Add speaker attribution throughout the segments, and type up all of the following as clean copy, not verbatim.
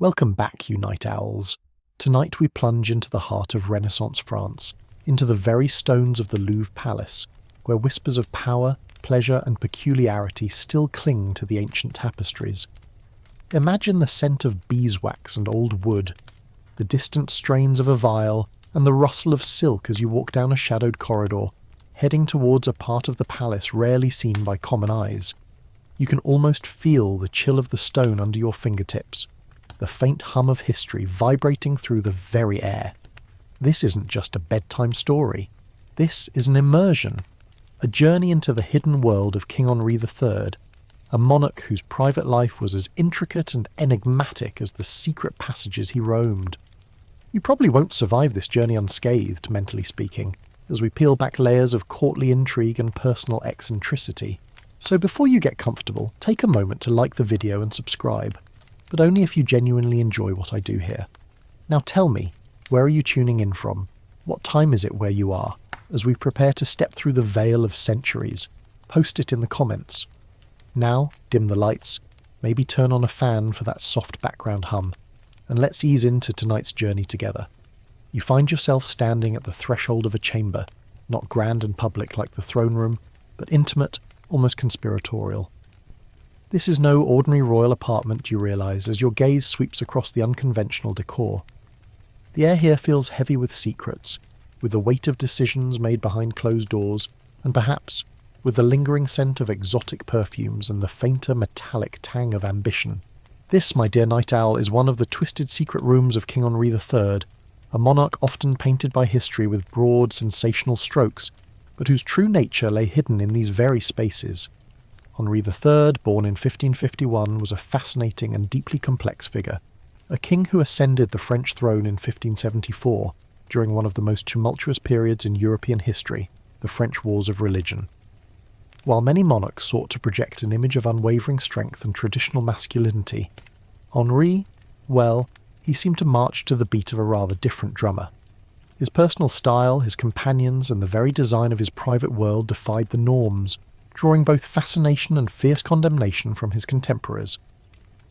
Speaker 1: Welcome back, you night owls. Tonight we plunge into the heart of Renaissance France, into the very stones of the Louvre Palace, where whispers of power, pleasure and peculiarity still cling to the ancient tapestries. Imagine the scent of beeswax and old wood, the distant strains of a viol, and the rustle of silk as you walk down a shadowed corridor, heading towards a part of the palace rarely seen by common eyes. You can almost feel the chill of the stone under your fingertips, the faint hum of history vibrating through the very air. This isn't just a bedtime story. This is an immersion, a journey into the hidden world of King Henri III, a monarch whose private life was as intricate and enigmatic as the secret passages he roamed. You probably won't survive this journey unscathed, mentally speaking, as we peel back layers of courtly intrigue and personal eccentricity. So before you get comfortable, take a moment to like the video and subscribe, but only if you genuinely enjoy what I do here. Now tell me, where are you tuning in from? What time is it where you are? As we prepare to step through the veil of centuries, post it in the comments. Now, dim the lights, maybe turn on a fan for that soft background hum, and let's ease into tonight's journey together. You find yourself standing at the threshold of a chamber, not grand and public like the throne room, but intimate, almost conspiratorial. This is no ordinary royal apartment, you realise, as your gaze sweeps across the unconventional decor. The air here feels heavy with secrets, with the weight of decisions made behind closed doors, and perhaps with the lingering scent of exotic perfumes and the fainter metallic tang of ambition. This, my dear night owl, is one of the twisted secret rooms of King Henri III, a monarch often painted by history with broad, sensational strokes, but whose true nature lay hidden in these very spaces. Henri III, born in 1551, was a fascinating and deeply complex figure, a king who ascended the French throne in 1574, during one of the most tumultuous periods in European history, the French Wars of Religion. While many monarchs sought to project an image of unwavering strength and traditional masculinity, Henri, well, he seemed to march to the beat of a rather different drummer. His personal style, his companions, and the very design of his private world defied the norms, drawing both fascination and fierce condemnation from his contemporaries.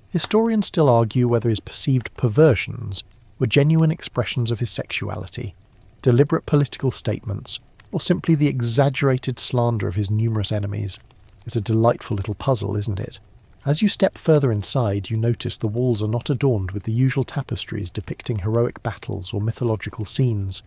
Speaker 1: Historians still argue whether his perceived perversions were genuine expressions of his sexuality, deliberate political statements, or simply the exaggerated slander of his numerous enemies. It's a delightful little puzzle, isn't it? As you step further inside, you notice the walls are not adorned with the usual tapestries depicting heroic battles or mythological scenes.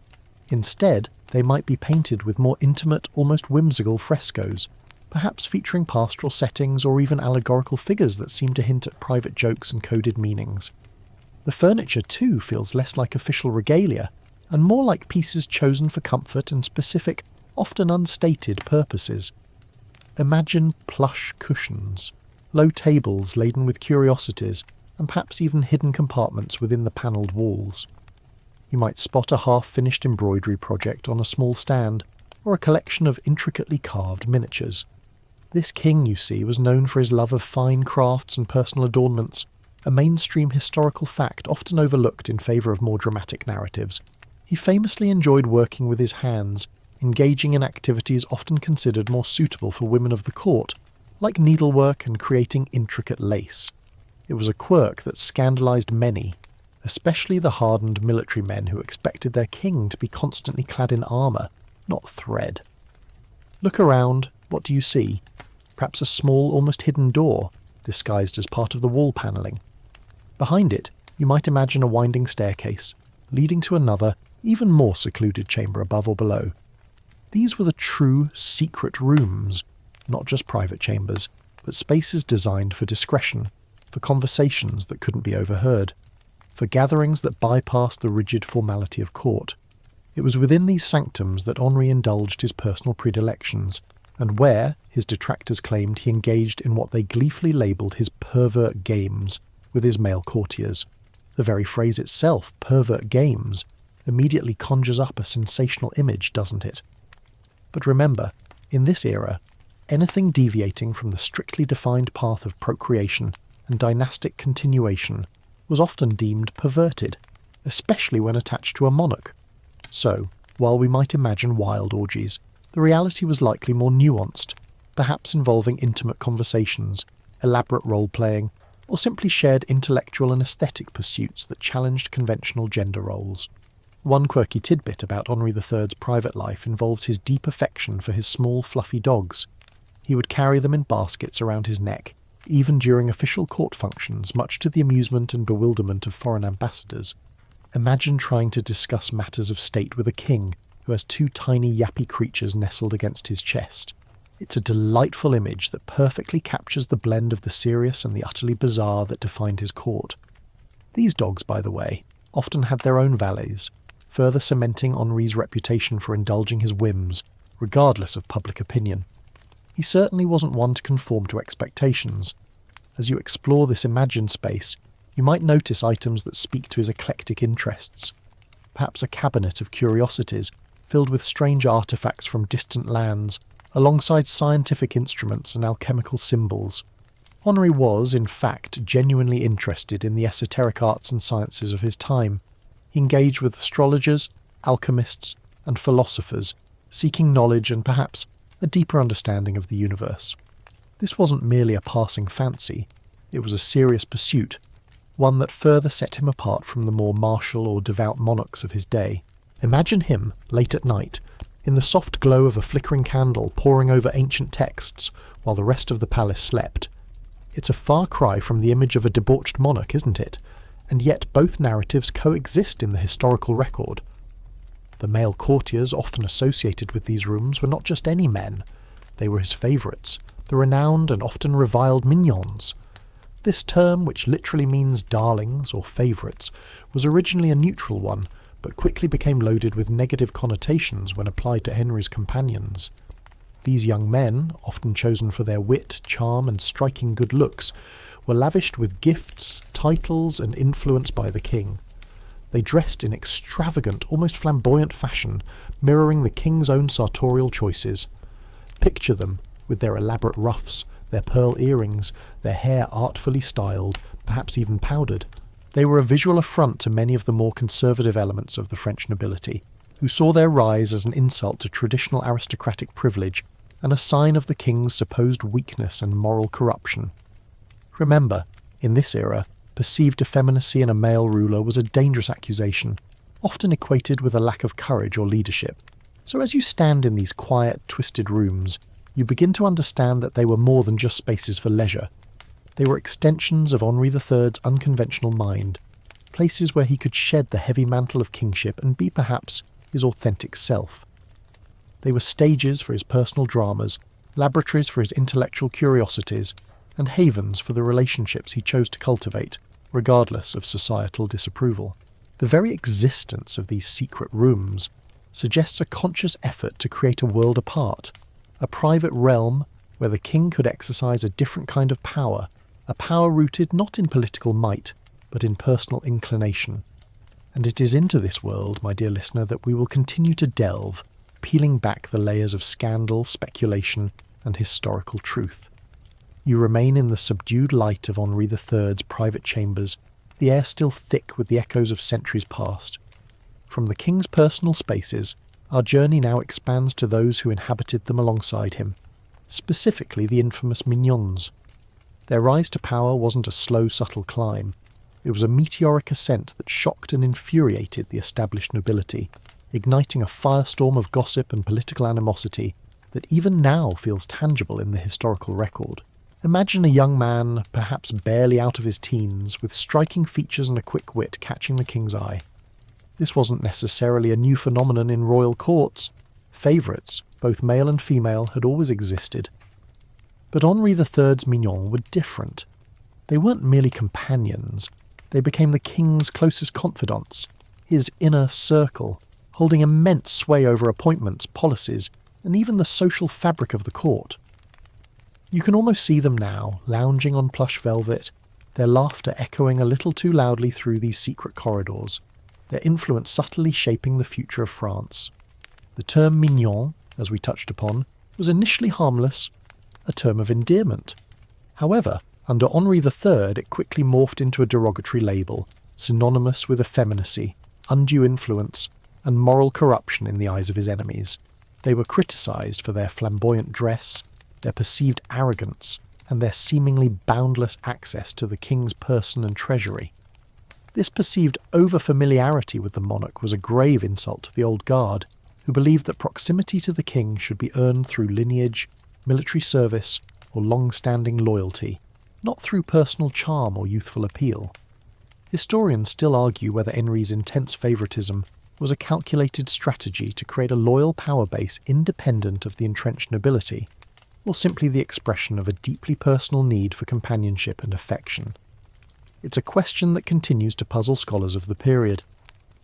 Speaker 1: Instead, they might be painted with more intimate, almost whimsical frescoes, perhaps featuring pastoral settings or even allegorical figures that seem to hint at private jokes and coded meanings. The furniture, too, feels less like official regalia, and more like pieces chosen for comfort and specific, often unstated purposes. Imagine plush cushions, low tables laden with curiosities, and perhaps even hidden compartments within the panelled walls. You might spot a half-finished embroidery project on a small stand, or a collection of intricately carved miniatures. This king, you see, was known for his love of fine crafts and personal adornments, a mainstream historical fact often overlooked in favour of more dramatic narratives. He famously enjoyed working with his hands, engaging in activities often considered more suitable for women of the court, like needlework and creating intricate lace. It was a quirk that scandalised many, especially the hardened military men who expected their king to be constantly clad in armour, not thread. Look around, what do you see? Perhaps a small, almost hidden door, disguised as part of the wall panelling. Behind it, you might imagine a winding staircase, leading to another, even more secluded chamber above or below. These were the true secret rooms, not just private chambers, but spaces designed for discretion, for conversations that couldn't be overheard, for gatherings that bypassed the rigid formality of court. It was within these sanctums that Henri indulged his personal predilections, and where, his detractors claimed, he engaged in what they gleefully labelled his pervert games with his male courtiers. The very phrase itself, pervert games, immediately conjures up a sensational image, doesn't it? But remember, in this era, anything deviating from the strictly defined path of procreation and dynastic continuation was often deemed perverted, especially when attached to a monarch. So, while we might imagine wild orgies, the reality was likely more nuanced, perhaps involving intimate conversations, elaborate role-playing, or simply shared intellectual and aesthetic pursuits that challenged conventional gender roles. One quirky tidbit about Henri III's private life involves his deep affection for his small, fluffy dogs. He would carry them in baskets around his neck, even during official court functions, much to the amusement and bewilderment of foreign ambassadors. Imagine trying to discuss matters of state with a king who has two tiny yappy creatures nestled against his chest. It's a delightful image that perfectly captures the blend of the serious and the utterly bizarre that defined his court. These dogs, by the way, often had their own valets, further cementing Henri's reputation for indulging his whims, regardless of public opinion. He certainly wasn't one to conform to expectations. As you explore this imagined space, you might notice items that speak to his eclectic interests. Perhaps a cabinet of curiosities filled with strange artifacts from distant lands, alongside scientific instruments and alchemical symbols. Henri was, in fact, genuinely interested in the esoteric arts and sciences of his time. He engaged with astrologers, alchemists, and philosophers, seeking knowledge and perhaps a deeper understanding of the universe. This wasn't merely a passing fancy, it was a serious pursuit, one that further set him apart from the more martial or devout monarchs of his day. Imagine him, late at night, in the soft glow of a flickering candle poring over ancient texts while the rest of the palace slept. It's a far cry from the image of a debauched monarch, isn't it? And yet both narratives coexist in the historical record. The male courtiers often associated with these rooms were not just any men. They were his favourites, the renowned and often reviled mignons. This term, which literally means darlings or favourites, was originally a neutral one, but quickly became loaded with negative connotations when applied to Henri's companions. These young men, often chosen for their wit, charm, and striking good looks, were lavished with gifts, titles, and influence by the king. They dressed in extravagant, almost flamboyant fashion, mirroring the king's own sartorial choices. Picture them, with their elaborate ruffs, their pearl earrings, their hair artfully styled, perhaps even powdered. They were a visual affront to many of the more conservative elements of the French nobility, who saw their rise as an insult to traditional aristocratic privilege and a sign of the king's supposed weakness and moral corruption. Remember, in this era, perceived effeminacy in a male ruler was a dangerous accusation, often equated with a lack of courage or leadership. So as you stand in these quiet, twisted rooms, you begin to understand that they were more than just spaces for leisure. They were extensions of Henri III's unconventional mind, places where he could shed the heavy mantle of kingship and be perhaps his authentic self. They were stages for his personal dramas, laboratories for his intellectual curiosities, and havens for the relationships he chose to cultivate, regardless of societal disapproval. The very existence of these secret rooms suggests a conscious effort to create a world apart, a private realm where the king could exercise a different kind of power, a power rooted not in political might, but in personal inclination. And it is into this world, my dear listener, that we will continue to delve, peeling back the layers of scandal, speculation, and historical truth. You remain in the subdued light of Henri III's private chambers, the air still thick with the echoes of centuries past. From the king's personal spaces, our journey now expands to those who inhabited them alongside him, specifically the infamous mignons. Their rise to power wasn't a slow, subtle climb. It was a meteoric ascent that shocked and infuriated the established nobility, igniting a firestorm of gossip and political animosity that even now feels tangible in the historical record. Imagine a young man, perhaps barely out of his teens, with striking features and a quick wit catching the king's eye. This wasn't necessarily a new phenomenon in royal courts. Favourites, both male and female, had always existed. But Henri III's mignons were different. They weren't merely companions. They became the king's closest confidants, his inner circle, holding immense sway over appointments, policies, and even the social fabric of the court. You can almost see them now, lounging on plush velvet, their laughter echoing a little too loudly through these secret corridors, their influence subtly shaping the future of France. The term mignon, as we touched upon, was initially harmless, a term of endearment. However, under Henri III it quickly morphed into a derogatory label, synonymous with effeminacy, undue influence, and moral corruption in the eyes of his enemies. They were criticised for their flamboyant dress, their perceived arrogance, and their seemingly boundless access to the king's person and treasury. This perceived over-familiarity with the monarch was a grave insult to the old guard, who believed that proximity to the king should be earned through lineage, military service, or long-standing loyalty, not through personal charm or youthful appeal. Historians still argue whether Henri's intense favouritism was a calculated strategy to create a loyal power base independent of the entrenched nobility, or simply the expression of a deeply personal need for companionship and affection. It's a question that continues to puzzle scholars of the period.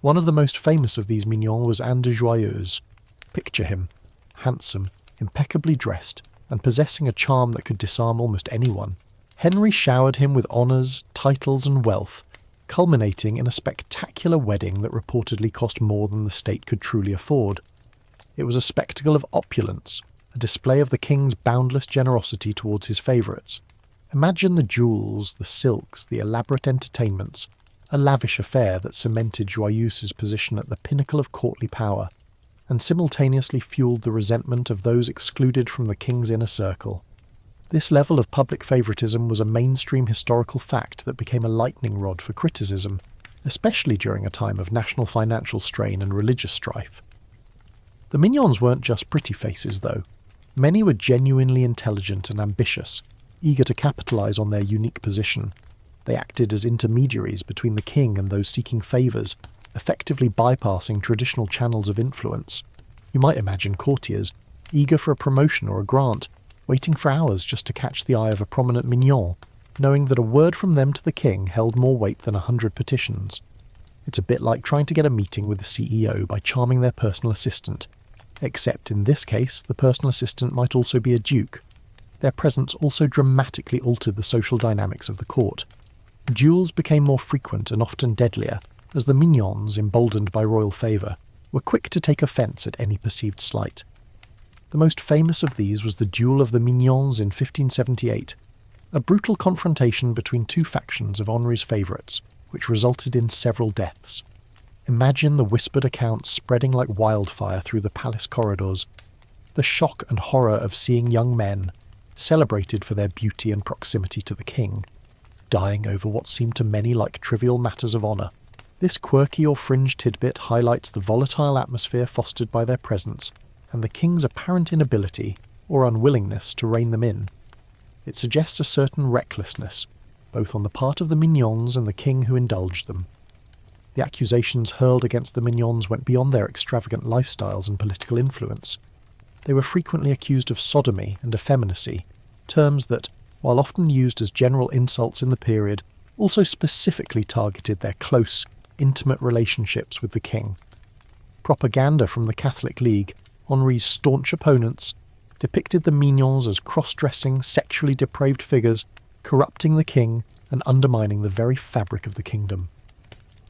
Speaker 1: One of the most famous of these mignons was Anne de Joyeuse. Picture him, handsome, impeccably dressed, and possessing a charm that could disarm almost anyone. Henri showered him with honours, titles and wealth, culminating in a spectacular wedding that reportedly cost more than the state could truly afford. It was a spectacle of opulence, a display of the king's boundless generosity towards his favourites. Imagine the jewels, the silks, the elaborate entertainments, a lavish affair that cemented Joyeuse's position at the pinnacle of courtly power, and simultaneously fuelled the resentment of those excluded from the king's inner circle. This level of public favouritism was a mainstream historical fact that became a lightning rod for criticism, especially during a time of national financial strain and religious strife. The mignons weren't just pretty faces, though. Many were genuinely intelligent and ambitious, eager to capitalise on their unique position. They acted as intermediaries between the king and those seeking favours, effectively bypassing traditional channels of influence. You might imagine courtiers, eager for a promotion or a grant, waiting for hours just to catch the eye of a prominent mignon, knowing that a word from them to the king held more weight than 100 petitions. It's a bit like trying to get a meeting with the CEO by charming their personal assistant, except in this case the personal assistant might also be a duke. Their presence also dramatically altered the social dynamics of the court. Duels became more frequent and often deadlier, as the mignons, emboldened by royal favour, were quick to take offence at any perceived slight. The most famous of these was the Duel of the Mignons in 1578, a brutal confrontation between two factions of Henri's favourites, which resulted in several deaths. Imagine the whispered accounts spreading like wildfire through the palace corridors, the shock and horror of seeing young men, celebrated for their beauty and proximity to the king, dying over what seemed to many like trivial matters of honour. This quirky or fringe tidbit highlights the volatile atmosphere fostered by their presence, and the king's apparent inability, or unwillingness, to rein them in. It suggests a certain recklessness, both on the part of the mignons and the king who indulged them. The accusations hurled against the mignons went beyond their extravagant lifestyles and political influence. They were frequently accused of sodomy and effeminacy, terms that, while often used as general insults in the period, also specifically targeted their close, intimate relationships with the king. Propaganda from the Catholic League, Henri's staunch opponents, depicted the mignons as cross-dressing, sexually depraved figures, corrupting the king and undermining the very fabric of the kingdom.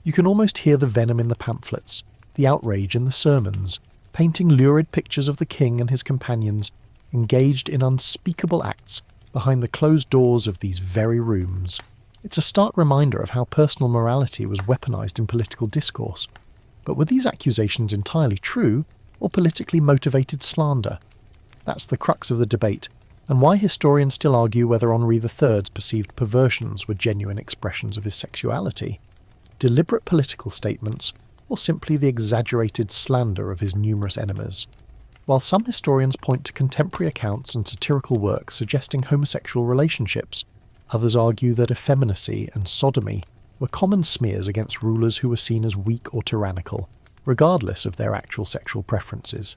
Speaker 1: You can almost hear the venom in the pamphlets, the outrage in the sermons, painting lurid pictures of the king and his companions engaged in unspeakable acts behind the closed doors of these very rooms. It's a stark reminder of how personal morality was weaponized in political discourse. But were these accusations entirely true, or politically motivated slander? That's the crux of the debate, and why historians still argue whether Henri III's perceived perversions were genuine expressions of his sexuality, deliberate political statements, or simply the exaggerated slander of his numerous enemies. While some historians point to contemporary accounts and satirical works suggesting homosexual relationships, others argue that effeminacy and sodomy were common smears against rulers who were seen as weak or tyrannical, regardless of their actual sexual preferences.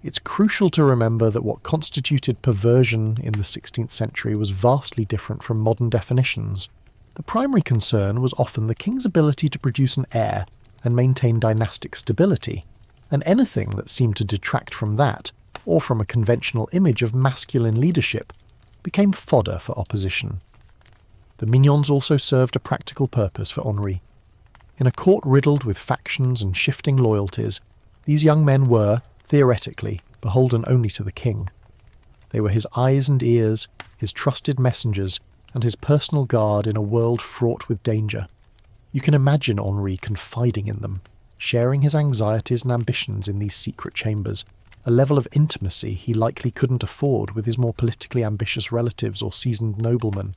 Speaker 1: It's crucial to remember that what constituted perversion in the 16th century was vastly different from modern definitions. The primary concern was often the king's ability to produce an heir and maintain dynastic stability, and anything that seemed to detract from that, or from a conventional image of masculine leadership, became fodder for opposition. The mignons also served a practical purpose for Henri. In a court riddled with factions and shifting loyalties, these young men were, theoretically, beholden only to the king. They were his eyes and ears, his trusted messengers, and his personal guard in a world fraught with danger. You can imagine Henri confiding in them, sharing his anxieties and ambitions in these secret chambers, a level of intimacy he likely couldn't afford with his more politically ambitious relatives or seasoned noblemen.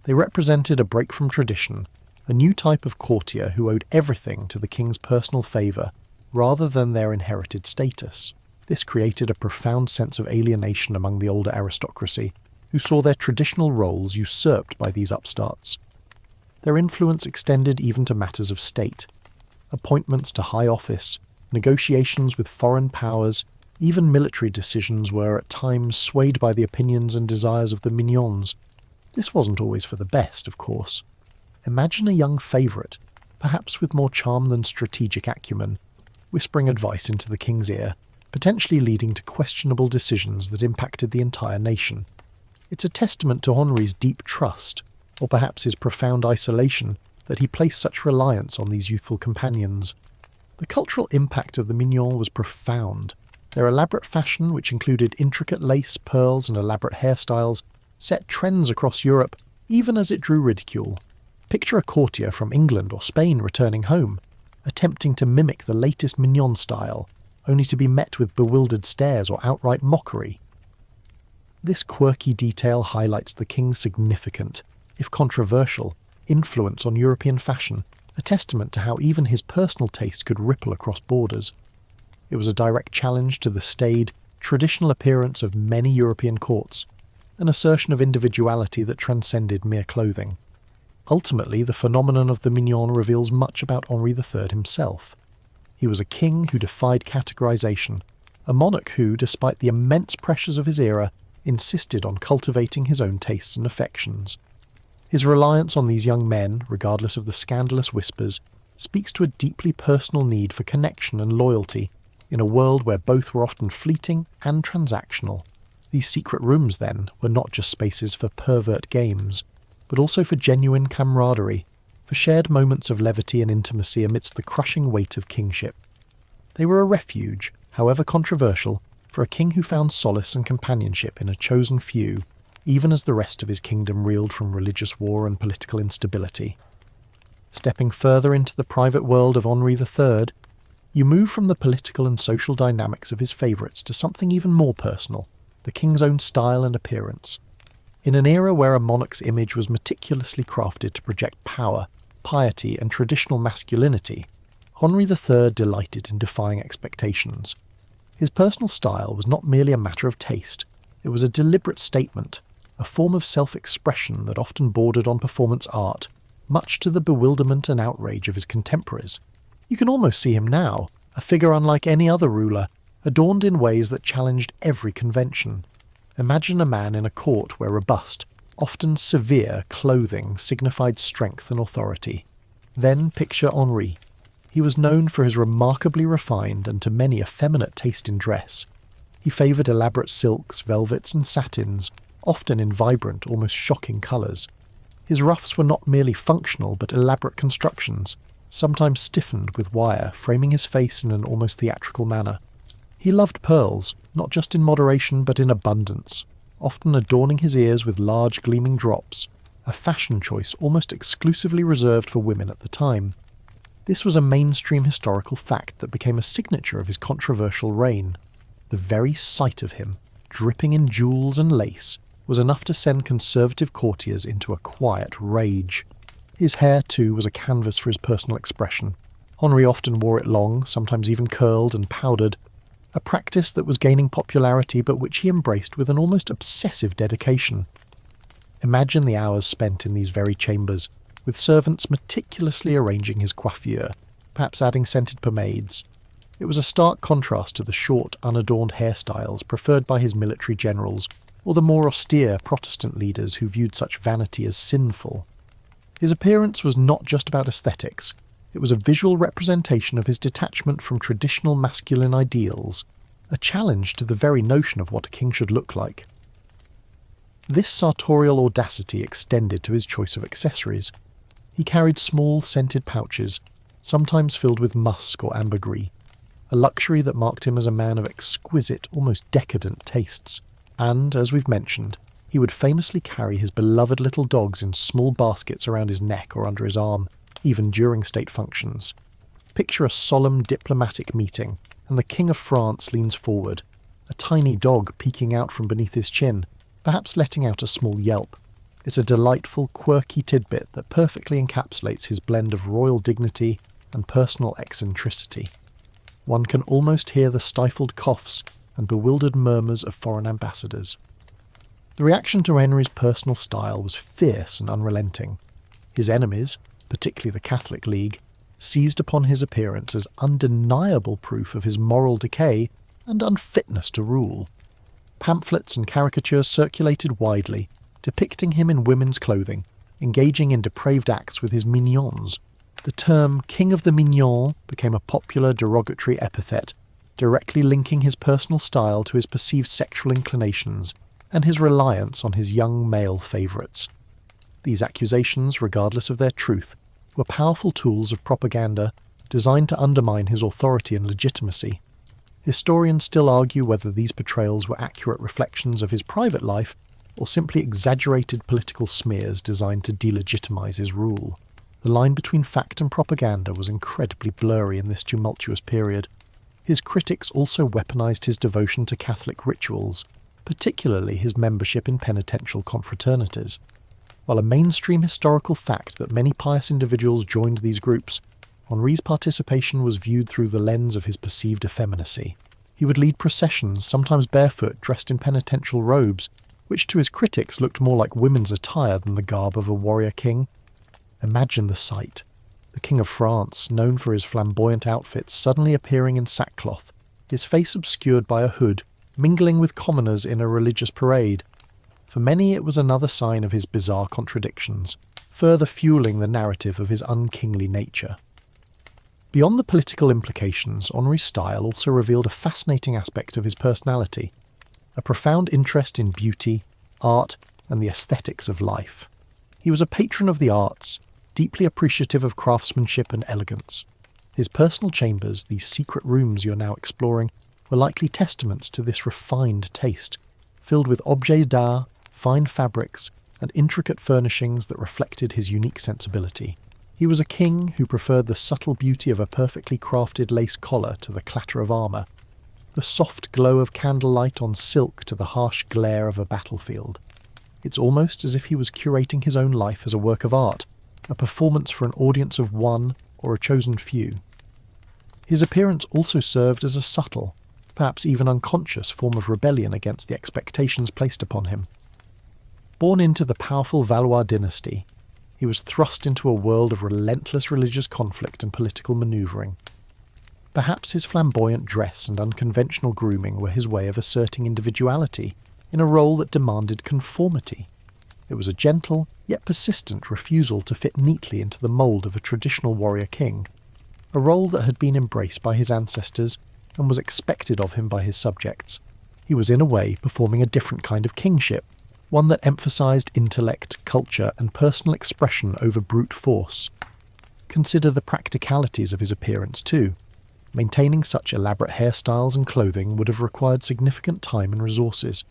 Speaker 1: They represented a break from tradition, a new type of courtier who owed everything to the king's personal favour rather than their inherited status. This created a profound sense of alienation among the older aristocracy, who saw their traditional roles usurped by these upstarts. Their influence extended even to matters of state. Appointments to high office, negotiations with foreign powers, even military decisions were at times swayed by the opinions and desires of the mignons. This wasn't always for the best, of course. Imagine a young favourite, perhaps with more charm than strategic acumen, whispering advice into the king's ear, potentially leading to questionable decisions that impacted the entire nation. It's a testament to Henri's deep trust, or perhaps his profound isolation, that he placed such reliance on these youthful companions. The cultural impact of the mignons was profound. Their elaborate fashion, which included intricate lace, pearls, and elaborate hairstyles, set trends across Europe, even as it drew ridicule. Picture a courtier from England or Spain returning home, attempting to mimic the latest mignon style, only to be met with bewildered stares or outright mockery. This quirky detail highlights the king's significant, if controversial, influence on European fashion, a testament to how even his personal taste could ripple across borders. It was a direct challenge to the staid, traditional appearance of many European courts, an assertion of individuality that transcended mere clothing. Ultimately, the phenomenon of the mignon reveals much about Henri III himself. He was a king who defied categorization, a monarch who, despite the immense pressures of his era, insisted on cultivating his own tastes and affections. His reliance on these young men, regardless of the scandalous whispers, speaks to a deeply personal need for connection and loyalty, in a world where both were often fleeting and transactional. These secret rooms, then, were not just spaces for pervert games, but also for genuine camaraderie, for shared moments of levity and intimacy amidst the crushing weight of kingship. They were a refuge, however controversial, for a king who found solace and companionship in a chosen few, even as the rest of his kingdom reeled from religious war and political instability. Stepping further into the private world of Henri III, you move from the political and social dynamics of his favourites to something even more personal, the king's own style and appearance. In an era where a monarch's image was meticulously crafted to project power, piety, and traditional masculinity, Henri III delighted in defying expectations. His personal style was not merely a matter of taste, it was a deliberate statement, a form of self-expression that often bordered on performance art, much to the bewilderment and outrage of his contemporaries. You can almost see him now, a figure unlike any other ruler, adorned in ways that challenged every convention. Imagine a man in a court where robust, often severe, clothing signified strength and authority. Then picture Henri. He was known for his remarkably refined and to many effeminate taste in dress. He favoured elaborate silks, velvets, and satins, often in vibrant, almost shocking colours. His ruffs were not merely functional but elaborate constructions, sometimes stiffened with wire, framing his face in an almost theatrical manner. He loved pearls, not just in moderation but in abundance, often adorning his ears with large gleaming drops, a fashion choice almost exclusively reserved for women at the time. This was a mainstream historical fact that became a signature of his controversial reign. The very sight of him, dripping in jewels and lace, was enough to send conservative courtiers into a quiet rage. His hair, too, was a canvas for his personal expression. Henri often wore it long, sometimes even curled and powdered, a practice that was gaining popularity but which he embraced with an almost obsessive dedication. Imagine the hours spent in these very chambers, with servants meticulously arranging his coiffure, perhaps adding scented pomades. It was a stark contrast to the short, unadorned hairstyles preferred by his military generals, or the more austere Protestant leaders who viewed such vanity as sinful. His appearance was not just about aesthetics, it was a visual representation of his detachment from traditional masculine ideals, a challenge to the very notion of what a king should look like. This sartorial audacity extended to his choice of accessories. He carried small, scented pouches, sometimes filled with musk or ambergris, a luxury that marked him as a man of exquisite, almost decadent tastes. And, as we've mentioned, he would famously carry his beloved little dogs in small baskets around his neck or under his arm, even during state functions. Picture a solemn diplomatic meeting, and and the King of France leans forward, a tiny dog peeking out from beneath his chin, perhaps letting out a small yelp. It's a delightful, quirky tidbit that perfectly encapsulates his blend of royal dignity and personal eccentricity. One can almost hear the stifled coughs and bewildered murmurs of foreign ambassadors. The reaction to Henri's personal style was fierce and unrelenting. His enemies, particularly the Catholic League, seized upon his appearance as undeniable proof of his moral decay and unfitness to rule. Pamphlets and caricatures circulated widely, depicting him in women's clothing, engaging in depraved acts with his mignons. The term King of the Mignons became a popular derogatory epithet, directly linking his personal style to his perceived sexual inclinations and his reliance on his young male favourites. These accusations, regardless of their truth, were powerful tools of propaganda designed to undermine his authority and legitimacy. Historians still argue whether these portrayals were accurate reflections of his private life or simply exaggerated political smears designed to delegitimize his rule. The line between fact and propaganda was incredibly blurry in this tumultuous period. His critics also weaponized his devotion to Catholic rituals, particularly his membership in penitential confraternities. While a mainstream historical fact that many pious individuals joined these groups, Henri's participation was viewed through the lens of his perceived effeminacy. He would lead processions, sometimes barefoot, dressed in penitential robes, which to his critics looked more like women's attire than the garb of a warrior king. Imagine the sight. The King of France, known for his flamboyant outfits, suddenly appearing in sackcloth, his face obscured by a hood, mingling with commoners in a religious parade. For many it was another sign of his bizarre contradictions, further fueling the narrative of his unkingly nature. Beyond the political implications, Henri's style also revealed a fascinating aspect of his personality, a profound interest in beauty, art, and the aesthetics of life. He was a patron of the arts, deeply appreciative of craftsmanship and elegance. His personal chambers, these secret rooms you're now exploring, were likely testaments to this refined taste, filled with objets d'art, fine fabrics, and intricate furnishings that reflected his unique sensibility. He was a king who preferred the subtle beauty of a perfectly crafted lace collar to the clatter of armour, the soft glow of candlelight on silk to the harsh glare of a battlefield. It's almost as if he was curating his own life as a work of art, a performance for an audience of one or a chosen few. His appearance also served as a subtle, perhaps even unconscious form of rebellion against the expectations placed upon him. Born into the powerful Valois dynasty, he was thrust into a world of relentless religious conflict and political manoeuvring. Perhaps his flamboyant dress and unconventional grooming were his way of asserting individuality in a role that demanded conformity. It was a gentle, yet persistent refusal to fit neatly into the mould of a traditional warrior king, a role that had been embraced by his ancestors and was expected of him by his subjects. He was in a way performing a different kind of kingship, one that emphasized intellect, culture, and personal expression over brute force. Consider the practicalities of his appearance too. Maintaining such elaborate hairstyles and clothing would have required significant time and resources.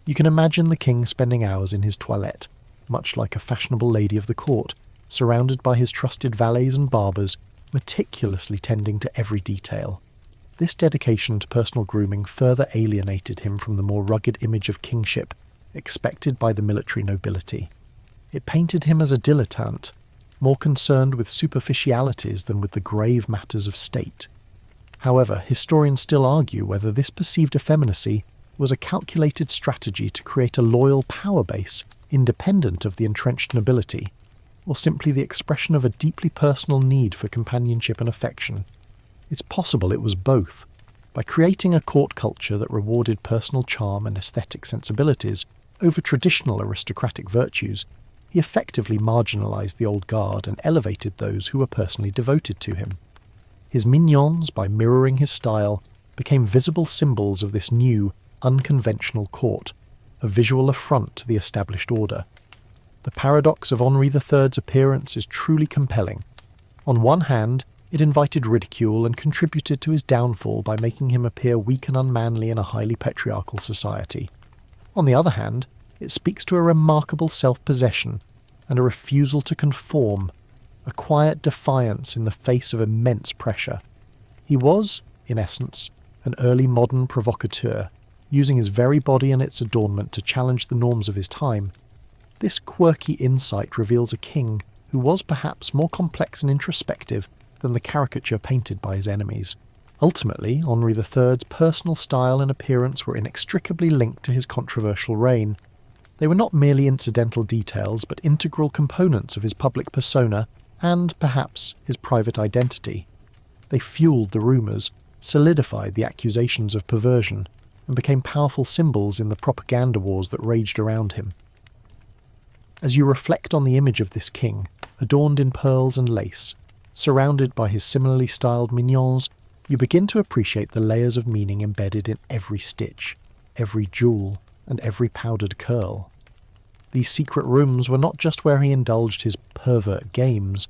Speaker 1: You can imagine the king spending hours in his toilette, much like a fashionable lady of the court, surrounded by his trusted valets and barbers, meticulously tending to every detail. This dedication to personal grooming further alienated him from the more rugged image of kingship expected by the military nobility. It painted him as a dilettante, more concerned with superficialities than with the grave matters of state. However, historians still argue whether this perceived effeminacy was a calculated strategy to create a loyal power base independent of the entrenched nobility, or simply the expression of a deeply personal need for companionship and affection. It's possible it was both. By creating a court culture that rewarded personal charm and aesthetic sensibilities over traditional aristocratic virtues, he effectively marginalized the old guard and elevated those who were personally devoted to him. His mignons, by mirroring his style, became visible symbols of this new, unconventional court, a visual affront to the established order. The paradox of Henri III's appearance is truly compelling. On one hand, it invited ridicule and contributed to his downfall by making him appear weak and unmanly in a highly patriarchal society. On the other hand, it speaks to a remarkable self-possession and a refusal to conform, a quiet defiance in the face of immense pressure. He was, in essence, an early modern provocateur, using his very body and its adornment to challenge the norms of his time. This quirky insight reveals a king who was perhaps more complex and introspective than the caricature painted by his enemies. Ultimately, Henri III's personal style and appearance were inextricably linked to his controversial reign. They were not merely incidental details, but integral components of his public persona and, perhaps, his private identity. They fueled the rumours, solidified the accusations of perversion, and became powerful symbols in the propaganda wars that raged around him. As you reflect on the image of this king, adorned in pearls and lace, surrounded by his similarly styled mignons, you begin to appreciate the layers of meaning embedded in every stitch, every jewel, and every powdered curl. These secret rooms were not just where he indulged his pervert games,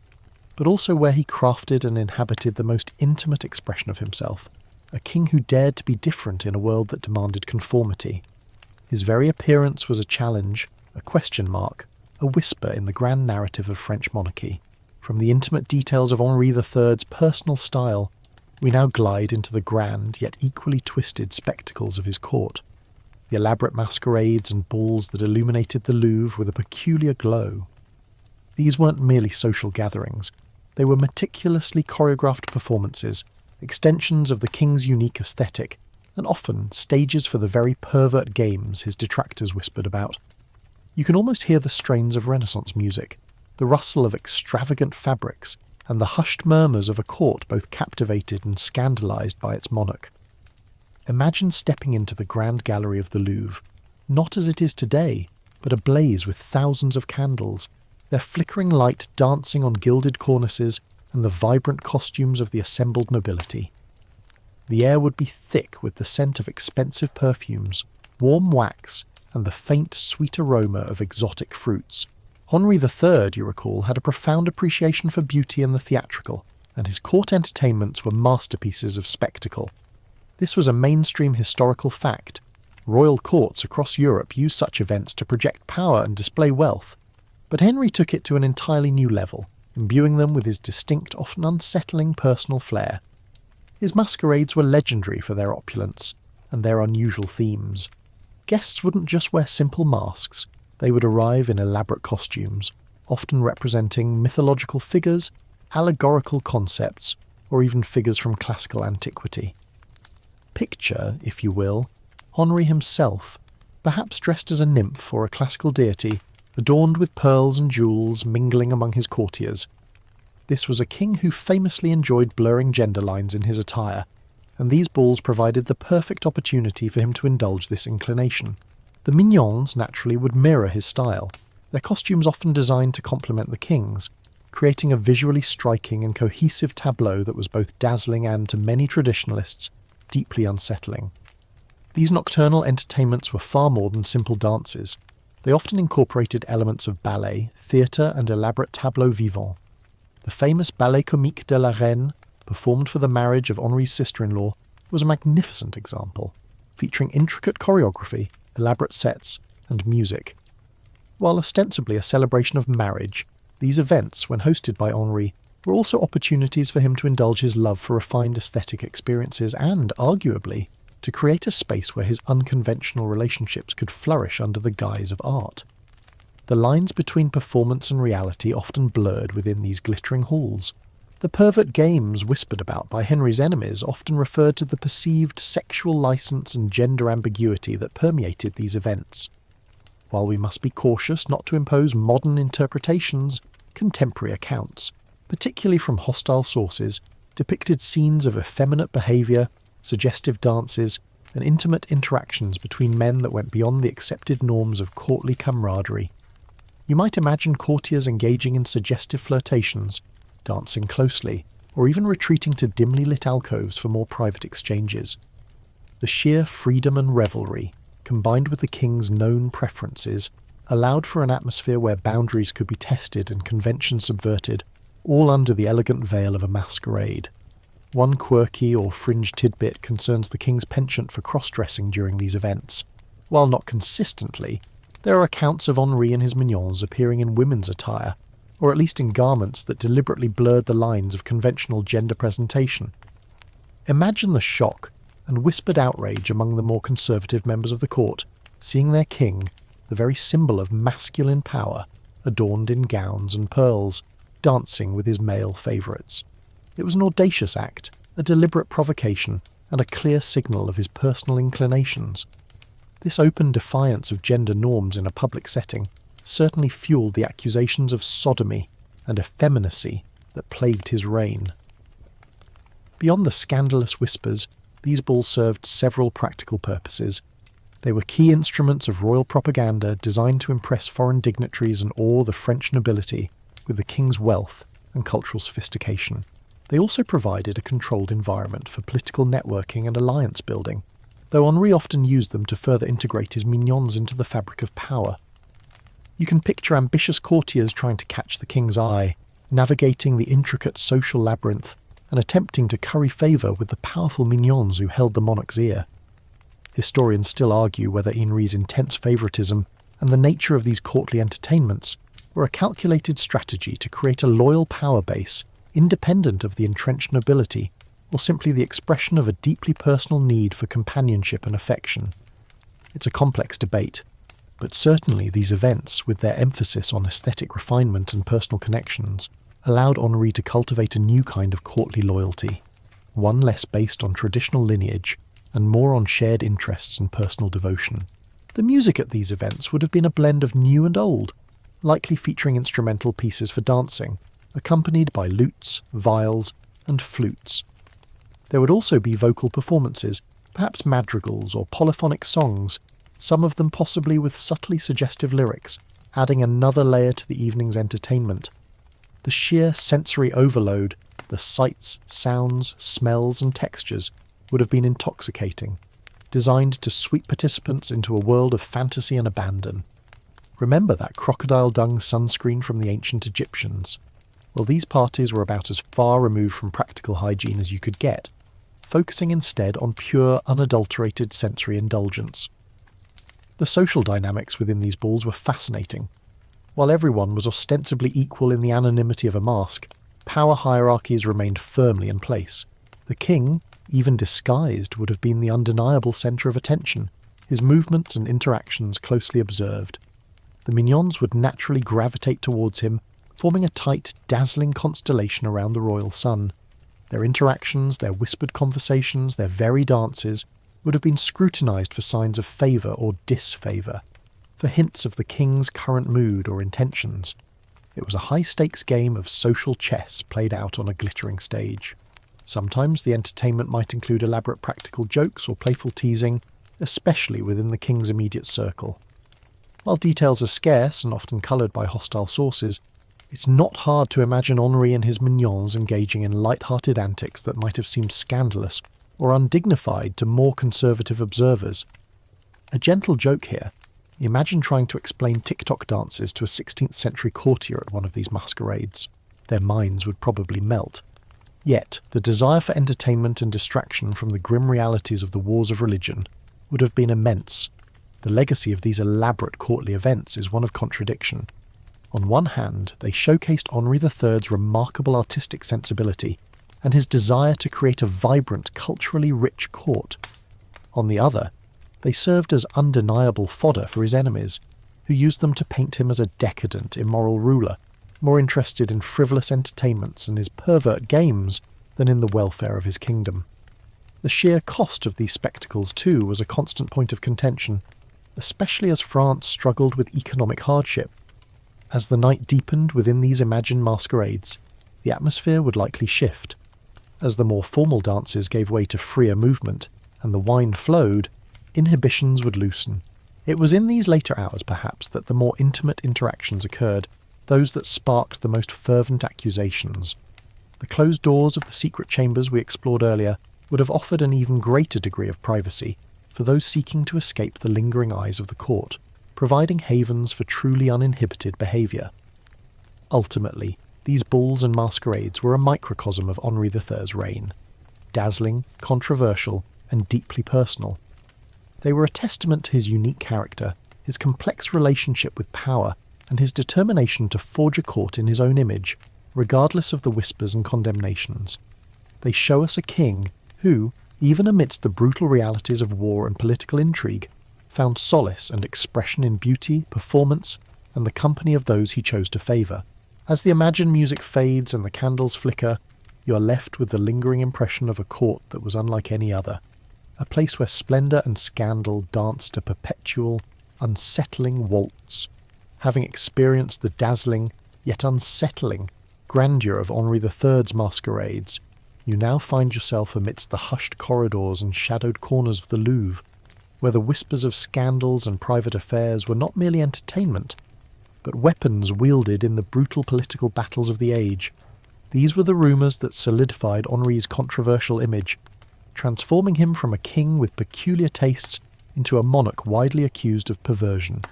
Speaker 1: but also where he crafted and inhabited the most intimate expression of himself, a king who dared to be different in a world that demanded conformity. His very appearance was a challenge, a question mark, a whisper in the grand narrative of French monarchy. From the intimate details of Henri III's personal style, we now glide into the grand yet equally twisted spectacles of his court. The elaborate masquerades and balls that illuminated the Louvre with a peculiar glow. These weren't merely social gatherings. They were meticulously choreographed performances, extensions of the king's unique aesthetic, and often stages for the very pervert games his detractors whispered about. You can almost hear the strains of Renaissance music, the rustle of extravagant fabrics, and the hushed murmurs of a court both captivated and scandalized by its monarch. Imagine stepping into the Grand Gallery of the Louvre, not as it is today, but ablaze with thousands of candles, their flickering light dancing on gilded cornices and the vibrant costumes of the assembled nobility. The air would be thick with the scent of expensive perfumes, warm wax, and the faint, sweet aroma of exotic fruits. Henri III, you recall, had a profound appreciation for beauty and the theatrical, and his court entertainments were masterpieces of spectacle. This was a mainstream historical fact. Royal courts across Europe used such events to project power and display wealth, but Henri took it to an entirely new level, imbuing them with his distinct, often unsettling personal flair. His masquerades were legendary for their opulence and their unusual themes. Guests wouldn't just wear simple masks, they would arrive in elaborate costumes, often representing mythological figures, allegorical concepts, or even figures from classical antiquity. Picture, if you will, Henri himself, perhaps dressed as a nymph or a classical deity, adorned with pearls and jewels mingling among his courtiers. This was a king who famously enjoyed blurring gender lines in his attire, and these balls provided the perfect opportunity for him to indulge this inclination. The mignons, naturally, would mirror his style, their costumes often designed to complement the king's, creating a visually striking and cohesive tableau that was both dazzling and, to many traditionalists, deeply unsettling. These nocturnal entertainments were far more than simple dances. They often incorporated elements of ballet, theatre, and elaborate tableaux vivants. The famous Ballet Comique de la Reine, performed for the marriage of Henri's sister-in-law, was a magnificent example, featuring intricate choreography, elaborate sets, and music. While ostensibly a celebration of marriage, these events, when hosted by Henri, were also opportunities for him to indulge his love for refined aesthetic experiences and, arguably, to create a space where his unconventional relationships could flourish under the guise of art. The lines between performance and reality often blurred within these glittering halls. The pervert games whispered about by Henri's enemies often referred to the perceived sexual license and gender ambiguity that permeated these events. While we must be cautious not to impose modern interpretations, contemporary accounts, particularly from hostile sources, depicted scenes of effeminate behaviour, suggestive dances, and intimate interactions between men that went beyond the accepted norms of courtly camaraderie. You might imagine courtiers engaging in suggestive flirtations, dancing closely, or even retreating to dimly lit alcoves for more private exchanges. The sheer freedom and revelry, combined with the king's known preferences, allowed for an atmosphere where boundaries could be tested and conventions subverted, all under the elegant veil of a masquerade. One quirky or fringe tidbit concerns the king's penchant for cross-dressing during these events. While not consistently, there are accounts of Henri and his mignons appearing in women's attire, or at least in garments that deliberately blurred the lines of conventional gender presentation. Imagine the shock and whispered outrage among the more conservative members of the court, seeing their king, the very symbol of masculine power, adorned in gowns and pearls, dancing with his male favourites. It was an audacious act, a deliberate provocation, and a clear signal of his personal inclinations. This open defiance of gender norms in a public setting certainly fueled the accusations of sodomy and effeminacy that plagued his reign. Beyond the scandalous whispers, these balls served several practical purposes. They were key instruments of royal propaganda designed to impress foreign dignitaries and awe the French nobility with the king's wealth and cultural sophistication. They also provided a controlled environment for political networking and alliance building, though Henri often used them to further integrate his mignons into the fabric of power. You can picture ambitious courtiers trying to catch the king's eye, navigating the intricate social labyrinth, and attempting to curry favour with the powerful mignons who held the monarch's ear. Historians still argue whether Henri's intense favouritism and the nature of these courtly entertainments were a calculated strategy to create a loyal power base independent of the entrenched nobility, or simply the expression of a deeply personal need for companionship and affection. It's a complex debate, but certainly these events, with their emphasis on aesthetic refinement and personal connections, allowed Henri to cultivate a new kind of courtly loyalty, one less based on traditional lineage and more on shared interests and personal devotion. The music at these events would have been a blend of new and old, likely featuring instrumental pieces for dancing, accompanied by lutes, viols, and flutes. There would also be vocal performances, perhaps madrigals or polyphonic songs, some of them possibly with subtly suggestive lyrics, adding another layer to the evening's entertainment. The sheer sensory overload, the sights, sounds, smells and textures would have been intoxicating, designed to sweep participants into a world of fantasy and abandon. Remember that crocodile dung sunscreen from the ancient Egyptians? Well, these parties were about as far removed from practical hygiene as you could get, focusing instead on pure, unadulterated sensory indulgence. The social dynamics within these balls were fascinating. While everyone was ostensibly equal in the anonymity of a mask, power hierarchies remained firmly in place. The king, even disguised, would have been the undeniable centre of attention, his movements and interactions closely observed. The mignons would naturally gravitate towards him, forming a tight, dazzling constellation around the royal sun. Their interactions, their whispered conversations, their very dances would have been scrutinised for signs of favour or disfavour, for hints of the king's current mood or intentions. It was a high-stakes game of social chess played out on a glittering stage. Sometimes the entertainment might include elaborate practical jokes or playful teasing, especially within the king's immediate circle. While details are scarce and often coloured by hostile sources, it's not hard to imagine Henri and his mignons engaging in light-hearted antics that might have seemed scandalous or undignified to more conservative observers. A gentle joke here: imagine trying to explain TikTok dances to a 16th century courtier at one of these masquerades. Their minds would probably melt. Yet, the desire for entertainment and distraction from the grim realities of the wars of religion would have been immense. The legacy of these elaborate courtly events is one of contradiction. On one hand, they showcased Henri III's remarkable artistic sensibility and his desire to create a vibrant, culturally rich court. On the other, they served as undeniable fodder for his enemies, who used them to paint him as a decadent, immoral ruler, more interested in frivolous entertainments and his pervert games than in the welfare of his kingdom. The sheer cost of these spectacles, too, was a constant point of contention, especially as France struggled with economic hardship. As the night deepened within these imagined masquerades, the atmosphere would likely shift. As the more formal dances gave way to freer movement, and the wine flowed, inhibitions would loosen. It was in these later hours, perhaps, that the more intimate interactions occurred, those that sparked the most fervent accusations. The closed doors of the secret chambers we explored earlier would have offered an even greater degree of privacy for those seeking to escape the lingering eyes of the court, providing havens for truly uninhibited behaviour. Ultimately, these balls and masquerades were a microcosm of Henri III's reign. Dazzling, controversial, and deeply personal. They were a testament to his unique character, his complex relationship with power, and his determination to forge a court in his own image, regardless of the whispers and condemnations. They show us a king who, even amidst the brutal realities of war and political intrigue, found solace and expression in beauty, performance, and the company of those he chose to favour. As the imagined music fades and the candles flicker, you are left with the lingering impression of a court that was unlike any other, a place where splendour and scandal danced a perpetual, unsettling waltz. Having experienced the dazzling, yet unsettling, grandeur of Henri III's masquerades, you now find yourself amidst the hushed corridors and shadowed corners of the Louvre, where the whispers of scandals and private affairs were not merely entertainment, but weapons wielded in the brutal political battles of the age. These were the rumours that solidified Henri's controversial image, transforming him from a king with peculiar tastes into a monarch widely accused of perversion.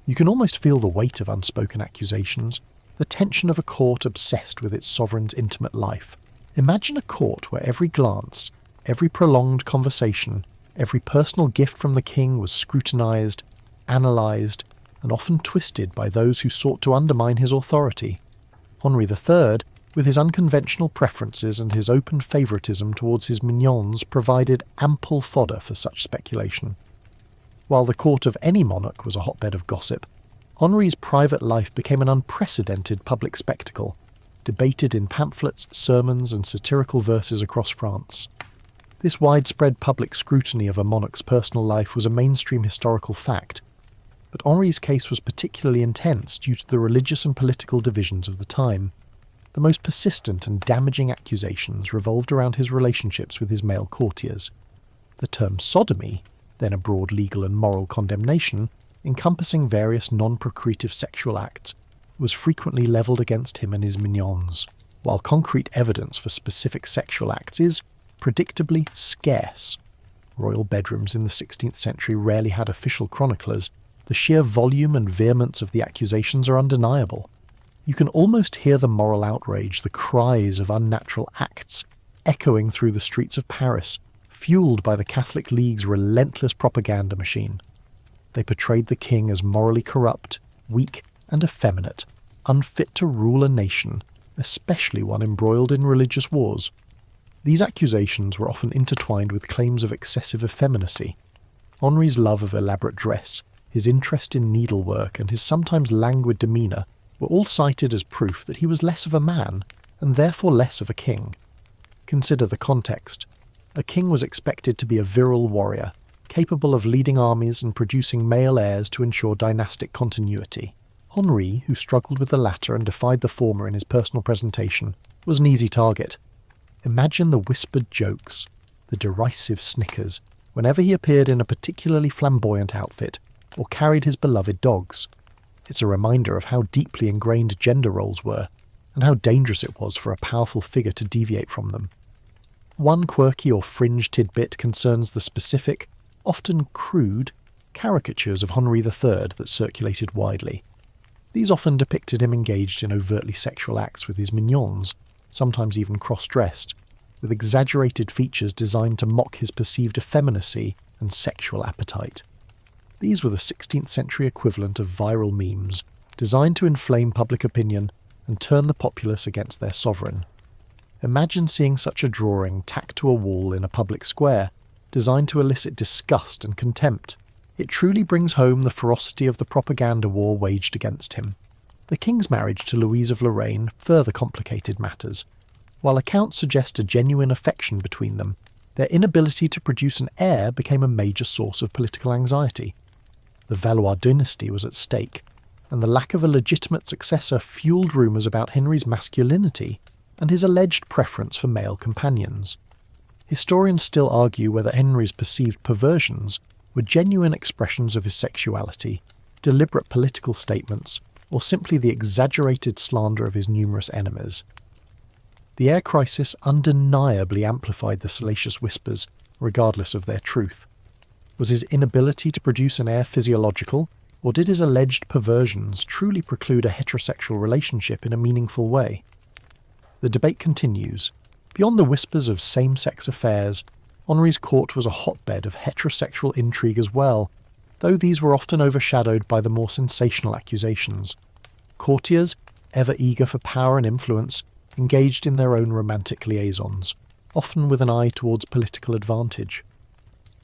Speaker 1: You can almost feel the weight of unspoken accusations, the tension of a court obsessed with its sovereign's intimate life. Imagine a court where every glance, every prolonged conversation, every personal gift from the king was scrutinised, analysed, and often twisted by those who sought to undermine his authority. Henri III, with his unconventional preferences and his open favouritism towards his mignons, provided ample fodder for such speculation. While the court of any monarch was a hotbed of gossip, Henri's private life became an unprecedented public spectacle, debated in pamphlets, sermons, and satirical verses across France. This widespread public scrutiny of a monarch's personal life was a mainstream historical fact, but Henri's case was particularly intense due to the religious and political divisions of the time. The most persistent and damaging accusations revolved around his relationships with his male courtiers. The term sodomy, then a broad legal and moral condemnation, encompassing various non-procreative sexual acts, was frequently levelled against him and his mignons. While concrete evidence for specific sexual acts is, predictably, scarce, royal bedrooms in the 16th century rarely had official chroniclers, the sheer volume and vehemence of the accusations are undeniable. You can almost hear the moral outrage, the cries of unnatural acts, echoing through the streets of Paris, fueled by the Catholic League's relentless propaganda machine. They portrayed the king as morally corrupt, weak, and effeminate, unfit to rule a nation, especially one embroiled in religious wars. These accusations were often intertwined with claims of excessive effeminacy. Henri's love of elaborate dress, his interest in needlework, and his sometimes languid demeanour were all cited as proof that he was less of a man, and therefore less of a king. Consider the context. A king was expected to be a virile warrior, capable of leading armies and producing male heirs to ensure dynastic continuity. Henri, who struggled with the latter and defied the former in his personal presentation, was an easy target. Imagine the whispered jokes, the derisive snickers, whenever he appeared in a particularly flamboyant outfit, or carried his beloved dogs. It's a reminder of how deeply ingrained gender roles were, and how dangerous it was for a powerful figure to deviate from them. One quirky or fringe tidbit concerns the specific, often crude, caricatures of Henri III that circulated widely. These often depicted him engaged in overtly sexual acts with his mignons, sometimes even cross-dressed, with exaggerated features designed to mock his perceived effeminacy and sexual appetite. These were the 16th century equivalent of viral memes, designed to inflame public opinion and turn the populace against their sovereign. Imagine seeing such a drawing tacked to a wall in a public square, designed to elicit disgust and contempt. It truly brings home the ferocity of the propaganda war waged against him. The king's marriage to Louise of Lorraine further complicated matters. While accounts suggest a genuine affection between them, their inability to produce an heir became a major source of political anxiety. The Valois dynasty was at stake, and the lack of a legitimate successor fueled rumours about Henri's masculinity and his alleged preference for male companions. Historians still argue whether Henri's perceived perversions were genuine expressions of his sexuality, deliberate political statements, or simply the exaggerated slander of his numerous enemies. The heir crisis undeniably amplified the salacious whispers, regardless of their truth. Was his inability to produce an heir physiological, or did his alleged perversions truly preclude a heterosexual relationship in a meaningful way? The debate continues. Beyond the whispers of same-sex affairs, Henri's court was a hotbed of heterosexual intrigue as well, though these were often overshadowed by the more sensational accusations. Courtiers, ever eager for power and influence, engaged in their own romantic liaisons. often with an eye towards political advantage.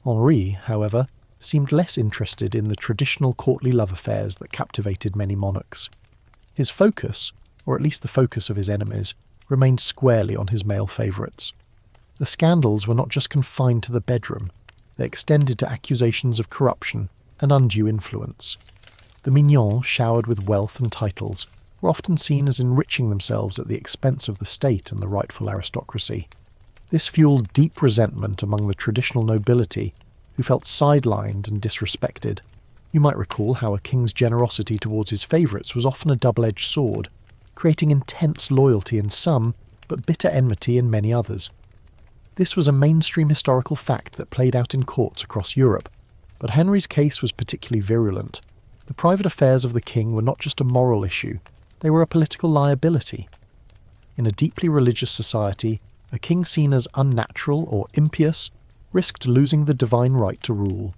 Speaker 1: Henri, however, seemed less interested in the traditional courtly love affairs that captivated many monarchs. His focus, or at least the focus of his enemies, remained squarely on his male favourites. The scandals were not just confined to the bedroom, they extended to accusations of corruption and undue influence. The mignons, showered with wealth and titles, were often seen as enriching themselves at the expense of the state and the rightful aristocracy. This fueled deep resentment among the traditional nobility, who felt sidelined and disrespected. You might recall how a king's generosity towards his favourites was often a double-edged sword, creating intense loyalty in some, but bitter enmity in many others. This was a mainstream historical fact that played out in courts across Europe, but Henry's case was particularly virulent. The private affairs of the king were not just a moral issue, they were a political liability. In a deeply religious society, a king seen as unnatural or impious risked losing the divine right to rule.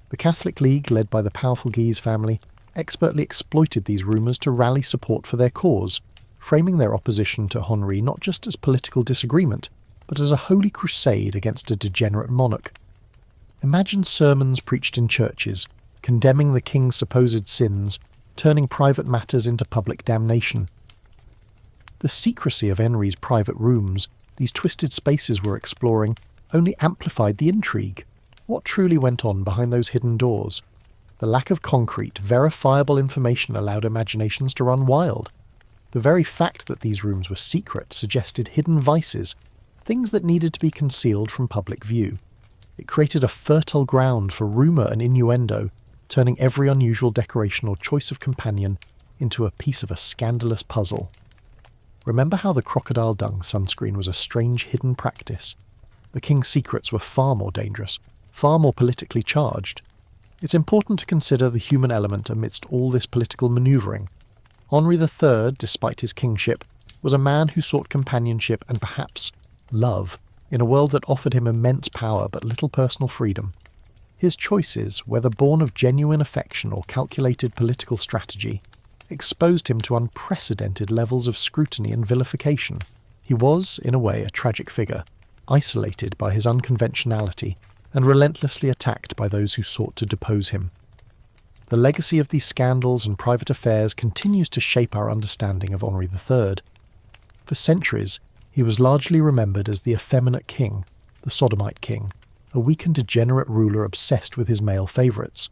Speaker 1: The Catholic League, led by the powerful Guise family, expertly exploited these rumours to rally support for their cause, framing their opposition to Henri not just as political disagreement, but as a holy crusade against a degenerate monarch. Imagine sermons preached in churches, condemning the king's supposed sins, turning private matters into public damnation. The secrecy of Henri's private rooms, these twisted spaces we're exploring, only amplified the intrigue. What truly went on behind those hidden doors? The lack of concrete, verifiable information allowed imaginations to run wild. The very fact that these rooms were secret suggested hidden vices, things that needed to be concealed from public view. It created a fertile ground for rumour and innuendo, turning every unusual decoration or choice of companion into a piece of a scandalous puzzle. Remember how the crocodile dung sunscreen was a strange hidden practice? The king's secrets were far more dangerous, far more politically charged. It's important to consider the human element amidst all this political manoeuvring. Henri III, despite his kingship, was a man who sought companionship and perhaps love in a world that offered him immense power but little personal freedom. His choices, whether born of genuine affection or calculated political strategy, exposed him to unprecedented levels of scrutiny and vilification. He was, in a way, a tragic figure, isolated by his unconventionality and relentlessly attacked by those who sought to depose him. The legacy of these scandals and private affairs continues to shape our understanding of Henri III. For centuries, he was largely remembered as the effeminate king, the sodomite king, a weak and degenerate ruler obsessed with his male favourites.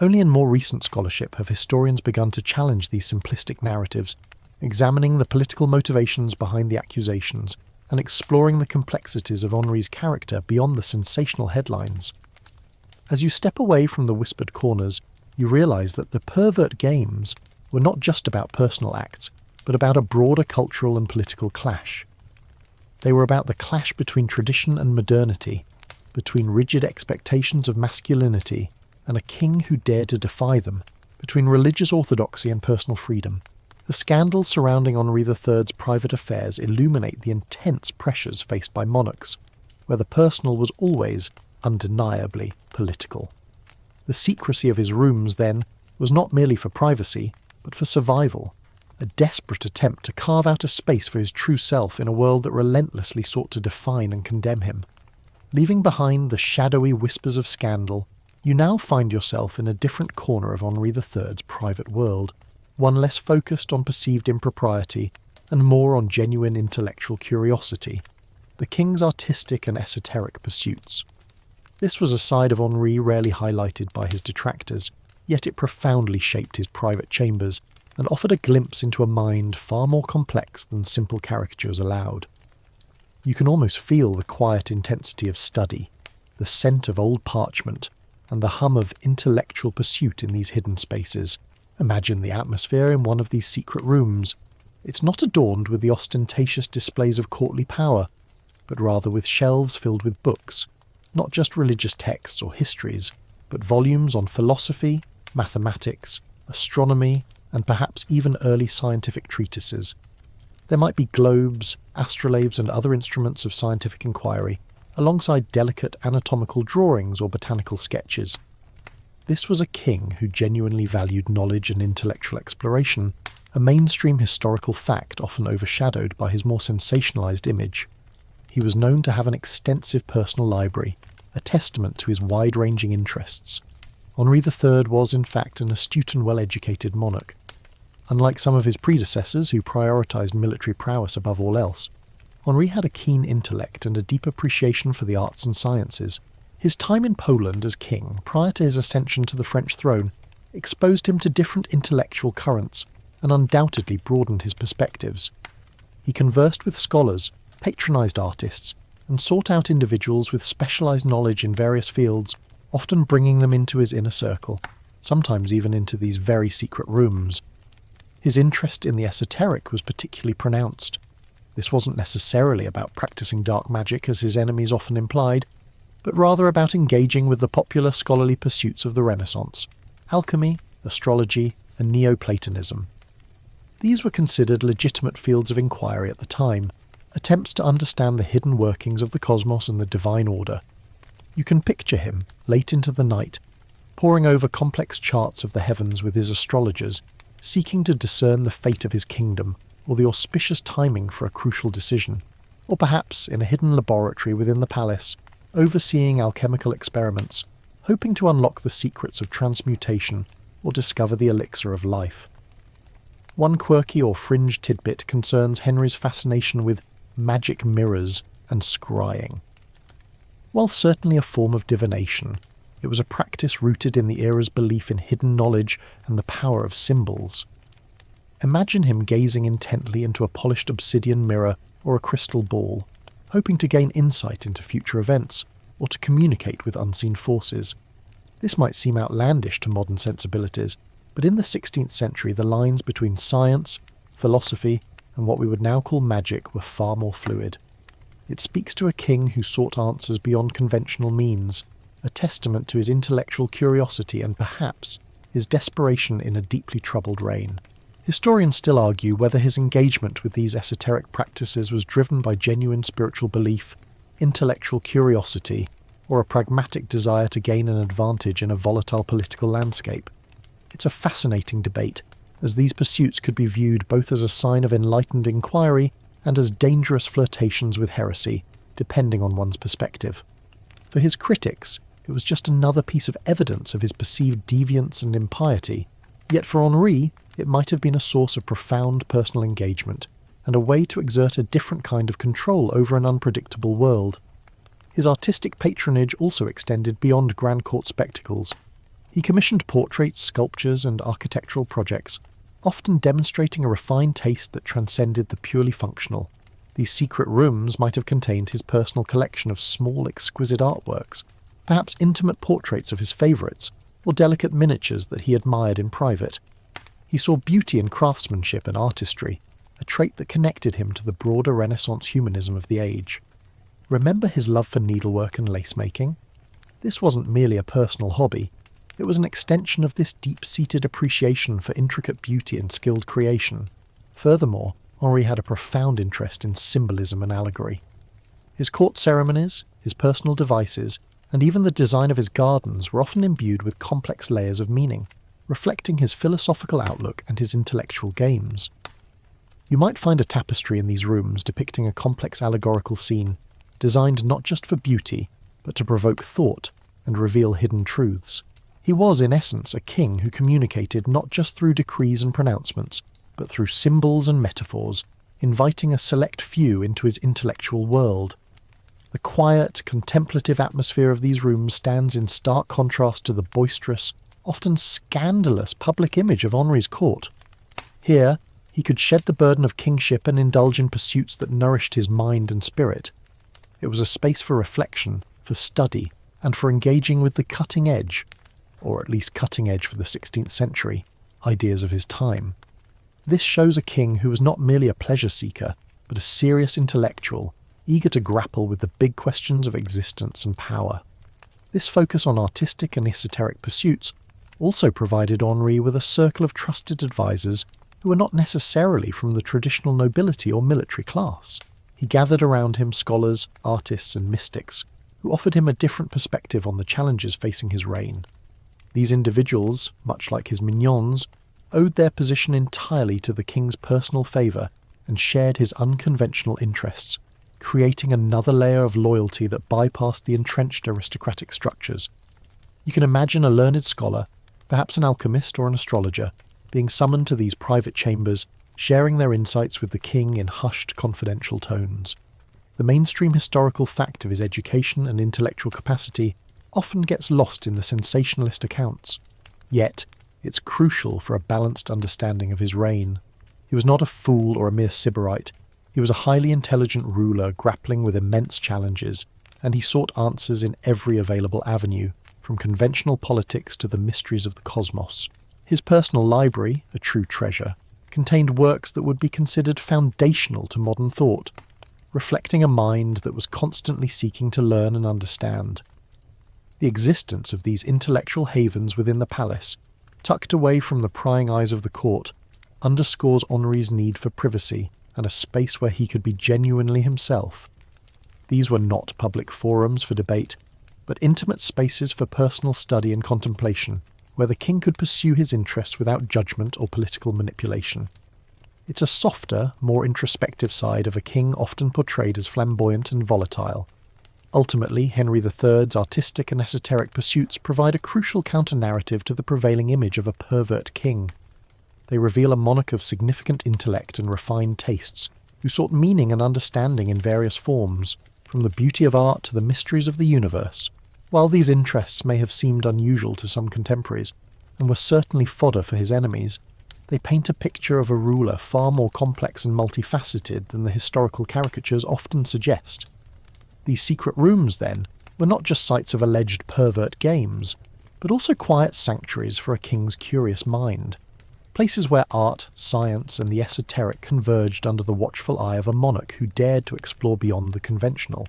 Speaker 1: Only in more recent scholarship have historians begun to challenge these simplistic narratives, examining the political motivations behind the accusations and exploring the complexities of Henri's character beyond the sensational headlines. As you step away from the whispered corners, you realise that the pervert games were not just about personal acts, but about a broader cultural and political clash. They were about the clash between tradition and modernity, between rigid expectations of masculinity and a king who dared to defy them, between religious orthodoxy and personal freedom. The scandals surrounding Henri III's private affairs illuminate the intense pressures faced by monarchs, where the personal was always undeniably political. The secrecy of his rooms, then, was not merely for privacy, but for survival, a desperate attempt to carve out a space for his true self in a world that relentlessly sought to define and condemn him. Leaving behind the shadowy whispers of scandal, you now find yourself in a different corner of Henri III's private world, one less focused on perceived impropriety and more on genuine intellectual curiosity, the king's artistic and esoteric pursuits. This was a side of Henri rarely highlighted by his detractors, yet it profoundly shaped his private chambers and offered a glimpse into a mind far more complex than simple caricatures allowed. You can almost feel the quiet intensity of study, the scent of old parchment, and the hum of intellectual pursuit in these hidden spaces. Imagine the atmosphere in one of these secret rooms. It's not adorned with the ostentatious displays of courtly power, but rather with shelves filled with books, not just religious texts or histories, but volumes on philosophy, mathematics, astronomy, and perhaps even early scientific treatises. There might be globes, astrolabes, and other instruments of scientific inquiry, alongside delicate anatomical drawings or botanical sketches. This was a king who genuinely valued knowledge and intellectual exploration, a mainstream historical fact often overshadowed by his more sensationalized image. he was known to have an extensive personal library, a testament to his wide-ranging interests. Henri III was, in fact, an astute and well-educated monarch. Unlike some of his predecessors who prioritised military prowess above all else, Henri had a keen intellect and a deep appreciation for the arts and sciences. His time in Poland as king, prior to his ascension to the French throne, exposed him to different intellectual currents and undoubtedly broadened his perspectives. He conversed with scholars, patronised artists, and sought out individuals with specialised knowledge in various fields, often bringing them into his inner circle, sometimes even into these very secret rooms. His interest in the esoteric was particularly pronounced. This wasn't necessarily about practicing dark magic as his enemies often implied, but rather about engaging with the popular scholarly pursuits of the Renaissance: alchemy, astrology, and Neoplatonism. These were considered legitimate fields of inquiry at the time, attempts to understand the hidden workings of the cosmos and the divine order. You can picture him, late into the night, poring over complex charts of the heavens with his astrologers, seeking to discern the fate of his kingdom, or the auspicious timing for a crucial decision, or perhaps in a hidden laboratory within the palace, overseeing alchemical experiments, hoping to unlock the secrets of transmutation or discover the elixir of life. One quirky or fringe tidbit concerns Henri's fascination with magic mirrors and scrying. While certainly a form of divination, it was a practice rooted in the era's belief in hidden knowledge and the power of symbols. Imagine him gazing intently into a polished obsidian mirror or a crystal ball, hoping to gain insight into future events or to communicate with unseen forces. This might seem outlandish to modern sensibilities, but in the 16th century the lines between science, philosophy, and what we would now call magic were far more fluid. It speaks to a king who sought answers beyond conventional means, a testament to his intellectual curiosity and perhaps his desperation in a deeply troubled reign. Historians still argue whether his engagement with these esoteric practices was driven by genuine spiritual belief, intellectual curiosity, or a pragmatic desire to gain an advantage in a volatile political landscape. It's a fascinating debate, as these pursuits could be viewed both as a sign of enlightened inquiry and as dangerous flirtations with heresy, depending on one's perspective. For his critics, it was just another piece of evidence of his perceived deviance and impiety, yet for Henri, it might have been a source of profound personal engagement, and a way to exert a different kind of control over an unpredictable world. His artistic patronage also extended beyond grand court spectacles. He commissioned portraits, sculptures, and architectural projects, often demonstrating a refined taste that transcended the purely functional. These secret rooms might have contained his personal collection of small, exquisite artworks, perhaps intimate portraits of his favourites, or delicate miniatures that he admired in private. He saw beauty in craftsmanship and artistry, a trait that connected him to the broader Renaissance humanism of the age. Remember his love for needlework and lace-making? This wasn't merely a personal hobby. It was an extension of this deep-seated appreciation for intricate beauty and skilled creation. Furthermore, Henri had a profound interest in symbolism and allegory. His court ceremonies, his personal devices, and even the design of his gardens were often imbued with complex layers of meaning, reflecting his philosophical outlook and his intellectual games. You might find a tapestry in these rooms depicting a complex allegorical scene, designed not just for beauty, but to provoke thought and reveal hidden truths. He was, in essence, a king who communicated not just through decrees and pronouncements, but through symbols and metaphors, inviting a select few into his intellectual world. The quiet, contemplative atmosphere of these rooms stands in stark contrast to the boisterous, often scandalous public image of Henri's court. Here, he could shed the burden of kingship and indulge in pursuits that nourished his mind and spirit. It was a space for reflection, for study, and for engaging with the cutting edge, or at least cutting edge for the 16th century, ideas of his time. This shows a king who was not merely a pleasure seeker, but a serious intellectual, eager to grapple with the big questions of existence and power. This focus on artistic and esoteric pursuits also provided Henri with a circle of trusted advisors who were not necessarily from the traditional nobility or military class. He gathered around him scholars, artists, and mystics, who offered him a different perspective on the challenges facing his reign. These individuals, much like his mignons, owed their position entirely to the king's personal favour and shared his unconventional interests, creating another layer of loyalty that bypassed the entrenched aristocratic structures. You can imagine a learned scholar, perhaps an alchemist or an astrologer, being summoned to these private chambers, sharing their insights with the king in hushed, confidential tones. The mainstream historical fact of his education and intellectual capacity often gets lost in the sensationalist accounts. Yet, it's crucial for a balanced understanding of his reign. He was not a fool or a mere sybarite. He was a highly intelligent ruler grappling with immense challenges, and he sought answers in every available avenue, from conventional politics to the mysteries of the cosmos. His personal library, a true treasure, contained works that would be considered foundational to modern thought, reflecting a mind that was constantly seeking to learn and understand. The existence of these intellectual havens within the palace, tucked away from the prying eyes of the court, underscores Henri's need for privacy and a space where he could be genuinely himself. These were not public forums for debate, but intimate spaces for personal study and contemplation, where the king could pursue his interests without judgment or political manipulation. It's a softer, more introspective side of a king often portrayed as flamboyant and volatile. Ultimately, Henri III's artistic and esoteric pursuits provide a crucial counter-narrative to the prevailing image of a pervert king. They reveal a monarch of significant intellect and refined tastes, who sought meaning and understanding in various forms, from the beauty of art to the mysteries of the universe. While these interests may have seemed unusual to some contemporaries, and were certainly fodder for his enemies, they paint a picture of a ruler far more complex and multifaceted than the historical caricatures often suggest. These secret rooms, then, were not just sites of alleged pervert games, but also quiet sanctuaries for a king's curious mind, places where art, science, and the esoteric converged under the watchful eye of a monarch who dared to explore beyond the conventional.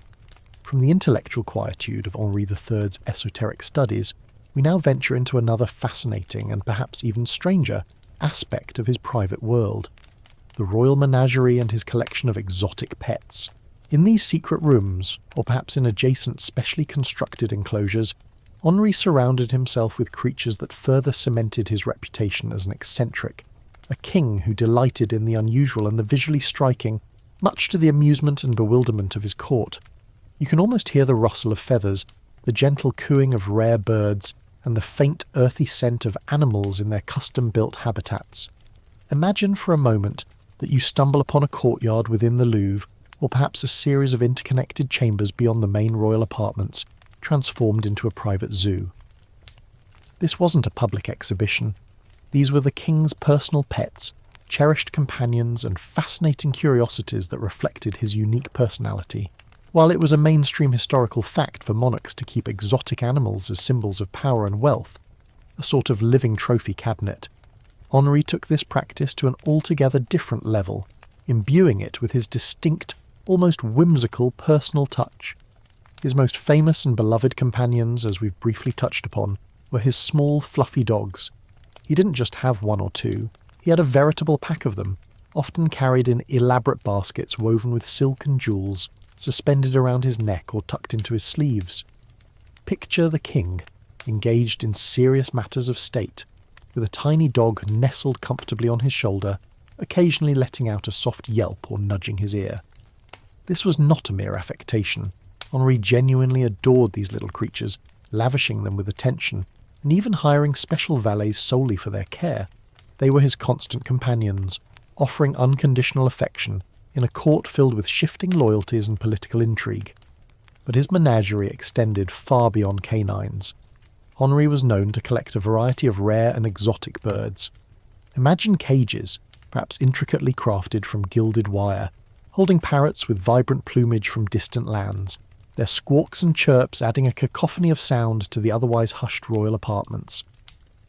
Speaker 1: From the intellectual quietude of Henri III's esoteric studies, we now venture into another fascinating and perhaps even stranger aspect of his private world, the royal menagerie and his collection of exotic pets. In these secret rooms, or perhaps in adjacent specially constructed enclosures, Henri surrounded himself with creatures that further cemented his reputation as an eccentric, a king who delighted in the unusual and the visually striking, much to the amusement and bewilderment of his court. You can almost hear the rustle of feathers, the gentle cooing of rare birds, and the faint earthy scent of animals in their custom-built habitats. Imagine for a moment that you stumble upon a courtyard within the Louvre, or perhaps a series of interconnected chambers beyond the main royal apartments, transformed into a private zoo. This wasn't a public exhibition. These were the king's personal pets, cherished companions, and fascinating curiosities that reflected his unique personality. While it was a mainstream historical fact for monarchs to keep exotic animals as symbols of power and wealth, a sort of living trophy cabinet, Henri took this practice to an altogether different level, imbuing it with his distinct, almost whimsical personal touch. His most famous and beloved companions, as we've briefly touched upon, were his small, fluffy dogs. He didn't just have one or two, he had a veritable pack of them, often carried in elaborate baskets woven with silk and jewels, suspended around his neck or tucked into his sleeves. Picture the king, engaged in serious matters of state, with a tiny dog nestled comfortably on his shoulder, occasionally letting out a soft yelp or nudging his ear. This was not a mere affectation. Henri genuinely adored these little creatures, lavishing them with attention, and even hiring special valets solely for their care. They were his constant companions, offering unconditional affection in a court filled with shifting loyalties and political intrigue. But his menagerie extended far beyond canines. Henri was known to collect a variety of rare and exotic birds. Imagine cages, perhaps intricately crafted from gilded wire, holding parrots with vibrant plumage from distant lands, their squawks and chirps adding a cacophony of sound to the otherwise hushed royal apartments.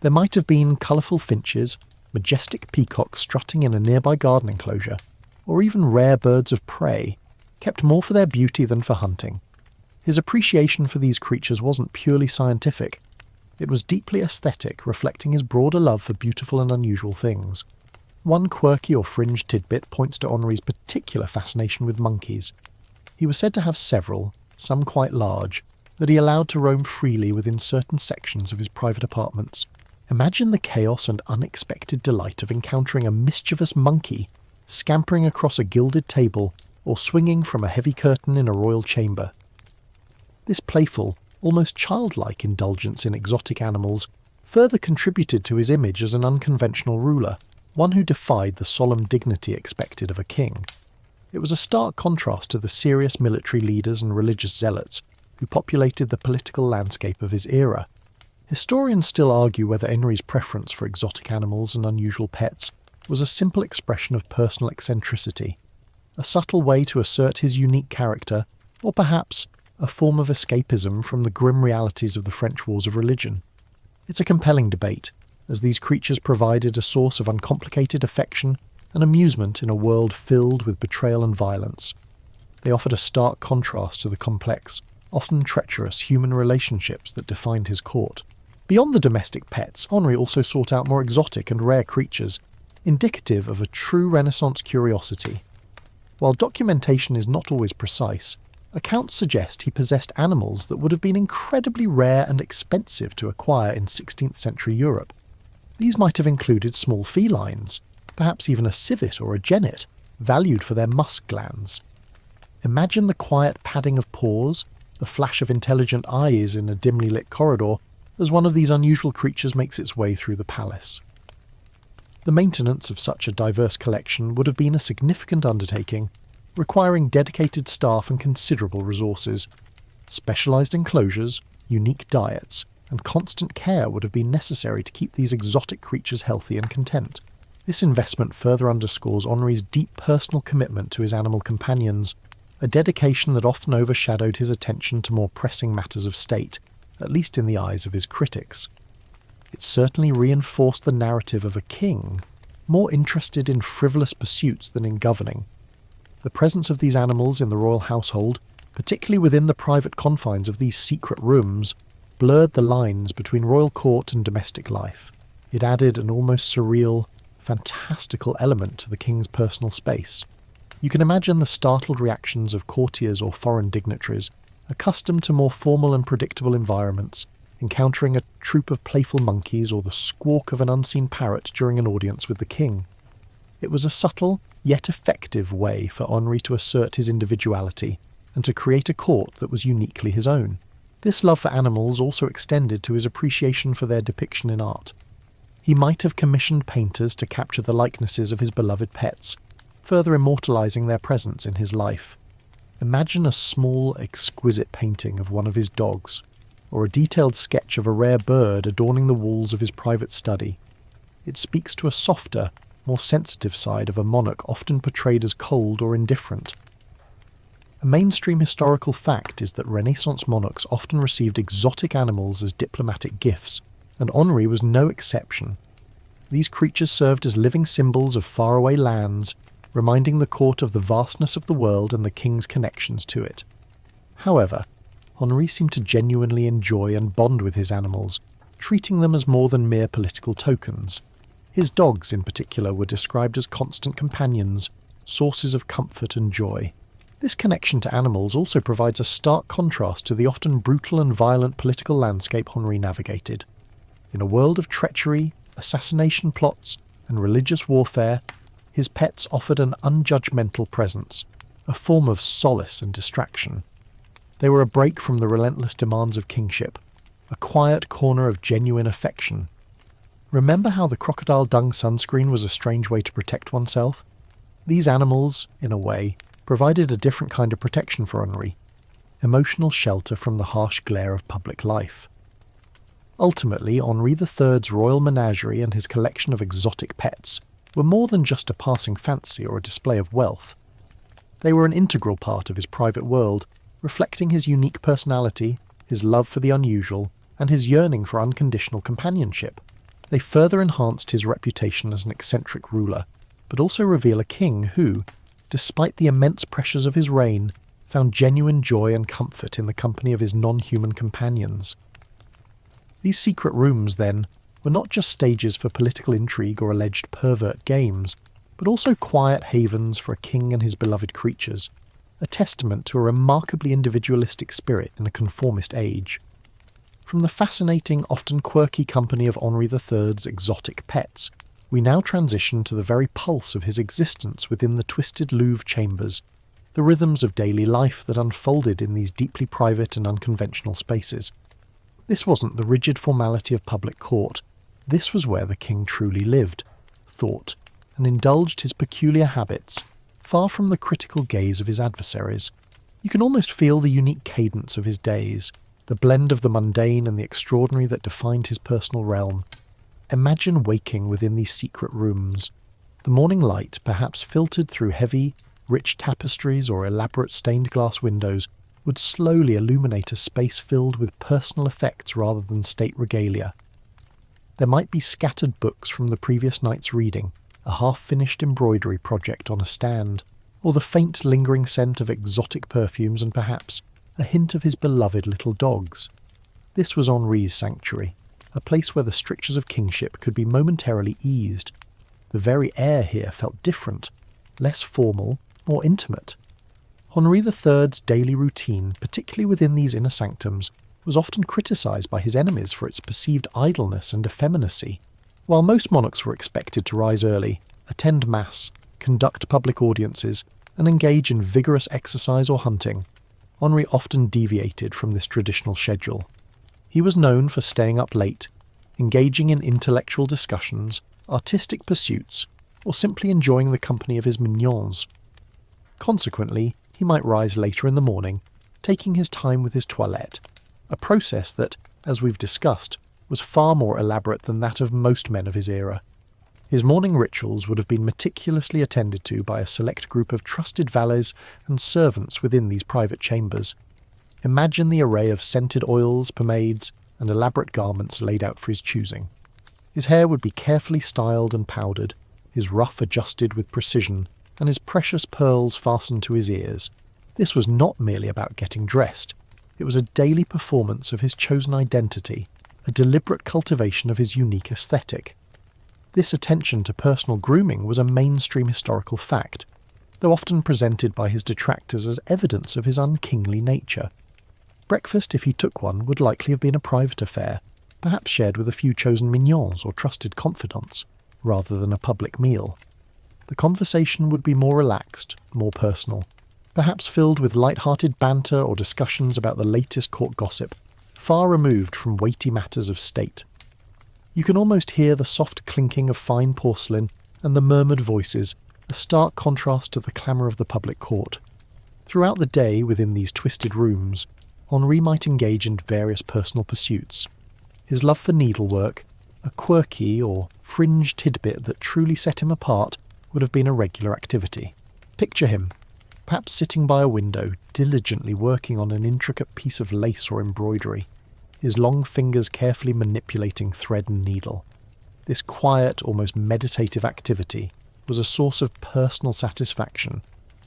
Speaker 1: There might have been colourful finches, majestic peacocks strutting in a nearby garden enclosure, or even rare birds of prey, kept more for their beauty than for hunting. His appreciation for these creatures wasn't purely scientific. It was deeply aesthetic, reflecting his broader love for beautiful and unusual things. One quirky or fringe tidbit points to Henri's particular fascination with monkeys. He was said to have several, some quite large, that he allowed to roam freely within certain sections of his private apartments. Imagine the chaos and unexpected delight of encountering a mischievous monkey scampering across a gilded table or swinging from a heavy curtain in a royal chamber. This playful, almost childlike indulgence in exotic animals further contributed to his image as an unconventional ruler, one who defied the solemn dignity expected of a king. It was a stark contrast to the serious military leaders and religious zealots who populated the political landscape of his era. Historians still argue whether Henri's preference for exotic animals and unusual pets was a simple expression of personal eccentricity, a subtle way to assert his unique character, or perhaps a form of escapism from the grim realities of the French wars of religion. It's a compelling debate, as these creatures provided a source of uncomplicated affection and amusement in a world filled with betrayal and violence. They offered a stark contrast to the complex, often treacherous human relationships that defined his court. Beyond the domestic pets, Henri also sought out more exotic and rare creatures, indicative of a true Renaissance curiosity. While documentation is not always precise, accounts suggest he possessed animals that would have been incredibly rare and expensive to acquire in 16th century Europe. These might have included small felines, perhaps even a civet or a genet, valued for their musk glands. Imagine the quiet padding of paws, the flash of intelligent eyes in a dimly lit corridor, as one of these unusual creatures makes its way through the palace. The maintenance of such a diverse collection would have been a significant undertaking, requiring dedicated staff and considerable resources. Specialised enclosures, unique diets, and constant care would have been necessary to keep these exotic creatures healthy and content. This investment further underscores Henri's deep personal commitment to his animal companions, a dedication that often overshadowed his attention to more pressing matters of state, at least in the eyes of his critics. It certainly reinforced the narrative of a king, more interested in frivolous pursuits than in governing. The presence of these animals in the royal household, particularly within the private confines of these secret rooms, blurred the lines between royal court and domestic life. It added an almost surreal, fantastical element to the king's personal space. You can imagine the startled reactions of courtiers or foreign dignitaries, accustomed to more formal and predictable environments, encountering a troop of playful monkeys or the squawk of an unseen parrot during an audience with the king. It was a subtle, yet effective way for Henri to assert his individuality and to create a court that was uniquely his own. This love for animals also extended to his appreciation for their depiction in art. He might have commissioned painters to capture the likenesses of his beloved pets, further immortalizing their presence in his life. Imagine a small, exquisite painting of one of his dogs, or a detailed sketch of a rare bird adorning the walls of his private study. It speaks to a softer, more sensitive side of a monarch often portrayed as cold or indifferent. A mainstream historical fact is that Renaissance monarchs often received exotic animals as diplomatic gifts, and Henri was no exception. These creatures served as living symbols of faraway lands, reminding the court of the vastness of the world and the king's connections to it. However, Henri seemed to genuinely enjoy and bond with his animals, treating them as more than mere political tokens. His dogs, in particular, were described as constant companions, sources of comfort and joy. This connection to animals also provides a stark contrast to the often brutal and violent political landscape Henri navigated. In a world of treachery, assassination plots, and religious warfare, his pets offered an unjudgmental presence, a form of solace and distraction. They were a break from the relentless demands of kingship, a quiet corner of genuine affection. Remember how the crocodile dung sunscreen was a strange way to protect oneself? These animals, in a way, provided a different kind of protection for Henri, emotional shelter from the harsh glare of public life. Ultimately, Henri III's royal menagerie and his collection of exotic pets were more than just a passing fancy or a display of wealth. They were an integral part of his private world, reflecting his unique personality, his love for the unusual, and his yearning for unconditional companionship. They further enhanced his reputation as an eccentric ruler, but also reveal a king who, despite the immense pressures of his reign, found genuine joy and comfort in the company of his non-human companions. These secret rooms, then, were not just stages for political intrigue or alleged pervert games, but also quiet havens for a king and his beloved creatures, a testament to a remarkably individualistic spirit in a conformist age. From the fascinating, often quirky company of Henri III's exotic pets, we now transition to the very pulse of his existence within the twisted Louvre chambers, the rhythms of daily life that unfolded in these deeply private and unconventional spaces. This wasn't the rigid formality of public court. This was where the king truly lived, thought, and indulged his peculiar habits, far from the critical gaze of his adversaries. You can almost feel the unique cadence of his days, the blend of the mundane and the extraordinary that defined his personal realm. Imagine waking within these secret rooms. The morning light, perhaps filtered through heavy, rich tapestries or elaborate stained glass windows, would slowly illuminate a space filled with personal effects rather than state regalia. There might be scattered books from the previous night's reading, a half-finished embroidery project on a stand, or the faint lingering scent of exotic perfumes and perhaps a hint of his beloved little dogs. This was Henri's sanctuary, a place where the strictures of kingship could be momentarily eased. The very air here felt different, less formal, more intimate. Henri III's daily routine, particularly within these inner sanctums, was often criticised by his enemies for its perceived idleness and effeminacy. While most monarchs were expected to rise early, attend mass, conduct public audiences, and engage in vigorous exercise or hunting, Henri often deviated from this traditional schedule. He was known for staying up late, engaging in intellectual discussions, artistic pursuits, or simply enjoying the company of his mignons. Consequently, he might rise later in the morning, taking his time with his toilette, a process that, as we've discussed, was far more elaborate than that of most men of his era. His morning rituals would have been meticulously attended to by a select group of trusted valets and servants within these private chambers. Imagine the array of scented oils, pomades, and elaborate garments laid out for his choosing. His hair would be carefully styled and powdered, his ruff adjusted with precision, and his precious pearls fastened to his ears. This was not merely about getting dressed. It was a daily performance of his chosen identity, a deliberate cultivation of his unique aesthetic. This attention to personal grooming was a mainstream historical fact, though often presented by his detractors as evidence of his unkingly nature. Breakfast, if he took one, would likely have been a private affair, perhaps shared with a few chosen mignons or trusted confidants, rather than a public meal. The conversation would be more relaxed, more personal, perhaps filled with light-hearted banter or discussions about the latest court gossip, far removed from weighty matters of state. You can almost hear the soft clinking of fine porcelain and the murmured voices, a stark contrast to the clamour of the public court. Throughout the day within these twisted rooms, Henri might engage in various personal pursuits. His love for needlework, a quirky or fringe tidbit that truly set him apart, would have been a regular activity. Picture him, perhaps sitting by a window, diligently working on an intricate piece of lace or embroidery, his long fingers carefully manipulating thread and needle. This quiet, almost meditative activity was a source of personal satisfaction,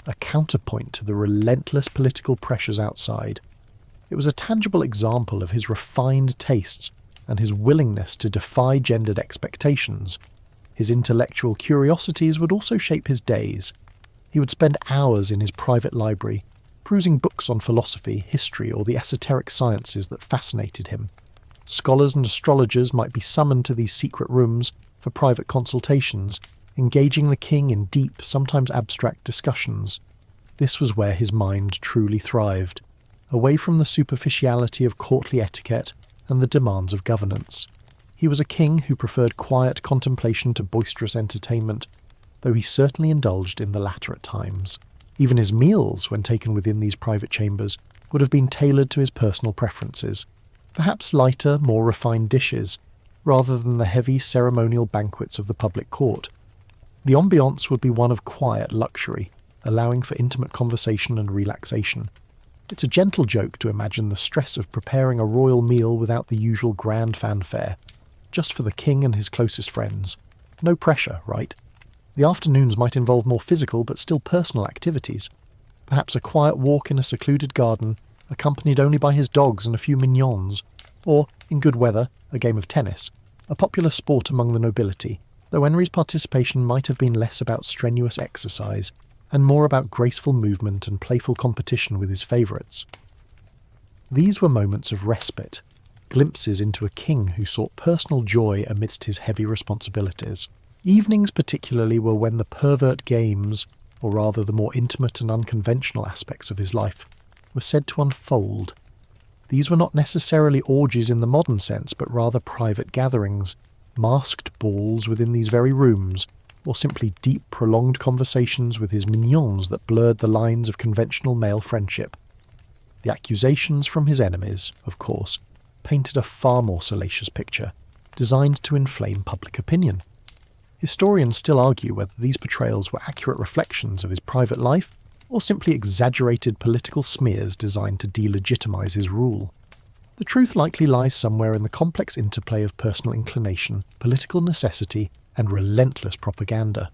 Speaker 1: a counterpoint to the relentless political pressures outside. It was a tangible example of his refined tastes and his willingness to defy gendered expectations. His intellectual curiosities would also shape his days. He would spend hours in his private library, perusing books on philosophy, history, or the esoteric sciences that fascinated him. Scholars and astrologers might be summoned to these secret rooms for private consultations, engaging the king in deep, sometimes abstract discussions. This was where his mind truly thrived, away from the superficiality of courtly etiquette and the demands of governance. He was a king who preferred quiet contemplation to boisterous entertainment, though he certainly indulged in the latter at times. Even his meals, when taken within these private chambers, would have been tailored to his personal preferences, perhaps lighter, more refined dishes, rather than the heavy ceremonial banquets of the public court. The ambiance would be one of quiet luxury, allowing for intimate conversation and relaxation. It's a gentle joke to imagine the stress of preparing a royal meal without the usual grand fanfare, just for the king and his closest friends. No pressure, right? The afternoons might involve more physical but still personal activities. Perhaps a quiet walk in a secluded garden, accompanied only by his dogs and a few mignons, or, in good weather, a game of tennis, a popular sport among the nobility, though Henri's participation might have been less about strenuous exercise and more about graceful movement and playful competition with his favourites. These were moments of respite, glimpses into a king who sought personal joy amidst his heavy responsibilities. Evenings particularly were when the pervert games, or rather the more intimate and unconventional aspects of his life, were said to unfold. These were not necessarily orgies in the modern sense, but rather private gatherings, masked balls within these very rooms, or simply deep, prolonged conversations with his mignons that blurred the lines of conventional male friendship. The accusations from his enemies, of course, painted a far more salacious picture, designed to inflame public opinion. Historians still argue whether these portrayals were accurate reflections of his private life or simply exaggerated political smears designed to delegitimize his rule. The truth likely lies somewhere in the complex interplay of personal inclination, political necessity, and relentless propaganda.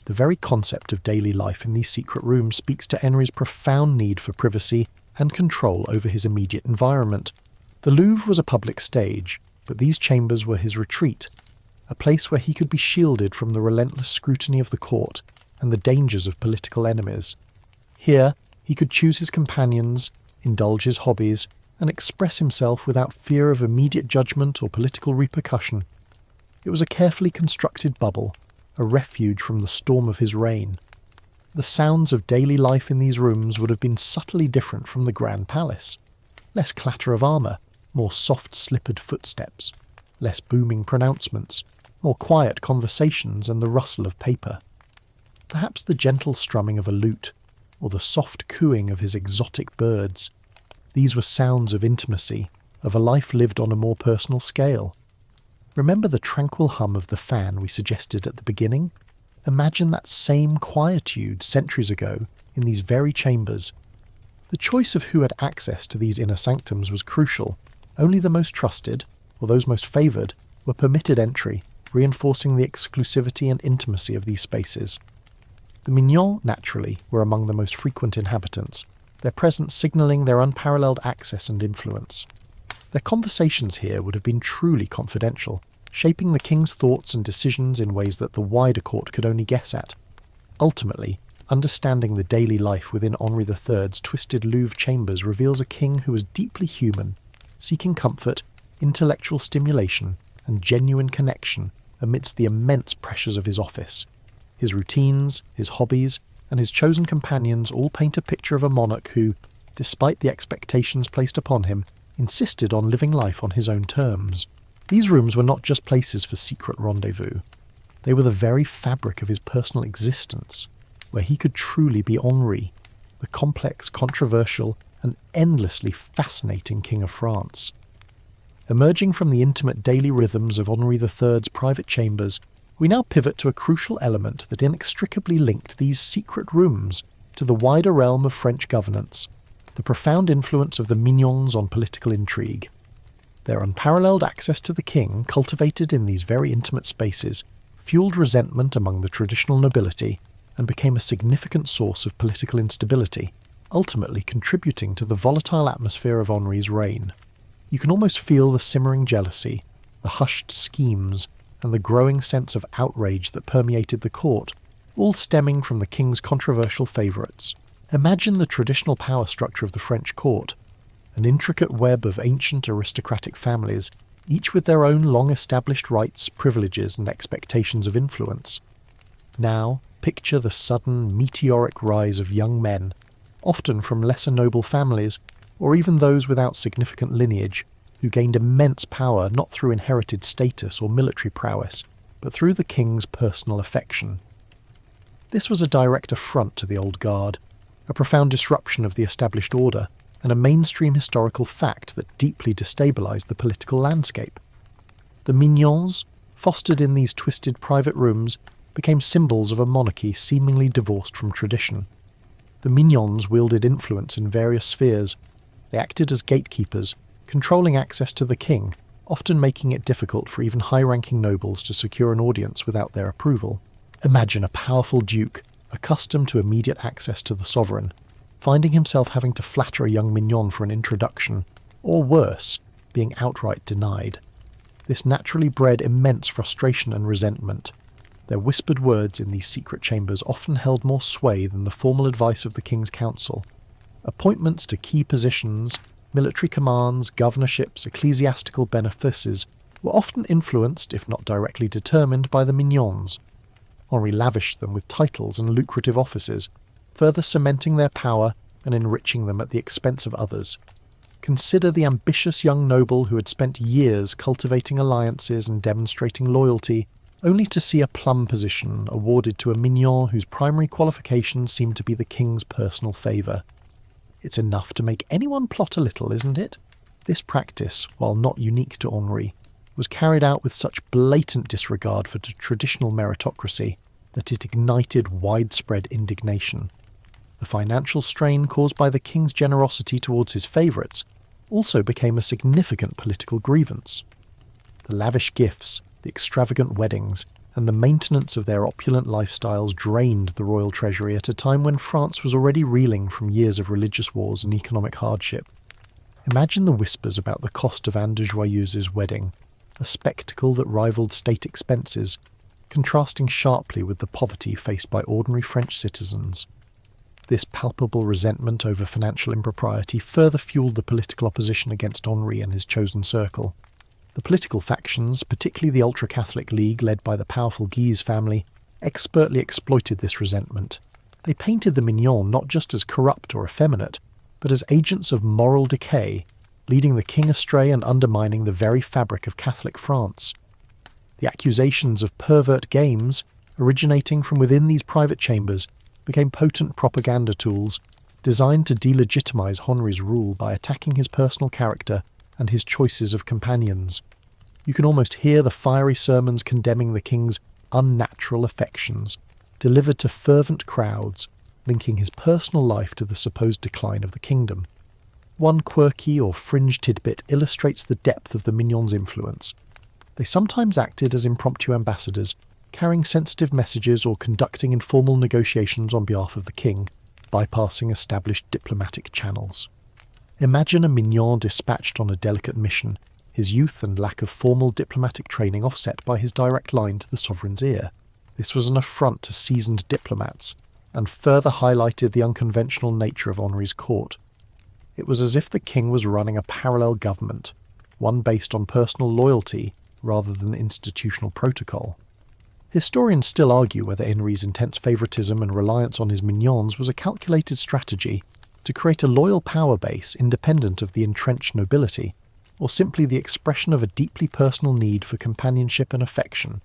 Speaker 1: The very concept of daily life in these secret rooms speaks to Henri's profound need for privacy and control over his immediate environment. The Louvre was a public stage, but these chambers were his retreat, a place where he could be shielded from the relentless scrutiny of the court and the dangers of political enemies. Here, he could choose his companions, indulge his hobbies, and express himself without fear of immediate judgment or political repercussion. It was a carefully constructed bubble, a refuge from the storm of his reign. The sounds of daily life in these rooms would have been subtly different from the Grand Palace. Less clatter of armour, more soft slippered footsteps, less booming pronouncements, more quiet conversations and the rustle of paper. Perhaps the gentle strumming of a lute, or the soft cooing of his exotic birds. These were sounds of intimacy, of a life lived on a more personal scale. Remember the tranquil hum of the fan we suggested at the beginning? Imagine that same quietude centuries ago in these very chambers. The choice of who had access to these inner sanctums was crucial. Only the most trusted, or those most favoured, were permitted entry, reinforcing the exclusivity and intimacy of these spaces. The mignons, naturally, were among the most frequent inhabitants, their presence signalling their unparalleled access and influence. Their conversations here would have been truly confidential, shaping the king's thoughts and decisions in ways that the wider court could only guess at. Ultimately, understanding the daily life within Henri III's twisted Louvre chambers reveals a king who was deeply human, seeking comfort, intellectual stimulation, and genuine connection amidst the immense pressures of his office. His routines, his hobbies, and his chosen companions all paint a picture of a monarch who, despite the expectations placed upon him, insisted on living life on his own terms. These rooms were not just places for secret rendezvous. They were the very fabric of his personal existence, where he could truly be Henri, the complex, controversial, and endlessly fascinating King of France. Emerging from the intimate daily rhythms of Henri III's private chambers, we now pivot to a crucial element that inextricably linked these secret rooms to the wider realm of French governance, the profound influence of the mignons on political intrigue. Their unparalleled access to the king, cultivated in these very intimate spaces, fueled resentment among the traditional nobility and became a significant source of political instability, ultimately contributing to the volatile atmosphere of Henri's reign. You can almost feel the simmering jealousy, the hushed schemes, and the growing sense of outrage that permeated the court, all stemming from the king's controversial favourites. Imagine the traditional power structure of the French court, an intricate web of ancient aristocratic families, each with their own long-established rights, privileges, and expectations of influence. Now, picture the sudden, meteoric rise of young men, often from lesser noble families, or even those without significant lineage, who gained immense power not through inherited status or military prowess, but through the king's personal affection. This was a direct affront to the old guard, a profound disruption of the established order, and a mainstream historical fact that deeply destabilized the political landscape. The mignons, fostered in these twisted private rooms, became symbols of a monarchy seemingly divorced from tradition. The mignons wielded influence in various spheres. They acted as gatekeepers, controlling access to the king, often making it difficult for even high-ranking nobles to secure an audience without their approval. Imagine a powerful duke, accustomed to immediate access to the sovereign, finding himself having to flatter a young mignon for an introduction, or worse, being outright denied. This naturally bred immense frustration and resentment. Their whispered words in these secret chambers often held more sway than the formal advice of the king's council. Appointments to key positions, military commands, governorships, ecclesiastical benefices were often influenced, if not directly determined, by the mignons. Henri lavished them with titles and lucrative offices, further cementing their power and enriching them at the expense of others. Consider the ambitious young noble who had spent years cultivating alliances and demonstrating loyalty, only to see a plum position awarded to a mignon whose primary qualification seemed to be the king's personal favour. It's enough to make anyone plot a little, isn't it? This practice, while not unique to Henri, was carried out with such blatant disregard for the traditional meritocracy that it ignited widespread indignation. The financial strain caused by the king's generosity towards his favourites also became a significant political grievance. The lavish gifts, the extravagant weddings, and the maintenance of their opulent lifestyles drained the royal treasury at a time when France was already reeling from years of religious wars and economic hardship. Imagine the whispers about the cost of Anne de Joyeuse's wedding, a spectacle that rivalled state expenses, contrasting sharply with the poverty faced by ordinary French citizens. This palpable resentment over financial impropriety further fueled the political opposition against Henri and his chosen circle. The political factions, particularly the ultra-Catholic League led by the powerful Guise family, expertly exploited this resentment. They painted the mignon not just as corrupt or effeminate, but as agents of moral decay, leading the king astray and undermining the very fabric of Catholic France. The accusations of pervert games, originating from within these private chambers, became potent propaganda tools designed to delegitimize Henri's rule by attacking his personal character and his choices of companions. You can almost hear the fiery sermons condemning the king's unnatural affections, delivered to fervent crowds, linking his personal life to the supposed decline of the kingdom. One quirky or fringe tidbit illustrates the depth of the mignons' influence. They sometimes acted as impromptu ambassadors, carrying sensitive messages or conducting informal negotiations on behalf of the king, bypassing established diplomatic channels. Imagine a mignon dispatched on a delicate mission, his youth and lack of formal diplomatic training offset by his direct line to the sovereign's ear. This was an affront to seasoned diplomats, and further highlighted the unconventional nature of Henri's court. It was as if the king was running a parallel government, one based on personal loyalty rather than institutional protocol. Historians still argue whether Henri's intense favouritism and reliance on his mignons was a calculated strategy to create a loyal power base independent of the entrenched nobility, or simply the expression of a deeply personal need for companionship and affection.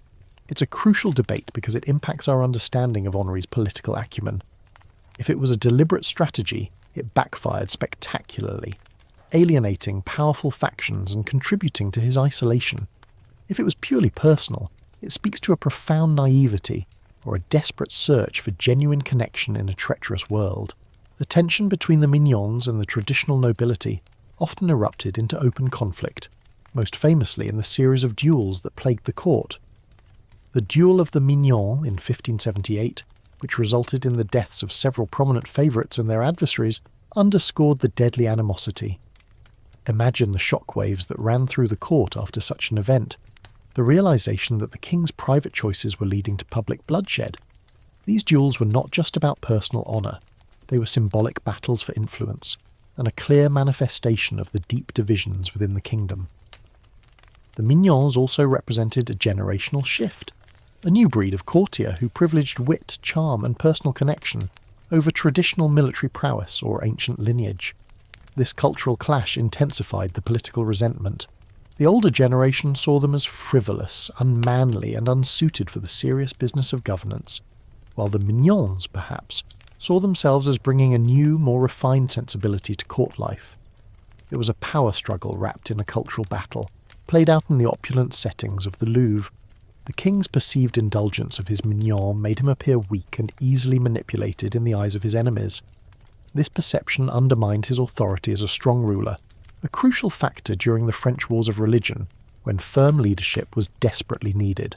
Speaker 1: It's a crucial debate because it impacts our understanding of Henri's political acumen. If it was a deliberate strategy, it backfired spectacularly, alienating powerful factions and contributing to his isolation. If it was purely personal, it speaks to a profound naivety or a desperate search for genuine connection in a treacherous world. The tension between the mignons and the traditional nobility often erupted into open conflict, most famously in the series of duels that plagued the court. The Duel of the Mignons in 1578, which resulted in the deaths of several prominent favourites and their adversaries, underscored the deadly animosity. Imagine the shockwaves that ran through the court after such an event, the realisation that the king's private choices were leading to public bloodshed. These duels were not just about personal honour, they were symbolic battles for influence, and a clear manifestation of the deep divisions within the kingdom. The mignons also represented a generational shift, a new breed of courtier who privileged wit, charm and personal connection over traditional military prowess or ancient lineage. This cultural clash intensified the political resentment. The older generation saw them as frivolous, unmanly and unsuited for the serious business of governance, while the mignons, perhaps, saw themselves as bringing a new, more refined sensibility to court life. It was a power struggle wrapped in a cultural battle, played out in the opulent settings of the Louvre. The king's perceived indulgence of his mignon made him appear weak and easily manipulated in the eyes of his enemies. This perception undermined his authority as a strong ruler, a crucial factor during the French Wars of Religion, when firm leadership was desperately needed.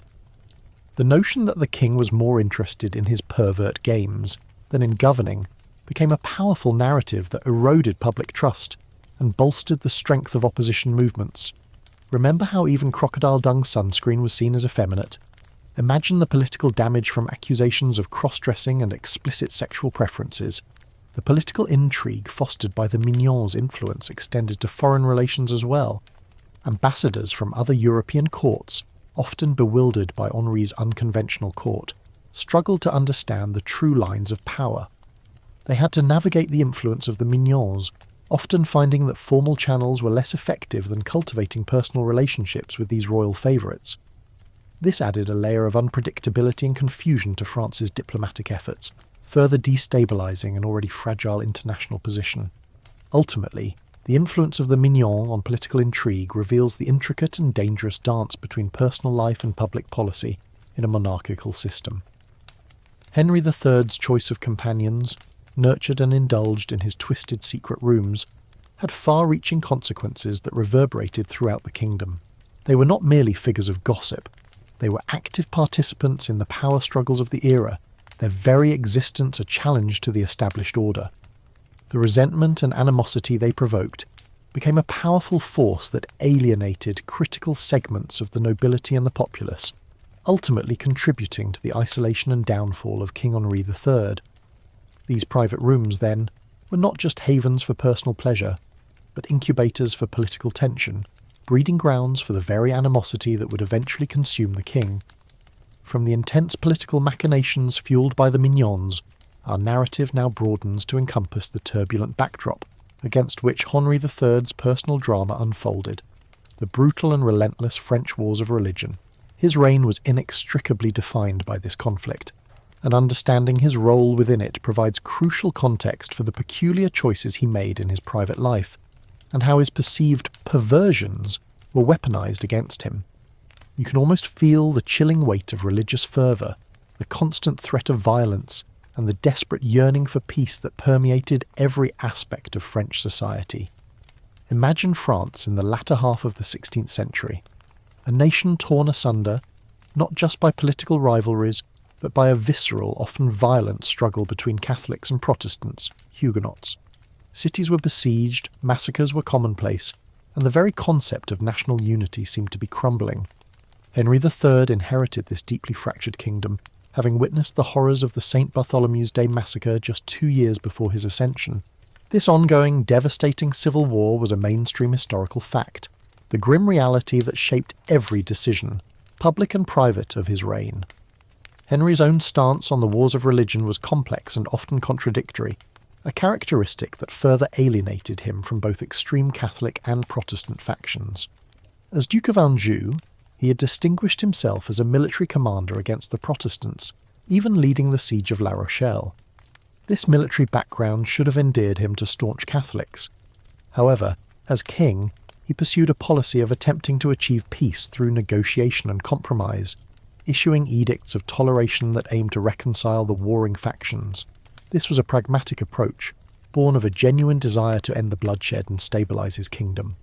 Speaker 1: The notion that the king was more interested in his pervert games than in governing became a powerful narrative that eroded public trust and bolstered the strength of opposition movements. Remember how even crocodile dung sunscreen was seen as effeminate? Imagine the political damage from accusations of cross-dressing and explicit sexual preferences. The political intrigue fostered by the mignons' influence extended to foreign relations as well. Ambassadors from other European courts, often bewildered by Henri's unconventional court, struggled to understand the true lines of power. They had to navigate the influence of the mignons, often finding that formal channels were less effective than cultivating personal relationships with these royal favourites. This added a layer of unpredictability and confusion to France's diplomatic efforts, further destabilising an already fragile international position. Ultimately, the influence of the mignon on political intrigue reveals the intricate and dangerous dance between personal life and public policy in a monarchical system. Henri III's choice of companions, nurtured and indulged in his twisted secret rooms, had far-reaching consequences that reverberated throughout the kingdom. They were not merely figures of gossip. They were active participants in the power struggles of the era, their very existence a challenge to the established order. The resentment and animosity they provoked became a powerful force that alienated critical segments of the nobility and the populace, ultimately contributing to the isolation and downfall of King Henri III. These private rooms, then, were not just havens for personal pleasure, but incubators for political tension, breeding grounds for the very animosity that would eventually consume the king. From the intense political machinations fueled by the mignons, our narrative now broadens to encompass the turbulent backdrop against which Henri III's personal drama unfolded, the brutal and relentless French wars of religion. His reign was inextricably defined by this conflict, and understanding his role within it provides crucial context for the peculiar choices he made in his private life, and how his perceived perversions were weaponized against him. You can almost feel the chilling weight of religious fervour, the constant threat of violence, and the desperate yearning for peace that permeated every aspect of French society. Imagine France in the latter half of the 16th century, a nation torn asunder, not just by political rivalries, but by a visceral, often violent struggle between Catholics and Protestants, Huguenots. Cities were besieged, massacres were commonplace, and the very concept of national unity seemed to be crumbling. Henri III inherited this deeply fractured kingdom, having witnessed the horrors of the St. Bartholomew's Day massacre just 2 years before his ascension. This ongoing, devastating civil war was a mainstream historical fact, the grim reality that shaped every decision, public and private, of his reign. Henry's own stance on the wars of religion was complex and often contradictory, a characteristic that further alienated him from both extreme Catholic and Protestant factions. As Duke of Anjou, he had distinguished himself as a military commander against the Protestants, even leading the siege of La Rochelle. This military background should have endeared him to staunch Catholics. However, as king, he pursued a policy of attempting to achieve peace through negotiation and compromise, issuing edicts of toleration that aimed to reconcile the warring factions. This was a pragmatic approach, born of a genuine desire to end the bloodshed and stabilise his kingdom.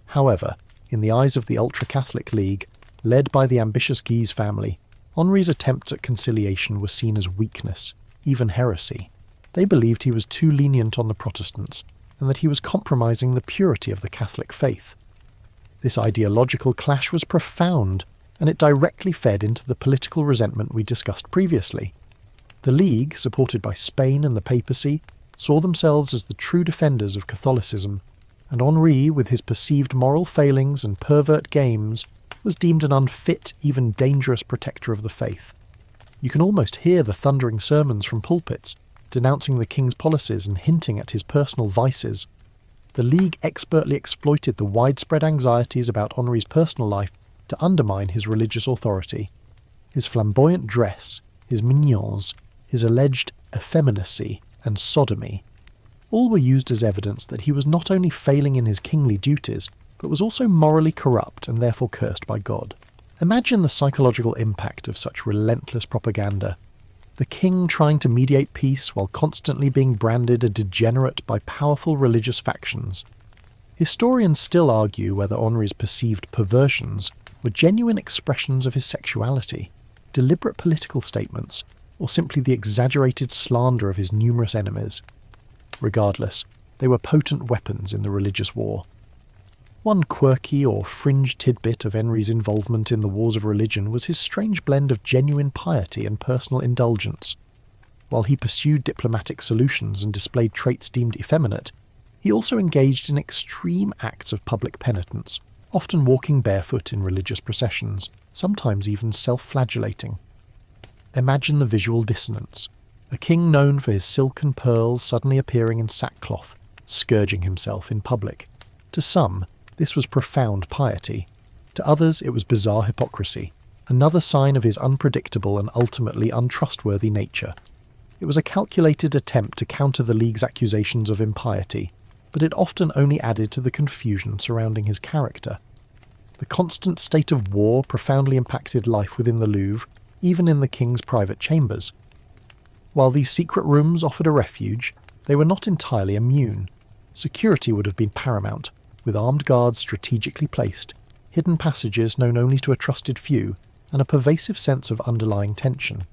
Speaker 1: However, in the eyes of the ultra-Catholic League, led by the ambitious Guise family, Henri's attempts at conciliation were seen as weakness, even heresy. They believed he was too lenient on the Protestants, and that he was compromising the purity of the Catholic faith. This ideological clash was profound, and it directly fed into the political resentment we discussed previously. The League, supported by Spain and the papacy, saw themselves as the true defenders of Catholicism, and Henri, with his perceived moral failings and pervert games, was deemed an unfit, even dangerous protector of the faith. You can almost hear the thundering sermons from pulpits, denouncing the king's policies and hinting at his personal vices. The League expertly exploited the widespread anxieties about Henri's personal life to undermine his religious authority. His flamboyant dress, his mignons, his alleged effeminacy and sodomy, all were used as evidence that he was not only failing in his kingly duties, but was also morally corrupt and therefore cursed by God. Imagine the psychological impact of such relentless propaganda. The king trying to mediate peace while constantly being branded a degenerate by powerful religious factions. Historians still argue whether Henri's perceived perversions were genuine expressions of his sexuality, deliberate political statements, or simply the exaggerated slander of his numerous enemies. Regardless, they were potent weapons in the religious war. One quirky or fringe tidbit of Henri's involvement in the wars of religion was his strange blend of genuine piety and personal indulgence. While he pursued diplomatic solutions and displayed traits deemed effeminate, he also engaged in extreme acts of public penitence, often walking barefoot in religious processions, sometimes even self-flagellating. Imagine the visual dissonance. A king known for his silk and pearls suddenly appearing in sackcloth, scourging himself in public. To some, this was profound piety. To others, it was bizarre hypocrisy, another sign of his unpredictable and ultimately untrustworthy nature. It was a calculated attempt to counter the League's accusations of impiety, but it often only added to the confusion surrounding his character. The constant state of war profoundly impacted life within the Louvre, even in the king's private chambers. While these secret rooms offered a refuge, they were not entirely immune. Security would have been paramount, with armed guards strategically placed, hidden passages known only to a trusted few, and a pervasive sense of underlying tension.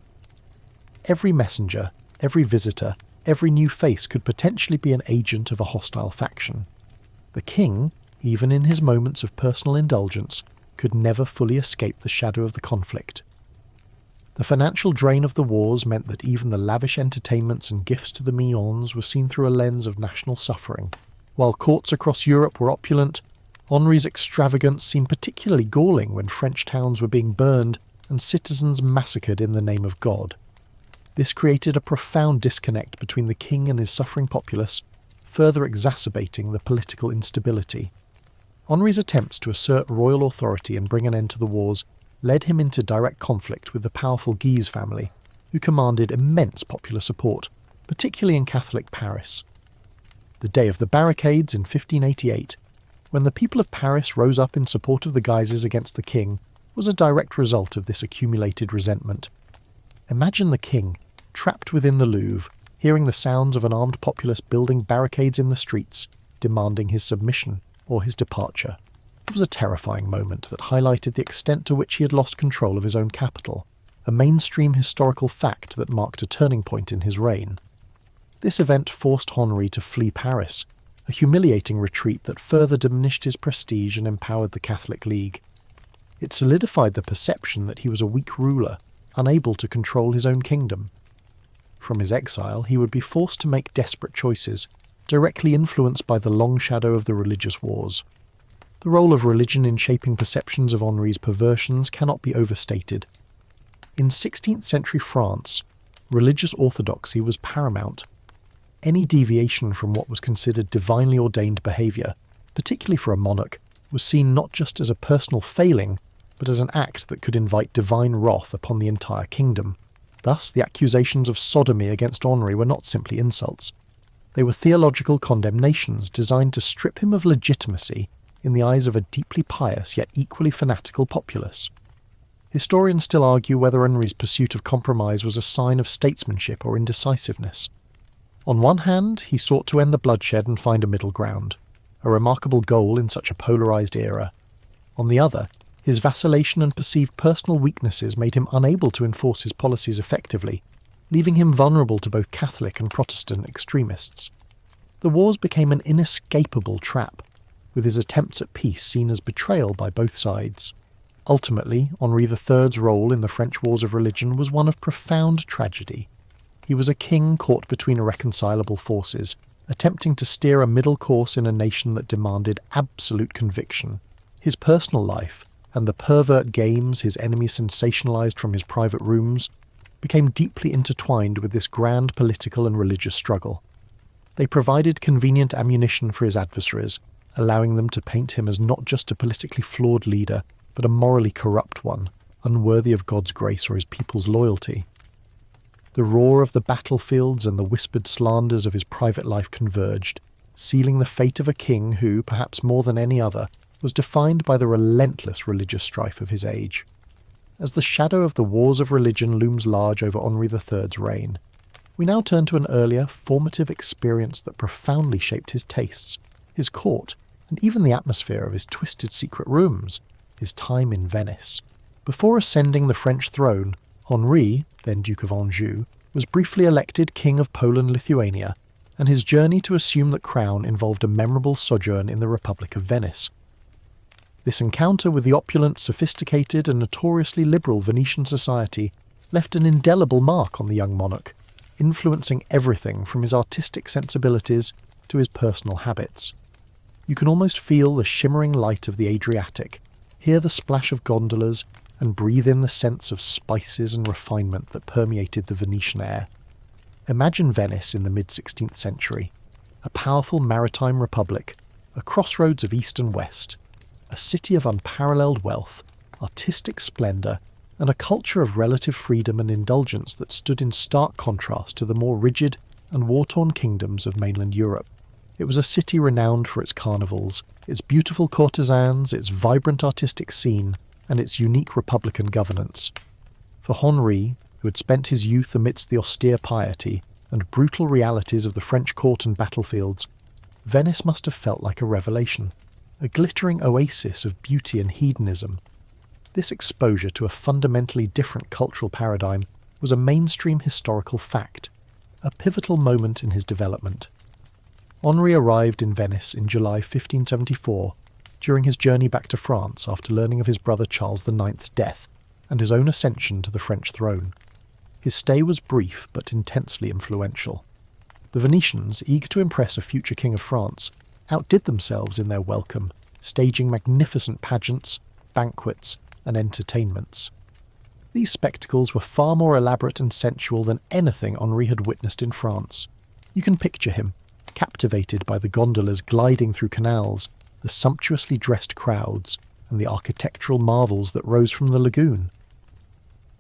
Speaker 1: Every messenger, every visitor, every new face could potentially be an agent of a hostile faction. The king, even in his moments of personal indulgence, could never fully escape the shadow of the conflict. The financial drain of the wars meant that even the lavish entertainments and gifts to the mignons were seen through a lens of national suffering. While courts across Europe were opulent, Henri's extravagance seemed particularly galling when French towns were being burned and citizens massacred in the name of God. This created a profound disconnect between the king and his suffering populace, further exacerbating the political instability. Henri's attempts to assert royal authority and bring an end to the wars led him into direct conflict with the powerful Guise family, who commanded immense popular support, particularly in Catholic Paris. The Day of the Barricades in 1588, when the people of Paris rose up in support of the Guises against the king, was a direct result of this accumulated resentment. Imagine the king, trapped within the Louvre, hearing the sounds of an armed populace building barricades in the streets, demanding his submission or his departure. It was a terrifying moment that highlighted the extent to which he had lost control of his own capital, a mainstream historical fact that marked a turning point in his reign. This event forced Henri to flee Paris, a humiliating retreat that further diminished his prestige and empowered the Catholic League. It solidified the perception that he was a weak ruler, unable to control his own kingdom. From his exile, he would be forced to make desperate choices, directly influenced by the long shadow of the religious wars. The role of religion in shaping perceptions of Henri's perversions cannot be overstated. In 16th century France, religious orthodoxy was paramount. Any deviation from what was considered divinely ordained behaviour, particularly for a monarch, was seen not just as a personal failing, but as an act that could invite divine wrath upon the entire kingdom. Thus, the accusations of sodomy against Henri were not simply insults. They were theological condemnations designed to strip him of legitimacy in the eyes of a deeply pious yet equally fanatical populace. Historians still argue whether Henri's pursuit of compromise was a sign of statesmanship or indecisiveness. On one hand, he sought to end the bloodshed and find a middle ground, a remarkable goal in such a polarised era. On the other, his vacillation and perceived personal weaknesses made him unable to enforce his policies effectively, leaving him vulnerable to both Catholic and Protestant extremists. The wars became an inescapable trap, with his attempts at peace seen as betrayal by both sides. Ultimately, Henri III's role in the French wars of religion was one of profound tragedy. He was a king caught between irreconcilable forces, attempting to steer a middle course in a nation that demanded absolute conviction. His personal life, and the pervert games his enemies sensationalized from his private rooms, became deeply intertwined with this grand political and religious struggle. They provided convenient ammunition for his adversaries, allowing them to paint him as not just a politically flawed leader, but a morally corrupt one, unworthy of God's grace or his people's loyalty. The roar of the battlefields and the whispered slanders of his private life converged, sealing the fate of a king who, perhaps more than any other, was defined by the relentless religious strife of his age. As the shadow of the wars of religion looms large over Henri III's reign, we now turn to an earlier, formative experience that profoundly shaped his tastes, his court, and even the atmosphere of his twisted secret rooms, his time in Venice. Before ascending the French throne, Henri, then Duke of Anjou, was briefly elected King of Poland-Lithuania, and his journey to assume the crown involved a memorable sojourn in the Republic of Venice. This encounter with the opulent, sophisticated, and notoriously liberal Venetian society left an indelible mark on the young monarch, influencing everything from his artistic sensibilities to his personal habits. You can almost feel the shimmering light of the Adriatic, hear the splash of gondolas, and breathe in the sense of spices and refinement that permeated the Venetian air. Imagine Venice in the mid-16th century, a powerful maritime republic, a crossroads of east and west, a city of unparalleled wealth, artistic splendour, and a culture of relative freedom and indulgence that stood in stark contrast to the more rigid and war-torn kingdoms of mainland Europe. It was a city renowned for its carnivals, its beautiful courtesans, its vibrant artistic scene, and its unique republican governance. For Henri, who had spent his youth amidst the austere piety and brutal realities of the French court and battlefields, Venice must have felt like a revelation, a glittering oasis of beauty and hedonism. This exposure to a fundamentally different cultural paradigm was a mainstream historical fact, a pivotal moment in his development. Henri arrived in Venice in July 1574, during his journey back to France after learning of his brother Charles IX's death and his own ascension to the French throne. His stay was brief but intensely influential. The Venetians, eager to impress a future king of France, outdid themselves in their welcome, staging magnificent pageants, banquets, and entertainments. These spectacles were far more elaborate and sensual than anything Henri had witnessed in France. You can picture him, captivated by the gondolas gliding through canals, the sumptuously dressed crowds, and the architectural marvels that rose from the lagoon.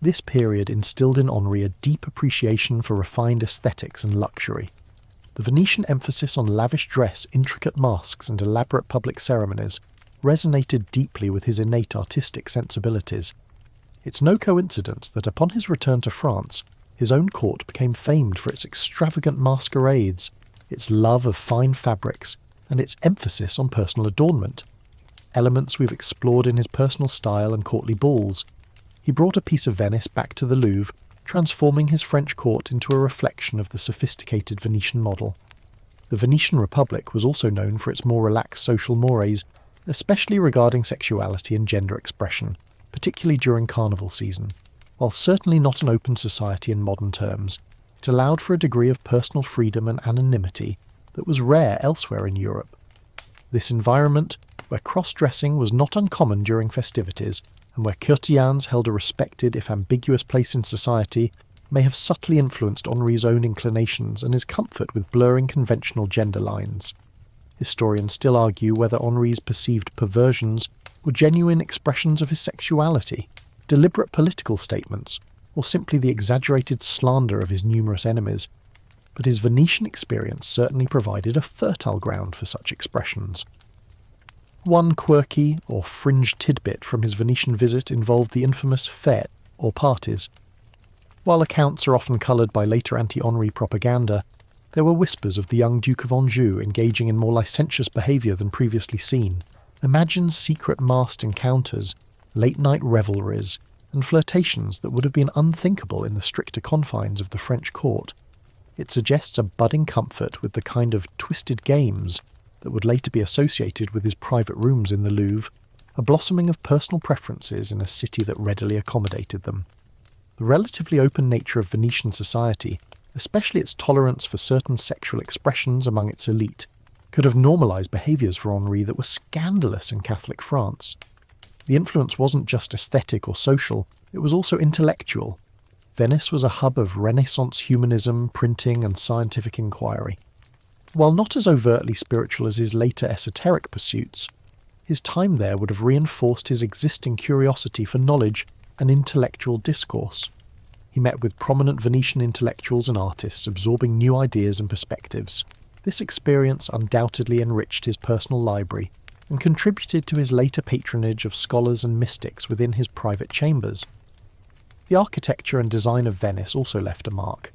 Speaker 1: This period instilled in Henri a deep appreciation for refined aesthetics and luxury. The Venetian emphasis on lavish dress, intricate masks, and elaborate public ceremonies resonated deeply with his innate artistic sensibilities. It's no coincidence that upon his return to France, his own court became famed for its extravagant masquerades, its love of fine fabrics, and its emphasis on personal adornment, elements we've explored in his personal style and courtly balls. He brought a piece of Venice back to the Louvre, transforming his French court into a reflection of the sophisticated Venetian model. The Venetian Republic was also known for its more relaxed social mores, especially regarding sexuality and gender expression, particularly during carnival season. While certainly not an open society in modern terms, it allowed for a degree of personal freedom and anonymity that was rare elsewhere in Europe. This environment, where cross-dressing was not uncommon during festivities, and where courtiers held a respected if ambiguous place in society, may have subtly influenced Henri's own inclinations and his comfort with blurring conventional gender lines. Historians still argue whether Henri's perceived perversions were genuine expressions of his sexuality, deliberate political statements, or simply the exaggerated slander of his numerous enemies, but his Venetian experience certainly provided a fertile ground for such expressions. One quirky or fringe tidbit from his Venetian visit involved the infamous fête, or parties. While accounts are often coloured by later anti-Henri propaganda, there were whispers of the young Duke of Anjou engaging in more licentious behaviour than previously seen. Imagine secret masked encounters, late-night revelries, and flirtations that would have been unthinkable in the stricter confines of the French court. It suggests a budding comfort with the kind of twisted games that would later be associated with his private rooms in the Louvre, a blossoming of personal preferences in a city that readily accommodated them. The relatively open nature of Venetian society, especially its tolerance for certain sexual expressions among its elite, could have normalised behaviours for Henri that were scandalous in Catholic France. The influence wasn't just aesthetic or social, it was also intellectual. Venice was a hub of Renaissance humanism, printing, and scientific inquiry. While not as overtly spiritual as his later esoteric pursuits, his time there would have reinforced his existing curiosity for knowledge and intellectual discourse. He met with prominent Venetian intellectuals and artists absorbing new ideas and perspectives. This experience undoubtedly enriched his personal library and contributed to his later patronage of scholars and mystics within his private chambers. The architecture and design of Venice also left a mark.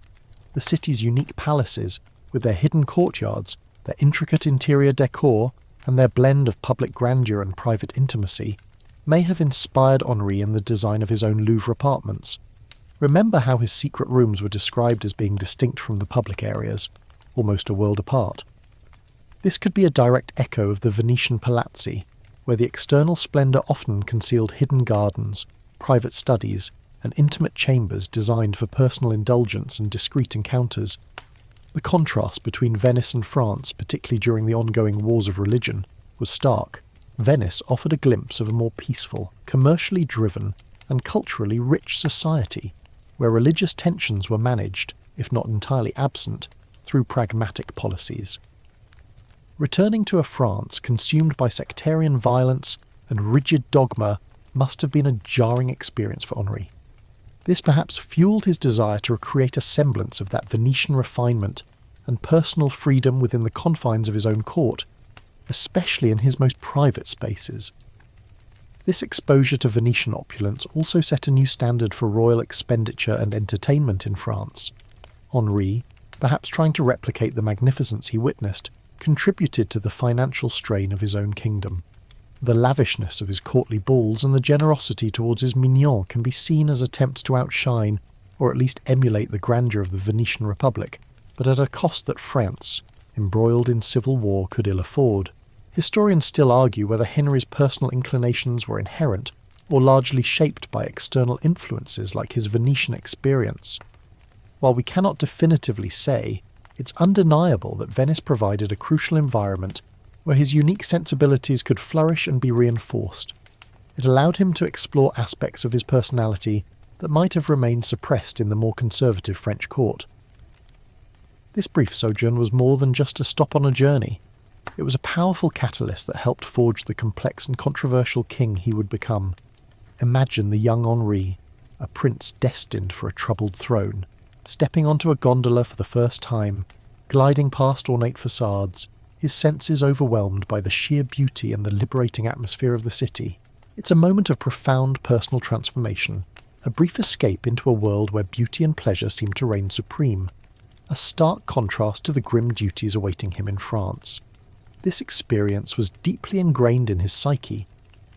Speaker 1: The city's unique palaces, with their hidden courtyards, their intricate interior decor, and their blend of public grandeur and private intimacy, may have inspired Henri in the design of his own Louvre apartments. Remember how his secret rooms were described as being distinct from the public areas, almost a world apart. This could be a direct echo of the Venetian palazzi, where the external splendour often concealed hidden gardens, private studies, and intimate chambers designed for personal indulgence and discreet encounters. The contrast between Venice and France, particularly during the ongoing wars of religion, was stark. Venice offered a glimpse of a more peaceful, commercially driven, and culturally rich society, where religious tensions were managed, if not entirely absent, through pragmatic policies. Returning to a France consumed by sectarian violence and rigid dogma must have been a jarring experience for Henri. This perhaps fueled his desire to create a semblance of that Venetian refinement and personal freedom within the confines of his own court, especially in his most private spaces. This exposure to Venetian opulence also set a new standard for royal expenditure and entertainment in France. Henri, perhaps trying to replicate the magnificence he witnessed, contributed to the financial strain of his own kingdom. The lavishness of his courtly balls and the generosity towards his mignons can be seen as attempts to outshine, or at least emulate the grandeur of the Venetian Republic, but at a cost that France, embroiled in civil war, could ill afford. Historians still argue whether Henri's personal inclinations were inherent or largely shaped by external influences like his Venetian experience. While we cannot definitively say, it's undeniable that Venice provided a crucial environment where his unique sensibilities could flourish and be reinforced. It allowed him to explore aspects of his personality that might have remained suppressed in the more conservative French court. This brief sojourn was more than just a stop on a journey. It was a powerful catalyst that helped forge the complex and controversial king he would become. Imagine the young Henri, a prince destined for a troubled throne, stepping onto a gondola for the first time, gliding past ornate facades, his senses overwhelmed by the sheer beauty and the liberating atmosphere of the city. It's a moment of profound personal transformation, a brief escape into a world where beauty and pleasure seem to reign supreme, a stark contrast to the grim duties awaiting him in France. This experience was deeply ingrained in his psyche,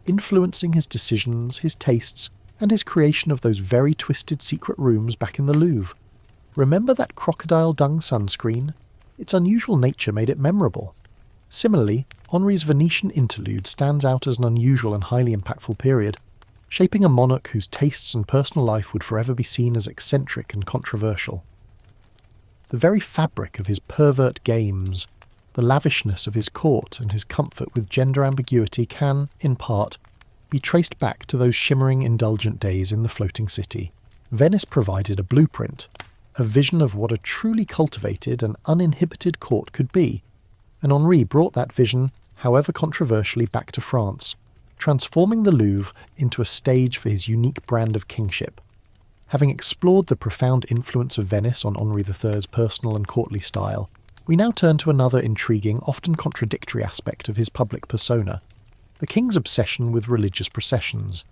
Speaker 1: influencing his decisions, his tastes, and his creation of those very twisted secret rooms back in the Louvre. Remember that crocodile dung sunscreen? Its unusual nature made it memorable. Similarly, Henri's Venetian interlude stands out as an unusual and highly impactful period, shaping a monarch whose tastes and personal life would forever be seen as eccentric and controversial. The very fabric of his pervert games, the lavishness of his court and his comfort with gender ambiguity can, in part, be traced back to those shimmering indulgent days in the floating city. Venice provided a blueprint, a vision of what a truly cultivated and uninhibited court could be, and Henri brought that vision, however controversially, back to France, transforming the Louvre into a stage for his unique brand of kingship. Having explored the profound influence of Venice on Henri III's personal and courtly style, we now turn to another intriguing, often contradictory aspect of his public persona, the king's obsession with religious processions.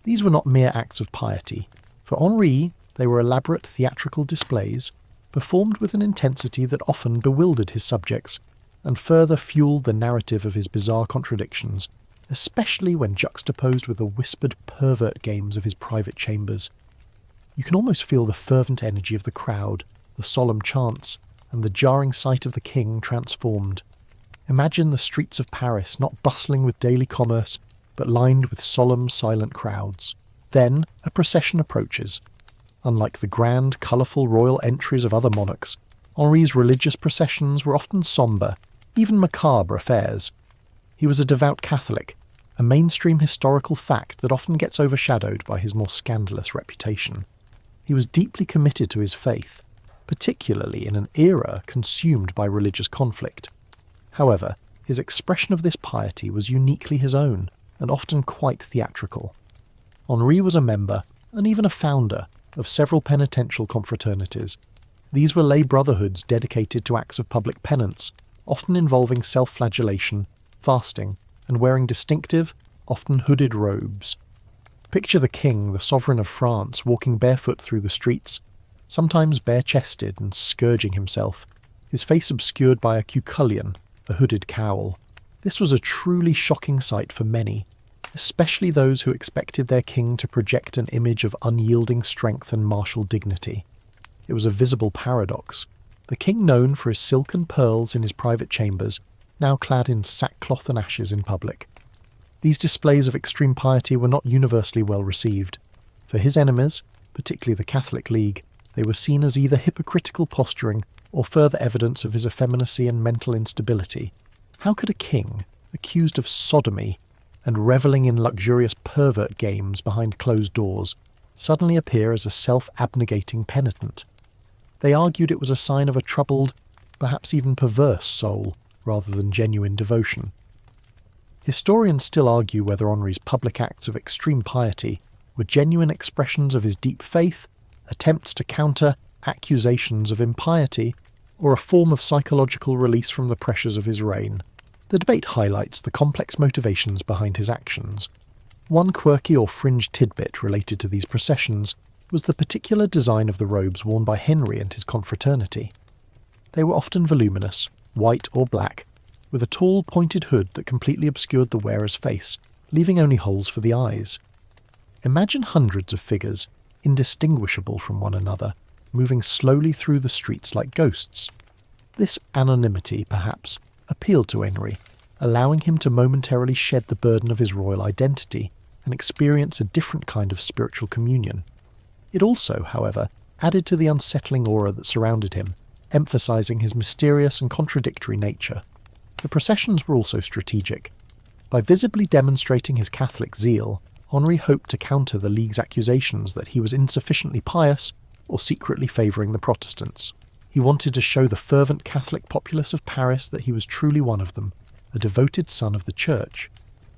Speaker 1: These were not mere acts of piety. For Henri, they were elaborate theatrical displays, performed with an intensity that often bewildered his subjects, and further fueled the narrative of his bizarre contradictions, especially when juxtaposed with the whispered pervert games of his private chambers. You can almost feel the fervent energy of the crowd, the solemn chants, and the jarring sight of the king transformed. Imagine the streets of Paris not bustling with daily commerce, but lined with solemn, silent crowds. Then a procession approaches. Unlike the grand, colourful royal entries of other monarchs, Henri's religious processions were often sombre, even macabre affairs. He was a devout Catholic, a mainstream historical fact that often gets overshadowed by his more scandalous reputation. He was deeply committed to his faith, particularly in an era consumed by religious conflict. However, his expression of this piety was uniquely his own, and often quite theatrical. Henri was a member, and even a founder, of several penitential confraternities. These were lay brotherhoods dedicated to acts of public penance, often involving self-flagellation, fasting, and wearing distinctive, often hooded robes. Picture the king, the sovereign of France, walking barefoot through the streets, sometimes bare-chested and scourging himself, his face obscured by a cucullion, a hooded cowl. This was a truly shocking sight for many, especially those who expected their king to project an image of unyielding strength and martial dignity. It was a visible paradox. The king, known for his silk and pearls in his private chambers, now clad in sackcloth and ashes in public. These displays of extreme piety were not universally well received. For his enemies, particularly the Catholic League, they were seen as either hypocritical posturing or further evidence of his effeminacy and mental instability. How could a king, accused of sodomy, and revelling in luxurious pervert games behind closed doors suddenly appear as a self-abnegating penitent. They argued it was a sign of a troubled, perhaps even perverse soul, rather than genuine devotion. Historians still argue whether Henri's public acts of extreme piety were genuine expressions of his deep faith, attempts to counter accusations of impiety, or a form of psychological release from the pressures of his reign. The debate highlights the complex motivations behind his actions. One quirky or fringe tidbit related to these processions was the particular design of the robes worn by Henri and his confraternity. They were often voluminous, white or black, with a tall pointed hood that completely obscured the wearer's face, leaving only holes for the eyes. Imagine hundreds of figures, indistinguishable from one another, moving slowly through the streets like ghosts. This anonymity, perhaps, appealed to Henri, allowing him to momentarily shed the burden of his royal identity and experience a different kind of spiritual communion. It also, however, added to the unsettling aura that surrounded him, emphasizing his mysterious and contradictory nature. The processions were also strategic. By visibly demonstrating his Catholic zeal, Henri hoped to counter the League's accusations that he was insufficiently pious or secretly favouring the Protestants. He wanted to show the fervent Catholic populace of Paris that he was truly one of them, a devoted son of the Church.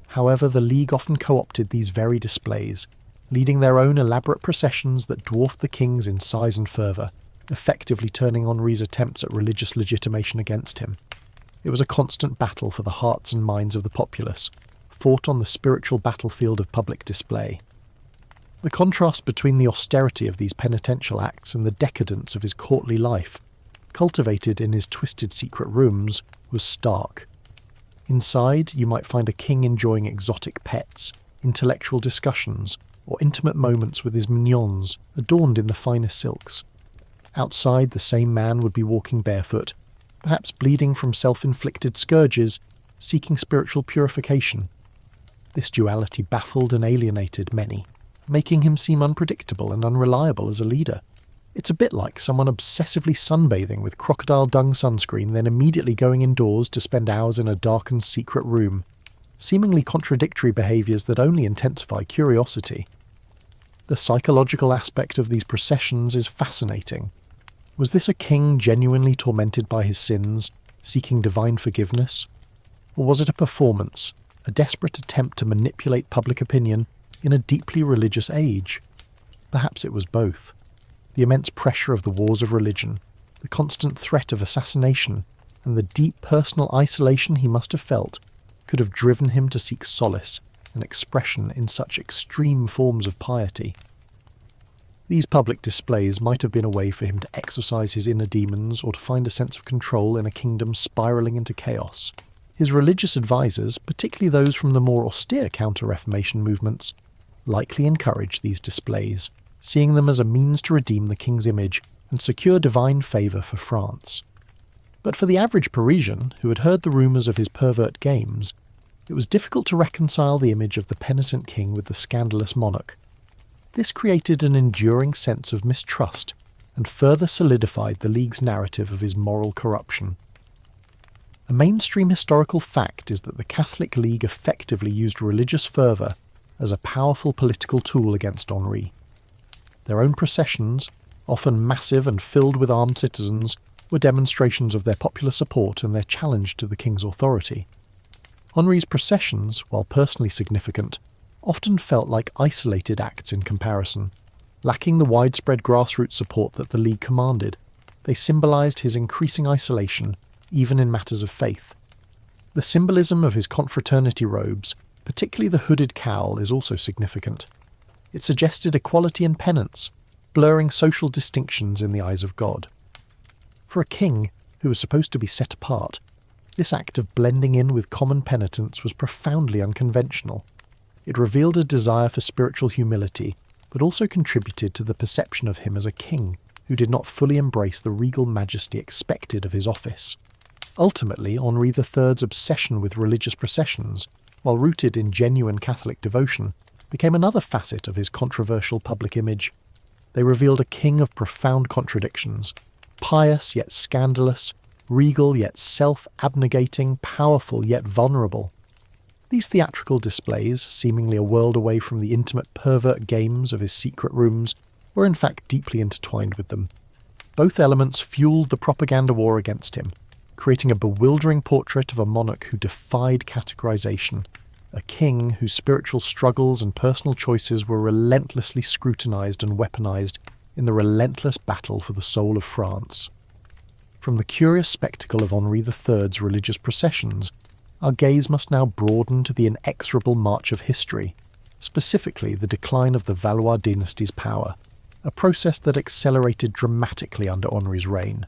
Speaker 1: However, the League often co-opted these very displays, leading their own elaborate processions that dwarfed the king's in size and fervour, effectively turning Henri's attempts at religious legitimation against him. It was a constant battle for the hearts and minds of the populace, fought on the spiritual battlefield of public display. The contrast between the austerity of these penitential acts and the decadence of his courtly life, cultivated in his twisted secret rooms, was stark. Inside, you might find a king enjoying exotic pets, intellectual discussions, or intimate moments with his mignons, adorned in the finest silks. Outside, the same man would be walking barefoot, perhaps bleeding from self-inflicted scourges, seeking spiritual purification. This duality baffled and alienated many, making him seem unpredictable and unreliable as a leader. It's a bit like someone obsessively sunbathing with crocodile dung sunscreen, then immediately going indoors to spend hours in a darkened secret room, seemingly contradictory behaviours that only intensify curiosity. The psychological aspect of these processions is fascinating. Was this a king genuinely tormented by his sins, seeking divine forgiveness? Or was it a performance, a desperate attempt to manipulate public opinion in a deeply religious age? Perhaps it was both. The immense pressure of the wars of religion, the constant threat of assassination, and the deep personal isolation he must have felt could have driven him to seek solace and expression in such extreme forms of piety. These public displays might have been a way for him to exorcise his inner demons or to find a sense of control in a kingdom spiralling into chaos. His religious advisors, particularly those from the more austere Counter-Reformation movements, likely encouraged these displays, seeing them as a means to redeem the king's image and secure divine favour for France. But for the average Parisian, who had heard the rumours of his pervert games, it was difficult to reconcile the image of the penitent king with the scandalous monarch. This created an enduring sense of mistrust and further solidified the League's narrative of his moral corruption. A mainstream historical fact is that the Catholic League effectively used religious fervour as a powerful political tool against Henri. Their own processions, often massive and filled with armed citizens, were demonstrations of their popular support and their challenge to the king's authority. Henri's processions, while personally significant, often felt like isolated acts in comparison. Lacking the widespread grassroots support that the League commanded, they symbolised his increasing isolation, even in matters of faith. The symbolism of his confraternity robes, particularly the hooded cowl, is also significant. It suggested equality and penance, blurring social distinctions in the eyes of God. For a king, who was supposed to be set apart, this act of blending in with common penitents was profoundly unconventional. It revealed a desire for spiritual humility, but also contributed to the perception of him as a king who did not fully embrace the regal majesty expected of his office. Ultimately, Henri III's obsession with religious processions, while rooted in genuine Catholic devotion, became another facet of his controversial public image. They revealed a king of profound contradictions, pious yet scandalous, regal yet self-abnegating, powerful yet vulnerable. These theatrical displays, seemingly a world away from the intimate pervert games of his secret rooms, were in fact deeply intertwined with them. Both elements fueled the propaganda war against him, creating a bewildering portrait of a monarch who defied categorization, a king whose spiritual struggles and personal choices were relentlessly scrutinized and weaponized in the relentless battle for the soul of France. From the curious spectacle of Henri III's religious processions, our gaze must now broaden to the inexorable march of history, specifically the decline of the Valois dynasty's power, a process that accelerated dramatically under Henri's reign.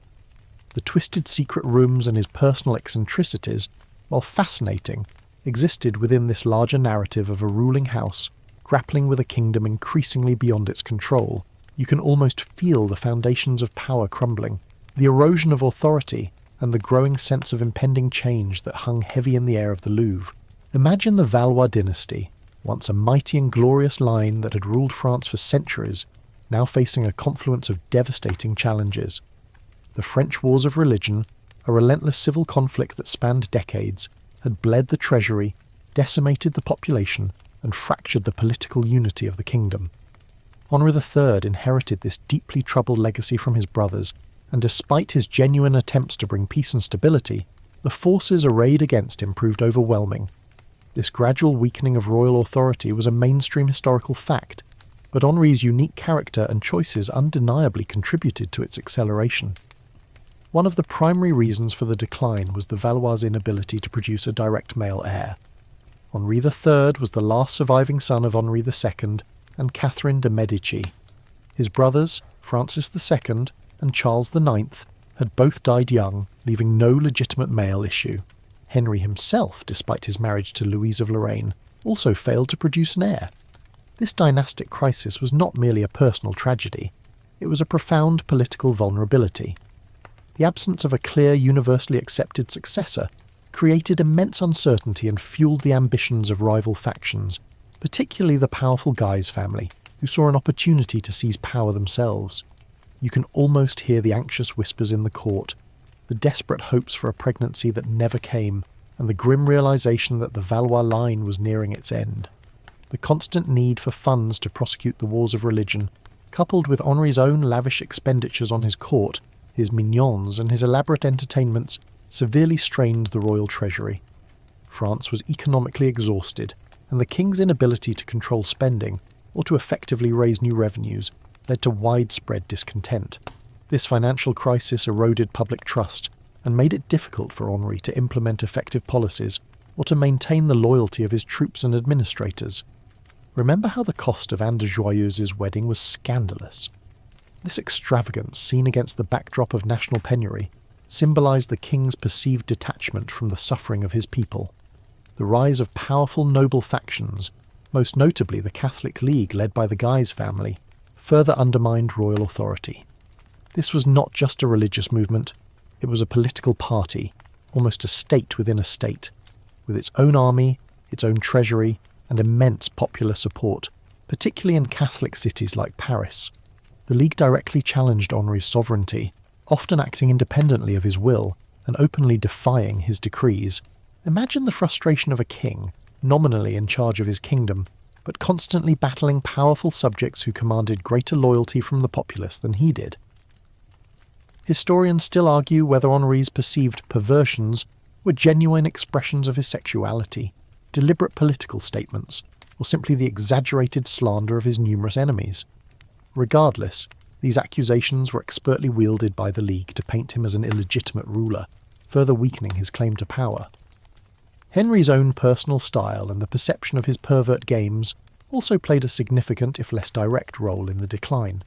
Speaker 1: The twisted secret rooms and his personal eccentricities, while fascinating, existed within this larger narrative of a ruling house grappling with a kingdom increasingly beyond its control. You can almost feel the foundations of power crumbling, the erosion of authority, and the growing sense of impending change that hung heavy in the air of the Louvre. Imagine the Valois dynasty, once a mighty and glorious line that had ruled France for centuries, now facing a confluence of devastating challenges. The French wars of religion, a relentless civil conflict that spanned decades, had bled the treasury, decimated the population, and fractured the political unity of the kingdom. Henri III inherited this deeply troubled legacy from his brothers, and despite his genuine attempts to bring peace and stability, the forces arrayed against him proved overwhelming. This gradual weakening of royal authority was a mainstream historical fact, but Henri's unique character and choices undeniably contributed to its acceleration. One of the primary reasons for the decline was the Valois' inability to produce a direct male heir. Henri III was the last surviving son of Henri II and Catherine de' Medici. His brothers, Francis II and Charles IX, had both died young, leaving no legitimate male issue. Henry himself, despite his marriage to Louise of Lorraine, also failed to produce an heir. This dynastic crisis was not merely a personal tragedy, it was a profound political vulnerability. The absence of a clear, universally accepted successor created immense uncertainty and fueled the ambitions of rival factions, particularly the powerful Guise family, who saw an opportunity to seize power themselves. You can almost hear the anxious whispers in the court, the desperate hopes for a pregnancy that never came, and the grim realization that the Valois line was nearing its end. The constant need for funds to prosecute the wars of religion, coupled with Henri's own lavish expenditures on his court, his mignons and his elaborate entertainments, severely strained the royal treasury. France was economically exhausted, and the king's inability to control spending, or to effectively raise new revenues, led to widespread discontent. This financial crisis eroded public trust, and made it difficult for Henri to implement effective policies, or to maintain the loyalty of his troops and administrators. Remember how the cost of Anne de Joyeuse's wedding was scandalous. This extravagance, seen against the backdrop of national penury, symbolised the king's perceived detachment from the suffering of his people. The rise of powerful noble factions, most notably the Catholic League led by the Guise family, further undermined royal authority. This was not just a religious movement, it was a political party, almost a state within a state, with its own army, its own treasury, and immense popular support, particularly in Catholic cities like Paris. The League directly challenged Henri's sovereignty, often acting independently of his will and openly defying his decrees. Imagine the frustration of a king, nominally in charge of his kingdom, but constantly battling powerful subjects who commanded greater loyalty from the populace than he did. Historians still argue whether Henri's perceived perversions were genuine expressions of his sexuality, deliberate political statements, or simply the exaggerated slander of his numerous enemies. Regardless, these accusations were expertly wielded by the League to paint him as an illegitimate ruler, further weakening his claim to power. Henry's own personal style and the perception of his pervert games also played a significant, if less direct, role in the decline.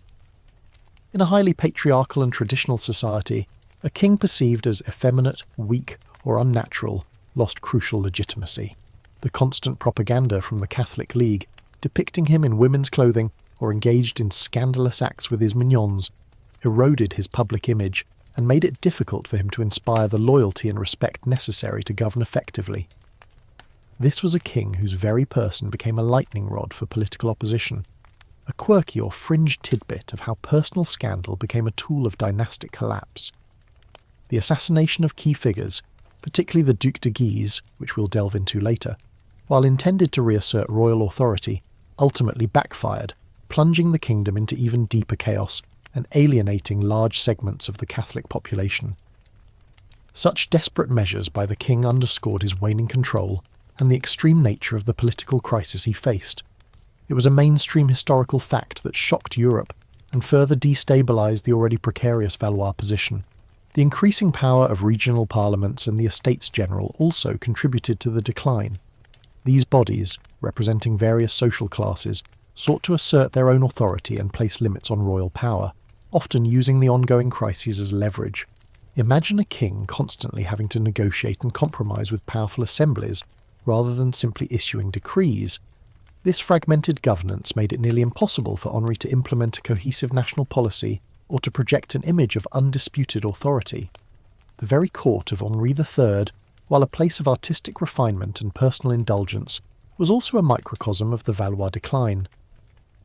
Speaker 1: In a highly patriarchal and traditional society, a king perceived as effeminate, weak, or unnatural lost crucial legitimacy. The constant propaganda from the Catholic League, depicting him in women's clothing or engaged in scandalous acts with his mignons, eroded his public image and made it difficult for him to inspire the loyalty and respect necessary to govern effectively. This was a king whose very person became a lightning rod for political opposition, a quirky or fringe tidbit of how personal scandal became a tool of dynastic collapse. The assassination of key figures, particularly the Duc de Guise, which we'll delve into later, while intended to reassert royal authority, ultimately backfired, plunging the kingdom into even deeper chaos and alienating large segments of the Catholic population. Such desperate measures by the king underscored his waning control and the extreme nature of the political crisis he faced. It was a mainstream historical fact that shocked Europe and further destabilised the already precarious Valois position. The increasing power of regional parliaments and the Estates General also contributed to the decline. These bodies, representing various social classes, sought to assert their own authority and place limits on royal power, often using the ongoing crises as leverage. Imagine a king constantly having to negotiate and compromise with powerful assemblies, rather than simply issuing decrees. This fragmented governance made it nearly impossible for Henri to implement a cohesive national policy or to project an image of undisputed authority. The very court of Henri III, while a place of artistic refinement and personal indulgence, was also a microcosm of the Valois decline.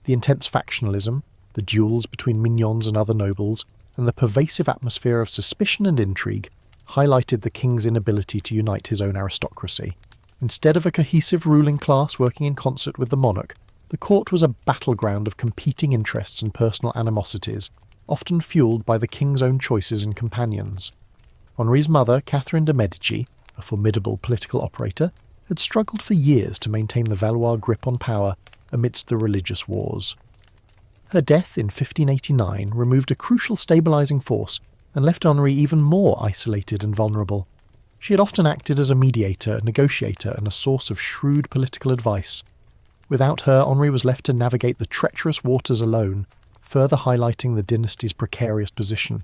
Speaker 1: The intense factionalism, the duels between mignons and other nobles, and the pervasive atmosphere of suspicion and intrigue highlighted the king's inability to unite his own aristocracy. Instead of a cohesive ruling class working in concert with the monarch, the court was a battleground of competing interests and personal animosities, often fueled by the king's own choices and companions. Henri's mother, Catherine de' Medici, a formidable political operator, had struggled for years to maintain the Valois grip on power amidst the religious wars. Her death in 1589 removed a crucial stabilising force and left Henri even more isolated and vulnerable. She had often acted as a mediator, negotiator, and a source of shrewd political advice. Without her, Henri was left to navigate the treacherous waters alone, further highlighting the dynasty's precarious position.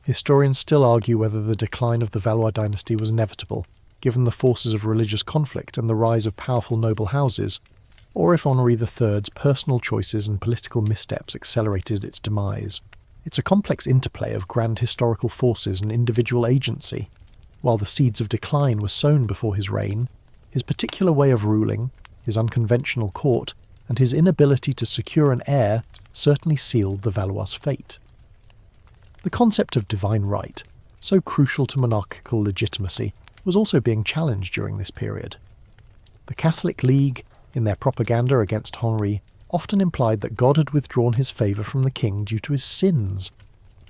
Speaker 1: Historians still argue whether the decline of the Valois dynasty was inevitable, given the forces of religious conflict and the rise of powerful noble houses, or if Henri III's personal choices and political missteps accelerated its demise. It's a complex interplay of grand historical forces and individual agency. While the seeds of decline were sown before his reign, his particular way of ruling, his unconventional court, and his inability to secure an heir certainly sealed the Valois' fate. The concept of divine right, so crucial to monarchical legitimacy, was also being challenged during this period. The Catholic League, in their propaganda against Henri, often implied that God had withdrawn his favour from the king due to his sins.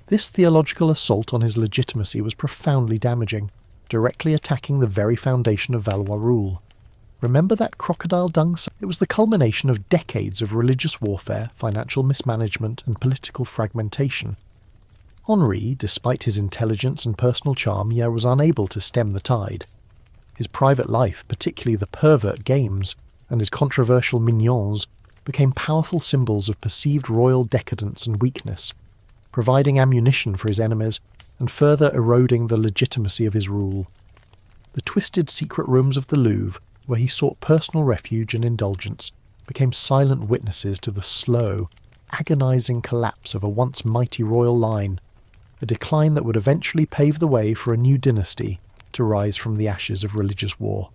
Speaker 1: This theological assault on his legitimacy was profoundly damaging, directly attacking the very foundation of Valois rule. Remember that crocodile dung? It was the culmination of decades of religious warfare, financial mismanagement, and political fragmentation. Henri, despite his intelligence and personal charm, was unable to stem the tide. His private life, particularly the pervert games, and his controversial mignons, became powerful symbols of perceived royal decadence and weakness, providing ammunition for his enemies and further eroding the legitimacy of his rule. The twisted secret rooms of the Louvre, where he sought personal refuge and indulgence, became silent witnesses to the slow, agonizing collapse of a once mighty royal line, a decline that would eventually pave the way for a new dynasty to rise from the ashes of religious war.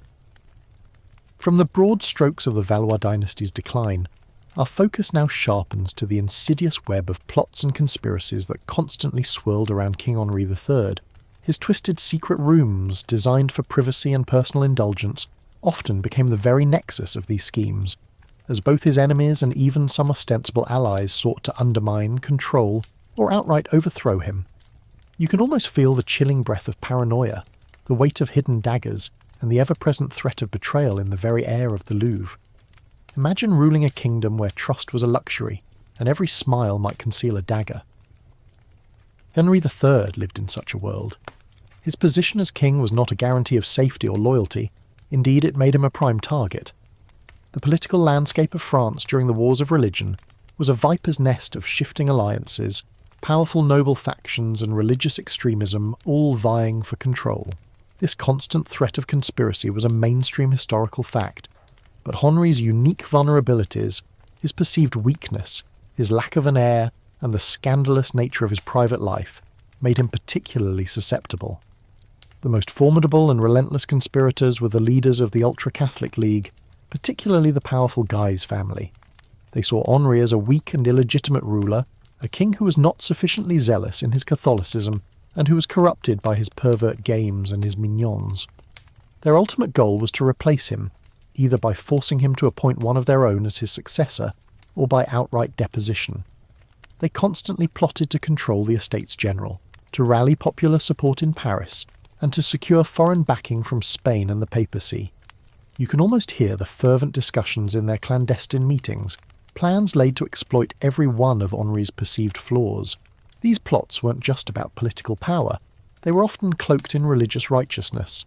Speaker 1: From the broad strokes of the Valois dynasty's decline, our focus now sharpens to the insidious web of plots and conspiracies that constantly swirled around King Henri III. His twisted secret rooms, designed for privacy and personal indulgence, often became the very nexus of these schemes, as both his enemies and even some ostensible allies sought to undermine, control, or outright overthrow him. You can almost feel the chilling breath of paranoia, the weight of hidden daggers, and the ever-present threat of betrayal in the very air of the Louvre. Imagine ruling a kingdom where trust was a luxury, and every smile might conceal a dagger. Henri III lived in such a world. His position as king was not a guarantee of safety or loyalty, indeed it made him a prime target. The political landscape of France during the wars of religion was a viper's nest of shifting alliances, powerful noble factions and religious extremism all vying for control. This constant threat of conspiracy was a mainstream historical fact, but Henri's unique vulnerabilities, his perceived weakness, his lack of an heir, and the scandalous nature of his private life made him particularly susceptible. The most formidable and relentless conspirators were the leaders of the ultra-Catholic League, particularly the powerful Guise family. They saw Henri as a weak and illegitimate ruler, a king who was not sufficiently zealous in his Catholicism and who was corrupted by his pervert games and his mignons. Their ultimate goal was to replace him, either by forcing him to appoint one of their own as his successor, or by outright deposition. They constantly plotted to control the Estates General, to rally popular support in Paris, and to secure foreign backing from Spain and the papacy. You can almost hear the fervent discussions in their clandestine meetings, plans laid to exploit every one of Henri's perceived flaws. These plots weren't just about political power, they were often cloaked in religious righteousness.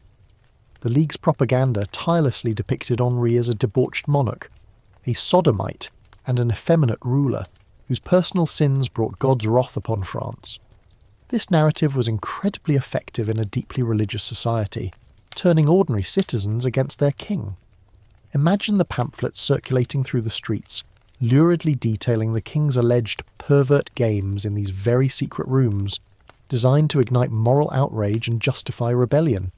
Speaker 1: The League's propaganda tirelessly depicted Henri as a debauched monarch, a sodomite and an effeminate ruler, whose personal sins brought God's wrath upon France. This narrative was incredibly effective in a deeply religious society, turning ordinary citizens against their king. Imagine the pamphlets circulating through the streets, luridly detailing the king's alleged pervert games in these very secret rooms, designed to ignite moral outrage and justify rebellion.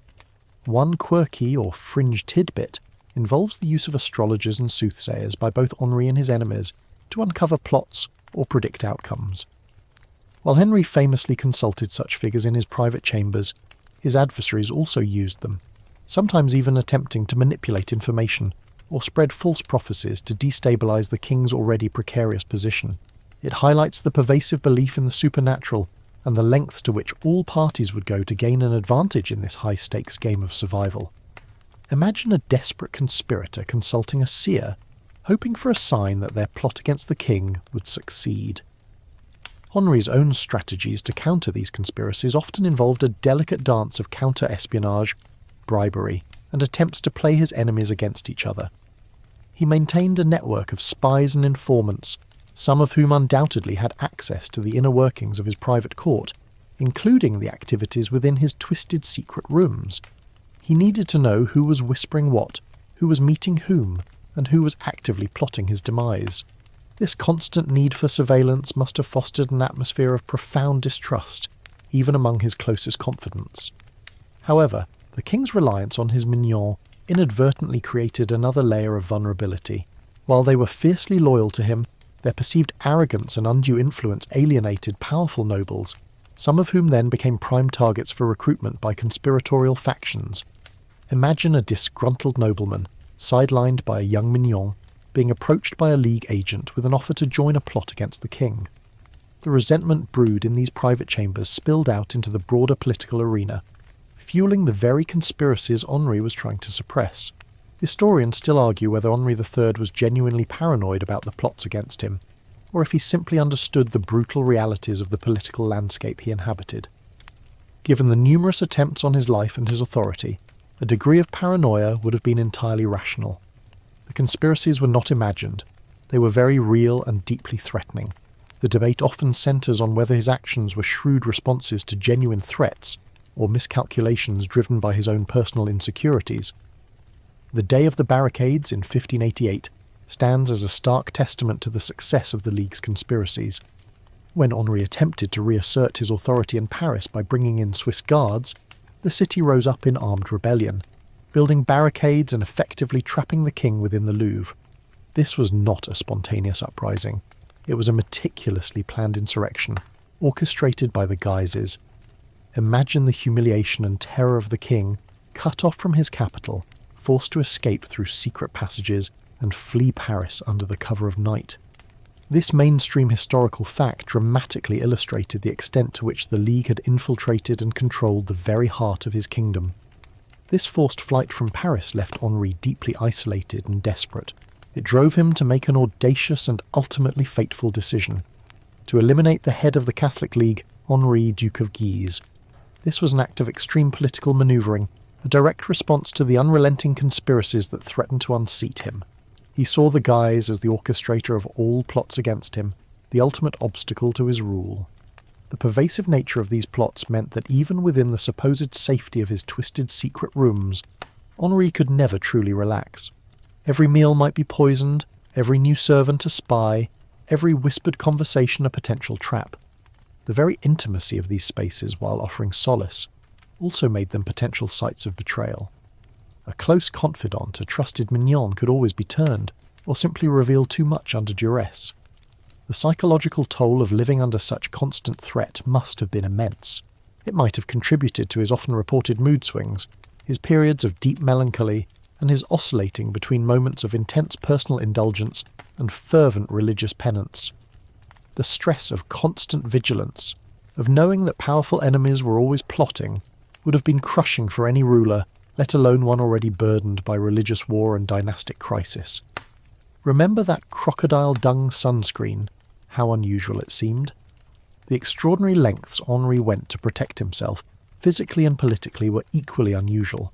Speaker 1: One quirky or fringe tidbit involves the use of astrologers and soothsayers by both Henri and his enemies to uncover plots or predict outcomes. While Henri famously consulted such figures in his private chambers, his adversaries also used them, sometimes even attempting to manipulate information or spread false prophecies to destabilize the king's already precarious position. It highlights the pervasive belief in the supernatural and the lengths to which all parties would go to gain an advantage in this high-stakes game of survival. Imagine a desperate conspirator consulting a seer, hoping for a sign that their plot against the king would succeed. Henri's own strategies to counter these conspiracies often involved a delicate dance of counter-espionage, bribery, and attempts to play his enemies against each other. He maintained a network of spies and informants, some of whom undoubtedly had access to the inner workings of his private court, including the activities within his twisted secret rooms. He needed to know who was whispering what, who was meeting whom, and who was actively plotting his demise. This constant need for surveillance must have fostered an atmosphere of profound distrust, even among his closest confidants. However, the king's reliance on his mignon inadvertently created another layer of vulnerability. While they were fiercely loyal to him, their perceived arrogance and undue influence alienated powerful nobles, some of whom then became prime targets for recruitment by conspiratorial factions. Imagine a disgruntled nobleman, sidelined by a young mignon, being approached by a League agent with an offer to join a plot against the king. The resentment brewed in these private chambers spilled out into the broader political arena, fueling the very conspiracies Henri was trying to suppress. Historians still argue whether Henri III was genuinely paranoid about the plots against him, or if he simply understood the brutal realities of the political landscape he inhabited. Given the numerous attempts on his life and his authority, a degree of paranoia would have been entirely rational. The conspiracies were not imagined. They were very real and deeply threatening. The debate often centres on whether his actions were shrewd responses to genuine threats or miscalculations driven by his own personal insecurities. The Day of the Barricades in 1588 stands as a stark testament to the success of the League's conspiracies. When Henri attempted to reassert his authority in Paris by bringing in Swiss guards, the city rose up in armed rebellion, building barricades and effectively trapping the king within the Louvre. This was not a spontaneous uprising. It was a meticulously planned insurrection, orchestrated by the Guises. Imagine the humiliation and terror of the king, cut off from his capital, forced to escape through secret passages and flee Paris under the cover of night. This mainstream historical fact dramatically illustrated the extent to which the League had infiltrated and controlled the very heart of his kingdom. This forced flight from Paris left Henri deeply isolated and desperate. It drove him to make an audacious and ultimately fateful decision: to eliminate the head of the Catholic League, Henri, Duke of Guise. This was an act of extreme political manoeuvring, a direct response to the unrelenting conspiracies that threatened to unseat him. He saw the Guise as the orchestrator of all plots against him, the ultimate obstacle to his rule. The pervasive nature of these plots meant that even within the supposed safety of his twisted secret rooms, Henri could never truly relax. Every meal might be poisoned, every new servant a spy, every whispered conversation a potential trap. The very intimacy of these spaces, while offering solace, also made them potential sites of betrayal. A close confidant, a trusted mignon, could always be turned, or simply reveal too much under duress. The psychological toll of living under such constant threat must have been immense. It might have contributed to his often reported mood swings, his periods of deep melancholy, and his oscillating between moments of intense personal indulgence and fervent religious penance. The stress of constant vigilance, of knowing that powerful enemies were always plotting, would have been crushing for any ruler, let alone one already burdened by religious war and dynastic crisis. Remember that crocodile dung sunscreen? How unusual it seemed. The extraordinary lengths Henri went to protect himself, physically and politically, were equally unusual.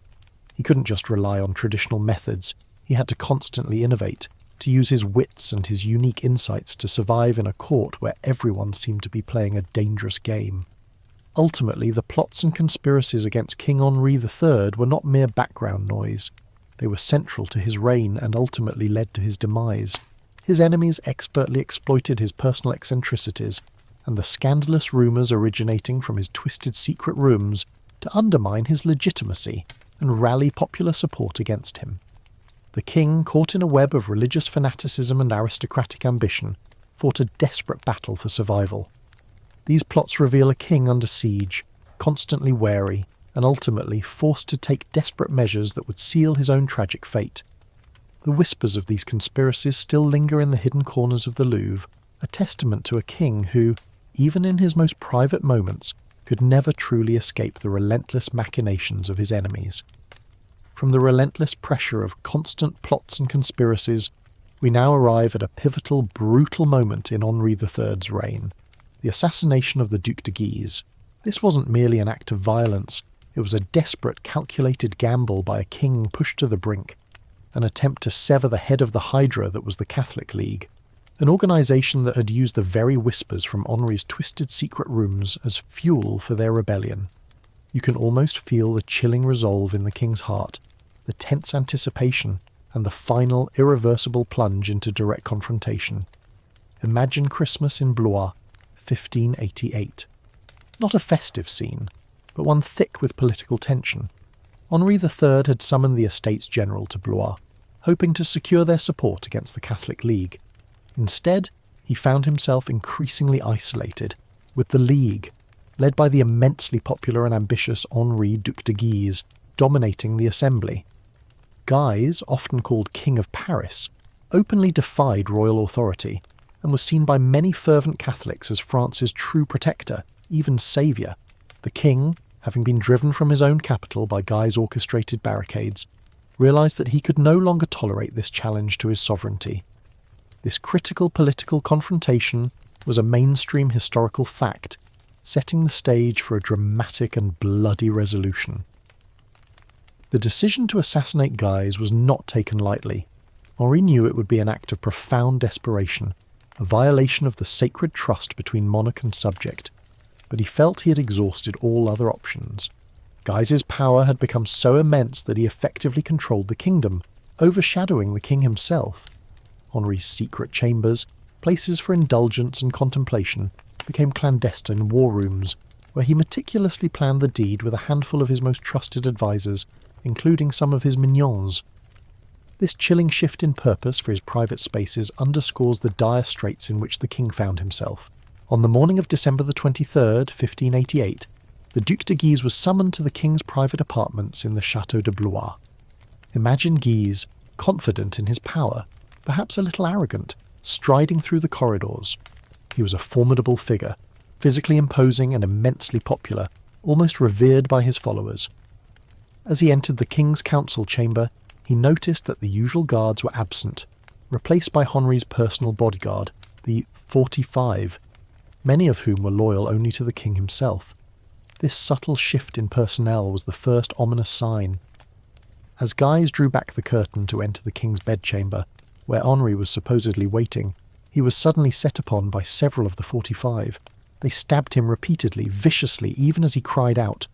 Speaker 1: He couldn't just rely on traditional methods, he had to constantly innovate, to use his wits and his unique insights to survive in a court where everyone seemed to be playing a dangerous game. Ultimately, the plots and conspiracies against King Henri III were not mere background noise. They were central to his reign and ultimately led to his demise. His enemies expertly exploited his personal eccentricities and the scandalous rumours originating from his twisted secret rooms to undermine his legitimacy and rally popular support against him. The king, caught in a web of religious fanaticism and aristocratic ambition, fought a desperate battle for survival. These plots reveal a king under siege, constantly wary, and ultimately forced to take desperate measures that would seal his own tragic fate. The whispers of these conspiracies still linger in the hidden corners of the Louvre, a testament to a king who, even in his most private moments, could never truly escape the relentless machinations of his enemies. From the relentless pressure of constant plots and conspiracies, we now arrive at a pivotal, brutal moment in Henri III's reign, the assassination of the Duc de Guise. This wasn't merely an act of violence, it was a desperate, calculated gamble by a king pushed to the brink, an attempt to sever the head of the Hydra that was the Catholic League, an organisation that had used the very whispers from Henri's twisted secret rooms as fuel for their rebellion. You can almost feel the chilling resolve in the king's heart, the tense anticipation, and the final, irreversible plunge into direct confrontation. Imagine Christmas in Blois, 1588. Not a festive scene, but one thick with political tension. Henri III had summoned the Estates General to Blois, hoping to secure their support against the Catholic League. Instead, he found himself increasingly isolated, with the League, led by the immensely popular and ambitious Henri Duc de Guise, dominating the assembly. Guise, often called King of Paris, openly defied royal authority, and was seen by many fervent Catholics as France's true protector, even saviour. The king, having been driven from his own capital by Guy's orchestrated barricades, realised that he could no longer tolerate this challenge to his sovereignty. This critical political confrontation was a mainstream historical fact, setting the stage for a dramatic and bloody resolution. The decision to assassinate Guise was not taken lightly. Henri knew it would be an act of profound desperation, a violation of the sacred trust between monarch and subject, but he felt he had exhausted all other options. Guise's power had become so immense that he effectively controlled the kingdom, overshadowing the king himself. Henri's secret chambers, places for indulgence and contemplation, became clandestine war rooms, where he meticulously planned the deed with a handful of his most trusted advisers, including some of his mignons. This chilling shift in purpose for his private spaces underscores the dire straits in which the king found himself. On the morning of December the 23rd, 1588, the Duc de Guise was summoned to the king's private apartments in the Château de Blois. Imagine Guise, confident in his power, perhaps a little arrogant, striding through the corridors. He was a formidable figure, physically imposing and immensely popular, almost revered by his followers. As he entered the king's council chamber, he noticed that the usual guards were absent, replaced by Henri's personal bodyguard, the 45, many of whom were loyal only to the king himself. This subtle shift in personnel was the first ominous sign. As Guise drew back the curtain to enter the king's bedchamber, where Henri was supposedly waiting, he was suddenly set upon by several of the 45. They stabbed him repeatedly, viciously, even as he cried out.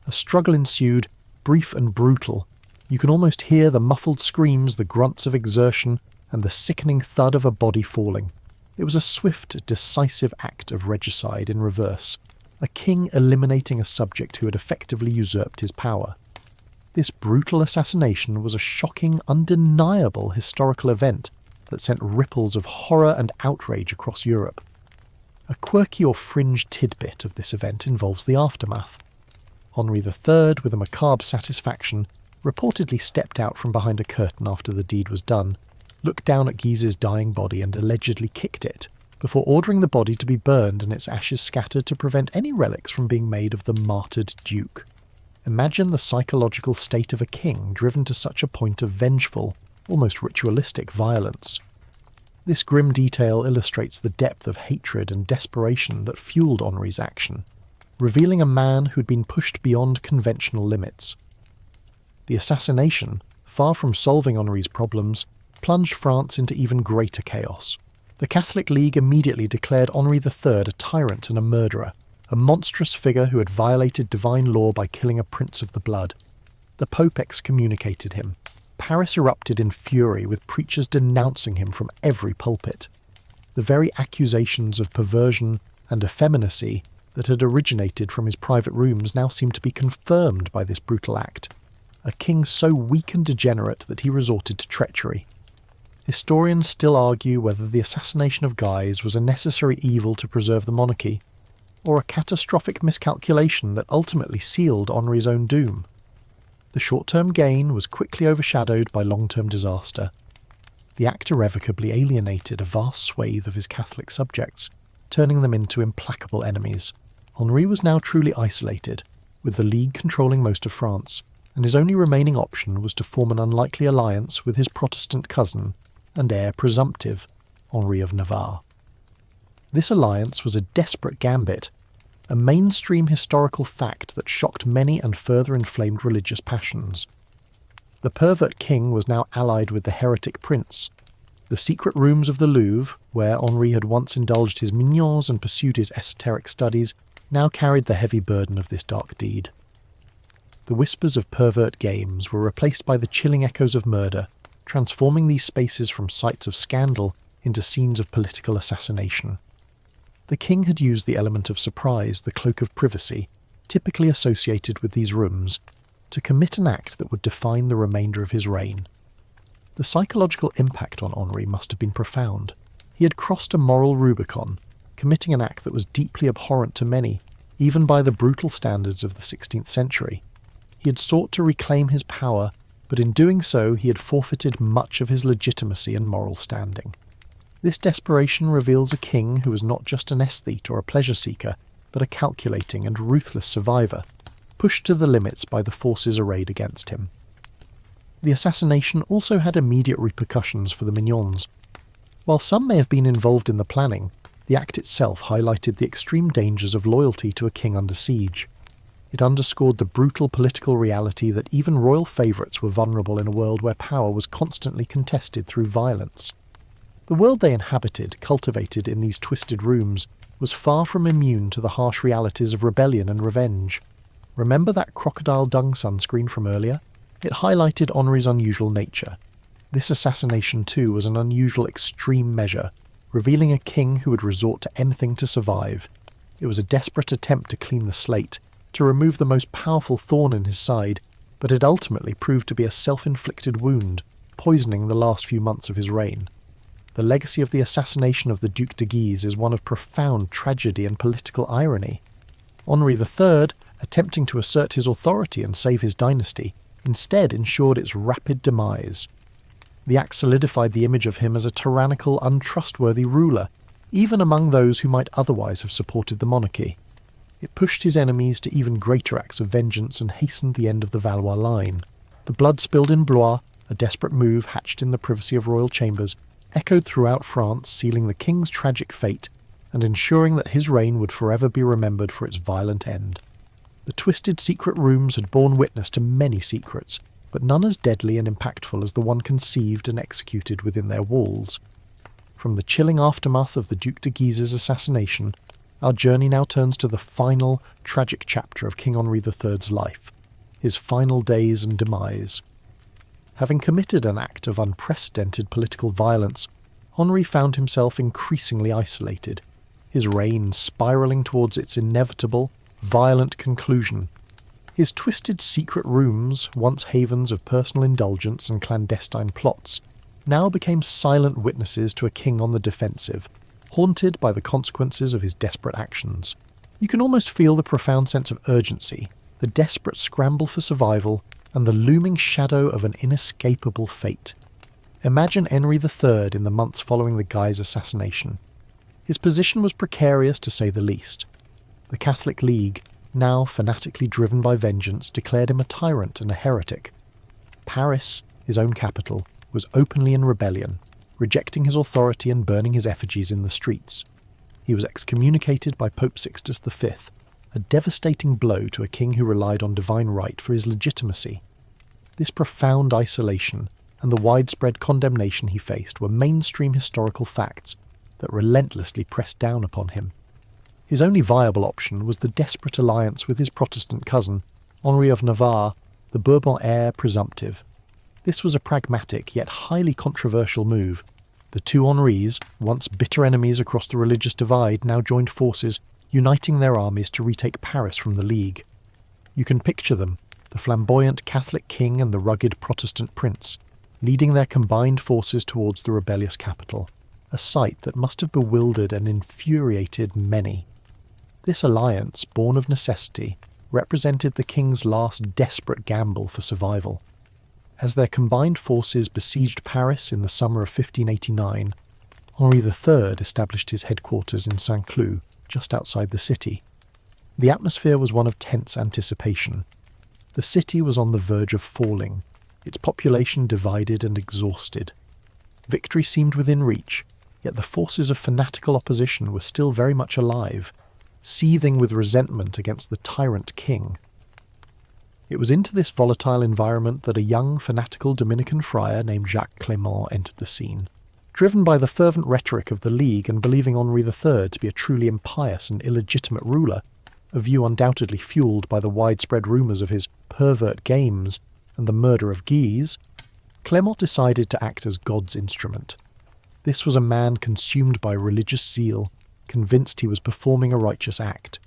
Speaker 1: A struggle ensued, brief and brutal. You can almost hear the muffled screams, the grunts of exertion, and the sickening thud of a body falling. It was a swift, decisive act of regicide in reverse, a king eliminating a subject who had effectively usurped his power. This brutal assassination was a shocking, undeniable historical event that sent ripples of horror and outrage across Europe. A quirky or fringe tidbit of this event involves the aftermath. Henri III, with a macabre satisfaction, reportedly stepped out from behind a curtain after the deed was done, looked down at Guise's dying body and allegedly kicked it, before ordering the body to be burned and its ashes scattered to prevent any relics from being made of the martyred duke. Imagine the psychological state of a king driven to such a point of vengeful, almost ritualistic violence. This grim detail illustrates the depth of hatred and desperation that fueled Henri's action, revealing a man who'd been pushed beyond conventional limits. The assassination, far from solving Henri's problems, plunged France into even greater chaos. The Catholic League immediately declared Henri III a tyrant and a murderer, a monstrous figure who had violated divine law by killing a prince of the blood. The Pope excommunicated him. Paris erupted in fury, with preachers denouncing him from every pulpit. The very accusations of perversion and effeminacy that had originated from his private rooms now seemed to be confirmed by this brutal act. A king so weak and degenerate that he resorted to treachery. Historians still argue whether the assassination of Guise was a necessary evil to preserve the monarchy, or a catastrophic miscalculation that ultimately sealed Henri's own doom. The short-term gain was quickly overshadowed by long-term disaster. The act irrevocably alienated a vast swathe of his Catholic subjects, turning them into implacable enemies. Henri was now truly isolated, with the League controlling most of France, and his only remaining option was to form an unlikely alliance with his Protestant cousin and heir presumptive, Henri of Navarre. This alliance was a desperate gambit, a mainstream historical fact that shocked many and further inflamed religious passions. The pervert king was now allied with the heretic prince. The secret rooms of the Louvre, where Henri had once indulged his mignons and pursued his esoteric studies, now carried the heavy burden of this dark deed. The whispers of pervert games were replaced by the chilling echoes of murder, transforming these spaces from sites of scandal into scenes of political assassination. The king had used the element of surprise, the cloak of privacy, typically associated with these rooms, to commit an act that would define the remainder of his reign. The psychological impact on Henri must have been profound. He had crossed a moral Rubicon, committing an act that was deeply abhorrent to many, even by the brutal standards of the 16th century. He had sought to reclaim his power, but in doing so he had forfeited much of his legitimacy and moral standing. This desperation reveals a king who was not just an aesthete or a pleasure seeker, but a calculating and ruthless survivor, pushed to the limits by the forces arrayed against him. The assassination also had immediate repercussions for the mignons. While some may have been involved in the planning, the act itself highlighted the extreme dangers of loyalty to a king under siege. It underscored the brutal political reality that even royal favourites were vulnerable in a world where power was constantly contested through violence. The world they inhabited, cultivated in these twisted rooms, was far from immune to the harsh realities of rebellion and revenge. Remember that crocodile dung sunscreen from earlier? It highlighted Henri's unusual nature. This assassination too was an unusual extreme measure, revealing a king who would resort to anything to survive. It was a desperate attempt to clean the slate, to remove the most powerful thorn in his side, but it ultimately proved to be a self-inflicted wound, poisoning the last few months of his reign. The legacy of the assassination of the Duc de Guise is one of profound tragedy and political irony. Henri III, attempting to assert his authority and save his dynasty, instead ensured its rapid demise. The act solidified the image of him as a tyrannical, untrustworthy ruler, even among those who might otherwise have supported the monarchy. It pushed his enemies to even greater acts of vengeance and hastened the end of the Valois line. The blood spilled in Blois, a desperate move hatched in the privacy of royal chambers, echoed throughout France, sealing the king's tragic fate and ensuring that his reign would forever be remembered for its violent end. The twisted secret rooms had borne witness to many secrets, but none as deadly and impactful as the one conceived and executed within their walls. From the chilling aftermath of the Duc de Guise's assassination, our journey now turns to the final, tragic chapter of King Henri III's life, his final days and demise. Having committed an act of unprecedented political violence, Henri found himself increasingly isolated, his reign spiralling towards its inevitable, violent conclusion. His twisted secret rooms, once havens of personal indulgence and clandestine plots, now became silent witnesses to a king on the defensive, haunted by the consequences of his desperate actions. You can almost feel the profound sense of urgency, the desperate scramble for survival, and the looming shadow of an inescapable fate. Imagine Henri III in the months following the Guy's assassination. His position was precarious to say the least. The Catholic League, now fanatically driven by vengeance, declared him a tyrant and a heretic. Paris, his own capital, was openly in rebellion, rejecting his authority and burning his effigies in the streets. He was excommunicated by Pope Sixtus V, a devastating blow to a king who relied on divine right for his legitimacy. This profound isolation and the widespread condemnation he faced were mainstream historical facts that relentlessly pressed down upon him. His only viable option was the desperate alliance with his Protestant cousin, Henri of Navarre, the Bourbon heir presumptive. This was a pragmatic yet highly controversial move. The two Henris, once bitter enemies across the religious divide, now joined forces, uniting their armies to retake Paris from the League. You can picture them, the flamboyant Catholic king and the rugged Protestant prince, leading their combined forces towards the rebellious capital, a sight that must have bewildered and infuriated many. This alliance, born of necessity, represented the king's last desperate gamble for survival. As their combined forces besieged Paris in the summer of 1589, Henri III established his headquarters in Saint-Cloud, just outside the city. The atmosphere was one of tense anticipation. The city was on the verge of falling, its population divided and exhausted. Victory seemed within reach, yet the forces of fanatical opposition were still very much alive, seething with resentment against the tyrant king. It was into this volatile environment that a young fanatical Dominican friar named Jacques Clément entered the scene. Driven by the fervent rhetoric of the League and believing Henri III to be a truly impious and illegitimate ruler, a view undoubtedly fueled by the widespread rumours of his pervert games and the murder of Guise, Clément decided to act as God's instrument. This was a man consumed by religious zeal, convinced he was performing a righteous act.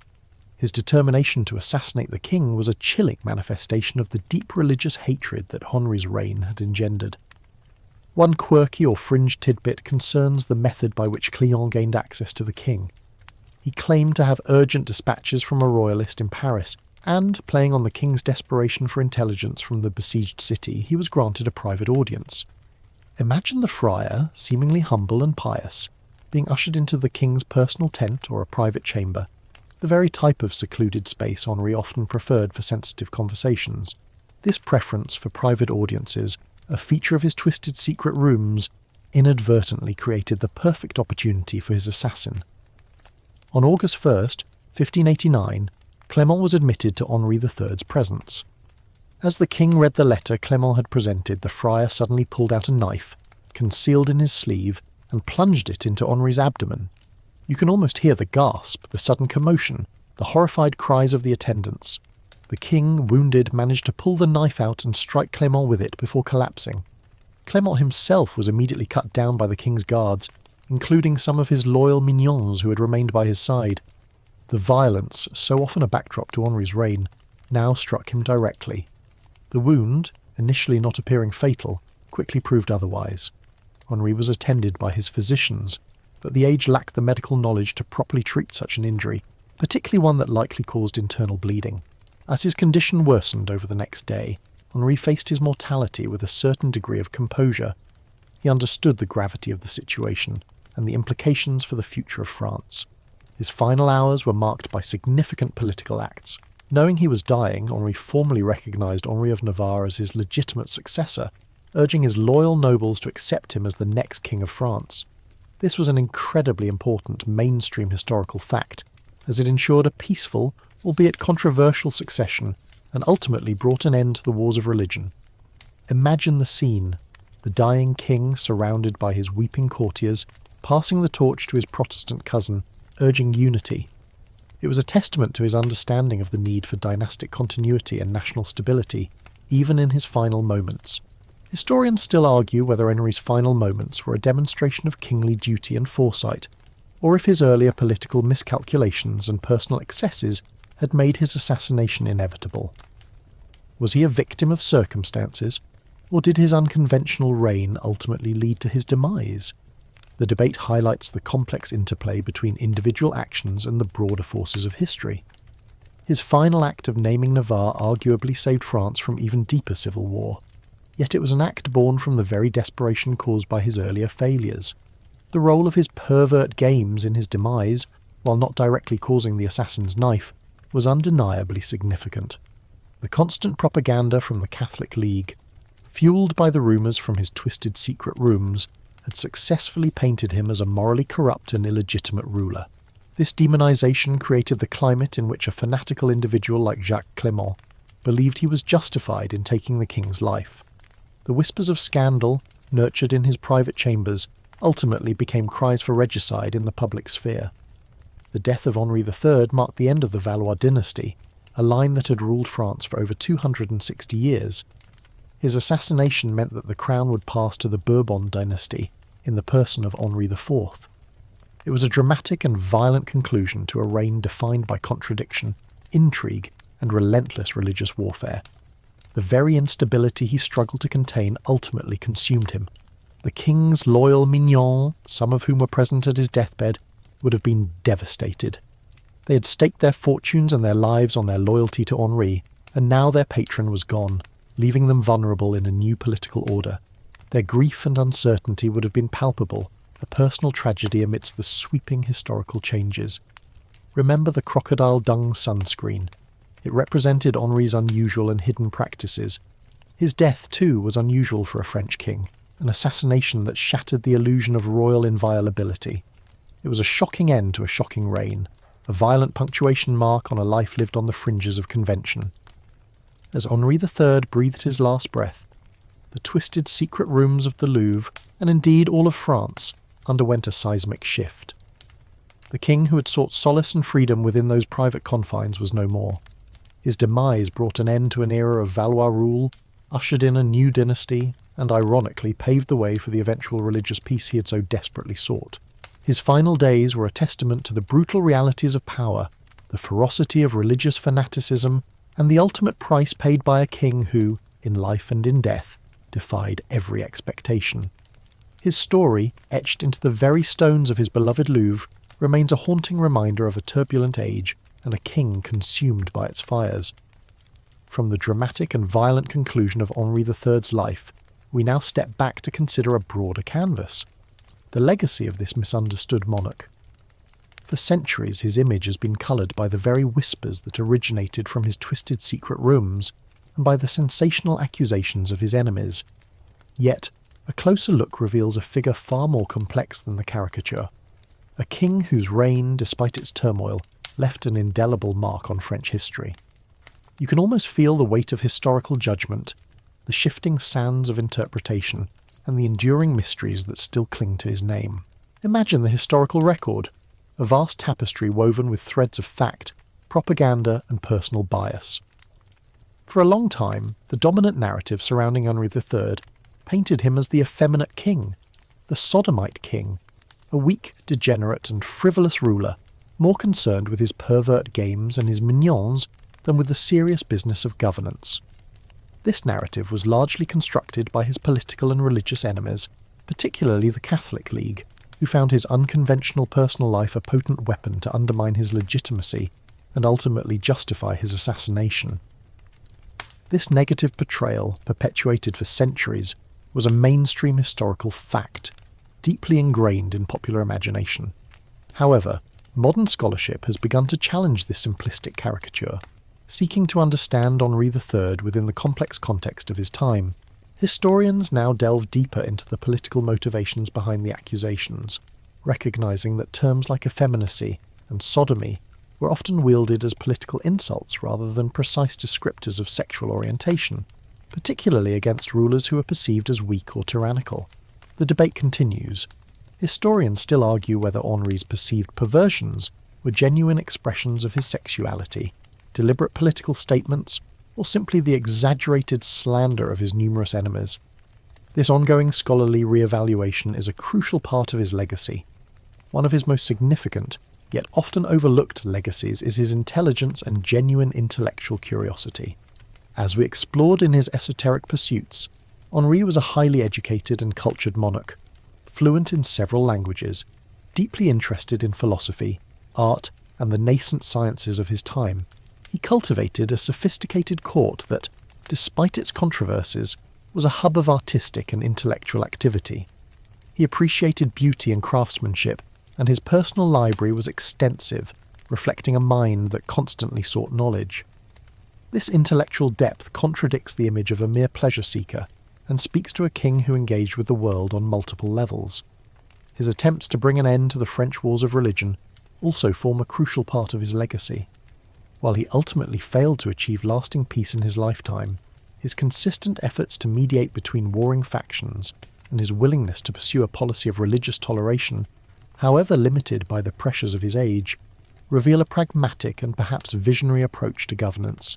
Speaker 1: His determination to assassinate the king was a chilling manifestation of the deep religious hatred that Henri's reign had engendered. One quirky or fringe tidbit concerns the method by which Clément gained access to the king. He claimed to have urgent dispatches from a royalist in Paris, and, playing on the king's desperation for intelligence from the besieged city, he was granted a private audience. Imagine the friar, seemingly humble and pious, being ushered into the king's personal tent or a private chamber, the very type of secluded space Henri often preferred for sensitive conversations. This preference for private audiences, a feature of his twisted secret rooms, inadvertently created the perfect opportunity for his assassin. On August 1st, 1589, Clément was admitted to Henri III's presence. As the king read the letter Clément had presented, the friar suddenly pulled out a knife, concealed in his sleeve, and plunged it into Henri's abdomen. You can almost hear the gasp, the sudden commotion, the horrified cries of the attendants. The king, wounded, managed to pull the knife out and strike Clément with it before collapsing. Clément himself was immediately cut down by the king's guards, including some of his loyal mignons who had remained by his side. The violence, so often a backdrop to Henri's reign, now struck him directly. The wound, initially not appearing fatal, quickly proved otherwise. Henri was attended by his physicians, but the age lacked the medical knowledge to properly treat such an injury, particularly one that likely caused internal bleeding. As his condition worsened over the next day, Henri faced his mortality with a certain degree of composure. He understood the gravity of the situation and the implications for the future of France. His final hours were marked by significant political acts. Knowing he was dying, Henri formally recognised Henri of Navarre as his legitimate successor, urging his loyal nobles to accept him as the next king of France. This was an incredibly important mainstream historical fact, as it ensured a peaceful, albeit controversial succession, and ultimately brought an end to the wars of religion. Imagine the scene, the dying king surrounded by his weeping courtiers, passing the torch to his Protestant cousin, urging unity. It was a testament to his understanding of the need for dynastic continuity and national stability, even in his final moments. Historians still argue whether Henri's final moments were a demonstration of kingly duty and foresight, or if his earlier political miscalculations and personal excesses had made his assassination inevitable. Was he a victim of circumstances, or did his unconventional reign ultimately lead to his demise? The debate highlights the complex interplay between individual actions and the broader forces of history. His final act of naming Navarre arguably saved France from even deeper civil war. Yet it was an act born from the very desperation caused by his earlier failures. The role of his pervert games in his demise, while not directly causing the assassin's knife, was undeniably significant. The constant propaganda from the Catholic League, fueled by the rumours from his twisted secret rooms, had successfully painted him as a morally corrupt and illegitimate ruler. This demonisation created the climate in which a fanatical individual like Jacques Clément believed he was justified in taking the king's life. The whispers of scandal, nurtured in his private chambers, ultimately became cries for regicide in the public sphere. The death of Henri III marked the end of the Valois dynasty, a line that had ruled France for over 260 years. His assassination meant that the crown would pass to the Bourbon dynasty in the person of Henri IV. It was a dramatic and violent conclusion to a reign defined by contradiction, intrigue, and relentless religious warfare. The very instability he struggled to contain ultimately consumed him. The king's loyal mignons, some of whom were present at his deathbed, would have been devastated. They had staked their fortunes and their lives on their loyalty to Henri, and now their patron was gone, leaving them vulnerable in a new political order. Their grief and uncertainty would have been palpable, a personal tragedy amidst the sweeping historical changes. Remember the crocodile dung sunscreen. It represented Henri's unusual and hidden practices. His death, too, was unusual for a French king, an assassination that shattered the illusion of royal inviolability. It was a shocking end to a shocking reign, a violent punctuation mark on a life lived on the fringes of convention. As Henri III breathed his last breath, the twisted secret rooms of the Louvre, and indeed all of France, underwent a seismic shift. The king who had sought solace and freedom within those private confines was no more. His demise brought an end to an era of Valois rule, ushered in a new dynasty, and ironically paved the way for the eventual religious peace he had so desperately sought. His final days were a testament to the brutal realities of power, the ferocity of religious fanaticism, and the ultimate price paid by a king who, in life and in death, defied every expectation. His story, etched into the very stones of his beloved Louvre, remains a haunting reminder of a turbulent age and a king consumed by its fires. From the dramatic and violent conclusion of Henri III's life, we now step back to consider a broader canvas. The legacy of this misunderstood monarch. For centuries his image has been coloured by the very whispers that originated from his twisted secret rooms and by the sensational accusations of his enemies. Yet, a closer look reveals a figure far more complex than the caricature. A king whose reign, despite its turmoil, left an indelible mark on French history. You can almost feel the weight of historical judgment, the shifting sands of interpretation, and the enduring mysteries that still cling to his name. Imagine the historical record, a vast tapestry woven with threads of fact, propaganda, and personal bias. For a long time, the dominant narrative surrounding Henri III painted him as the effeminate king, the sodomite king, a weak, degenerate, and frivolous ruler, more concerned with his pervert games and his mignons than with the serious business of governance. This narrative was largely constructed by his political and religious enemies, particularly the Catholic League, who found his unconventional personal life a potent weapon to undermine his legitimacy and ultimately justify his assassination. This negative portrayal, perpetuated for centuries, was a mainstream historical fact, deeply ingrained in popular imagination. However, modern scholarship has begun to challenge this simplistic caricature, seeking to understand Henri III within the complex context of his time. Historians now delve deeper into the political motivations behind the accusations, recognizing that terms like effeminacy and sodomy were often wielded as political insults rather than precise descriptors of sexual orientation, particularly against rulers who were perceived as weak or tyrannical. The debate continues. Historians still argue whether Henri's perceived perversions were genuine expressions of his sexuality, deliberate political statements, or simply the exaggerated slander of his numerous enemies. This ongoing scholarly re-evaluation is a crucial part of his legacy. One of his most significant, yet often overlooked legacies is his intelligence and genuine intellectual curiosity. As we explored in his esoteric pursuits, Henri was a highly educated and cultured monarch, fluent in several languages, deeply interested in philosophy, art, and the nascent sciences of his time. He cultivated a sophisticated court that, despite its controversies, was a hub of artistic and intellectual activity. He appreciated beauty and craftsmanship, and his personal library was extensive, reflecting a mind that constantly sought knowledge. This intellectual depth contradicts the image of a mere pleasure seeker and speaks to a king who engaged with the world on multiple levels. His attempts to bring an end to the French wars of religion also form a crucial part of his legacy. While he ultimately failed to achieve lasting peace in his lifetime, his consistent efforts to mediate between warring factions and his willingness to pursue a policy of religious toleration, however limited by the pressures of his age, reveal a pragmatic and perhaps visionary approach to governance.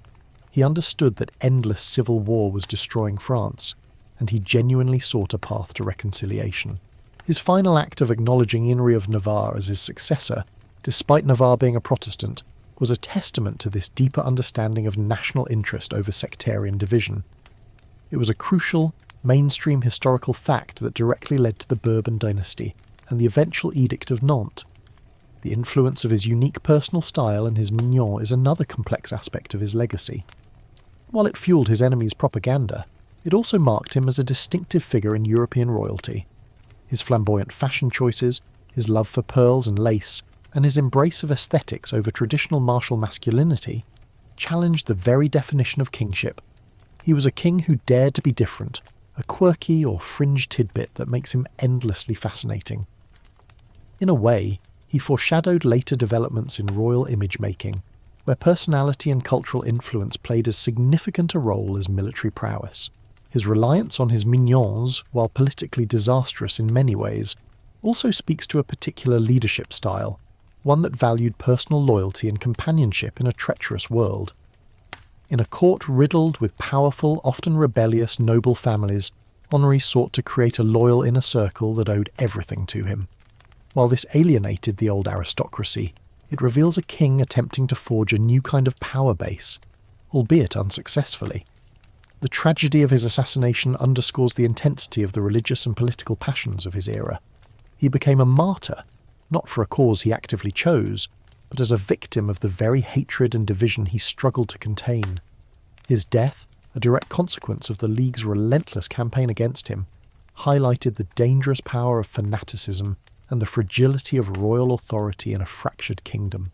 Speaker 1: He understood that endless civil war was destroying France, and he genuinely sought a path to reconciliation. His final act of acknowledging Henri of Navarre as his successor, despite Navarre being a Protestant, was a testament to this deeper understanding of national interest over sectarian division. It was a crucial, mainstream historical fact that directly led to the Bourbon dynasty and the eventual Edict of Nantes. The influence of his unique personal style and his mignon is another complex aspect of his legacy. While it fueled his enemies' propaganda, it also marked him as a distinctive figure in European royalty. His flamboyant fashion choices, his love for pearls and lace, and his embrace of aesthetics over traditional martial masculinity challenged the very definition of kingship. He was a king who dared to be different, a quirky or fringe tidbit that makes him endlessly fascinating. In a way, he foreshadowed later developments in royal image-making, where personality and cultural influence played as significant a role as military prowess. His reliance on his mignons, while politically disastrous in many ways, also speaks to a particular leadership style, one that valued personal loyalty and companionship in a treacherous world. In a court riddled with powerful, often rebellious, noble families, Henri sought to create a loyal inner circle that owed everything to him. While this alienated the old aristocracy, it reveals a king attempting to forge a new kind of power base, albeit unsuccessfully. The tragedy of his assassination underscores the intensity of the religious and political passions of his era. He became a martyr, not for a cause he actively chose, but as a victim of the very hatred and division he struggled to contain. His death, a direct consequence of the League's relentless campaign against him, highlighted the dangerous power of fanaticism and the fragility of royal authority in a fractured kingdom.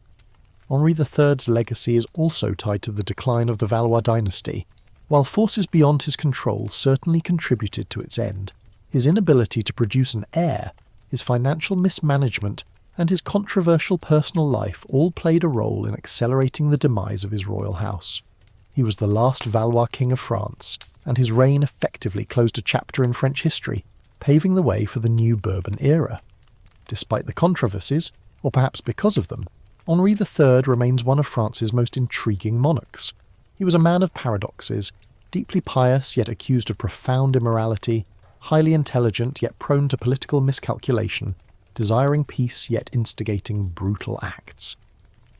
Speaker 1: Henri III's legacy is also tied to the decline of the Valois dynasty. While forces beyond his control certainly contributed to its end, his inability to produce an heir, his financial mismanagement, and his controversial personal life all played a role in accelerating the demise of his royal house. He was the last Valois king of France, and his reign effectively closed a chapter in French history, paving the way for the new Bourbon era. Despite the controversies, or perhaps because of them, Henri III remains one of France's most intriguing monarchs. He was a man of paradoxes, deeply pious yet accused of profound immorality, highly intelligent yet prone to political miscalculation, desiring peace yet instigating brutal acts.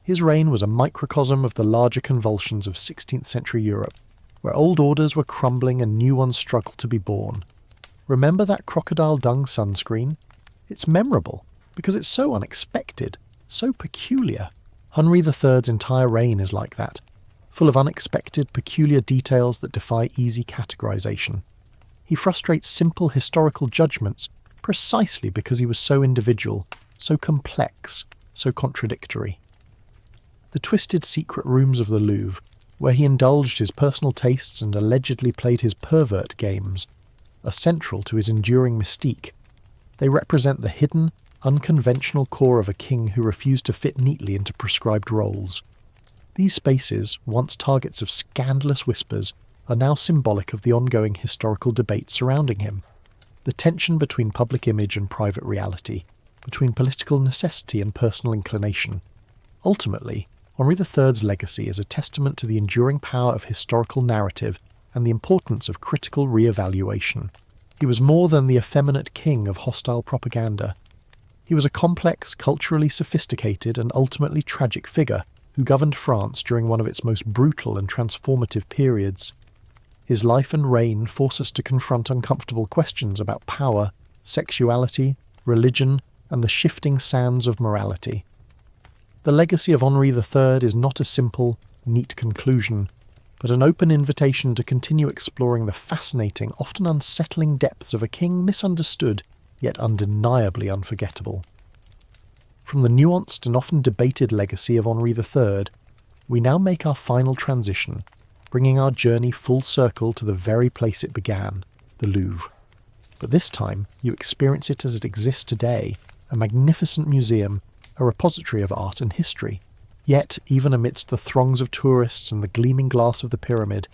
Speaker 1: His reign was a microcosm of the larger convulsions of 16th century Europe, where old orders were crumbling and new ones struggled to be born. Remember that crocodile dung sunscreen? It's memorable because it's so unexpected, so peculiar. Henri III's entire reign is like that, full of unexpected, peculiar details that defy easy categorization. He frustrates simple historical judgments precisely because he was so individual, so complex, so contradictory. The twisted secret rooms of the Louvre, where he indulged his personal tastes and allegedly played his pervert games, are central to his enduring mystique. They represent the hidden, unconventional core of a king who refused to fit neatly into prescribed roles. These spaces, once targets of scandalous whispers, are now symbolic of the ongoing historical debate surrounding him. The tension between public image and private reality, between political necessity and personal inclination. Ultimately, Henri III's legacy is a testament to the enduring power of historical narrative and the importance of critical re-evaluation. He was more than the effeminate king of hostile propaganda. He was a complex, culturally sophisticated and ultimately tragic figure who governed France during one of its most brutal and transformative periods. His life and reign force us to confront uncomfortable questions about power, sexuality, religion, and the shifting sands of morality. The legacy of Henri III is not a simple, neat conclusion, but an open invitation to continue exploring the fascinating, often unsettling depths of a king misunderstood, yet undeniably unforgettable. From the nuanced and often debated legacy of Henri III, we now make our final transition, bringing our journey full circle to the very place it began, the Louvre. But this time, you experience it as it exists today, a magnificent museum, a repository of art and history. Yet, even amidst the throngs of tourists and the gleaming glass of the pyramid,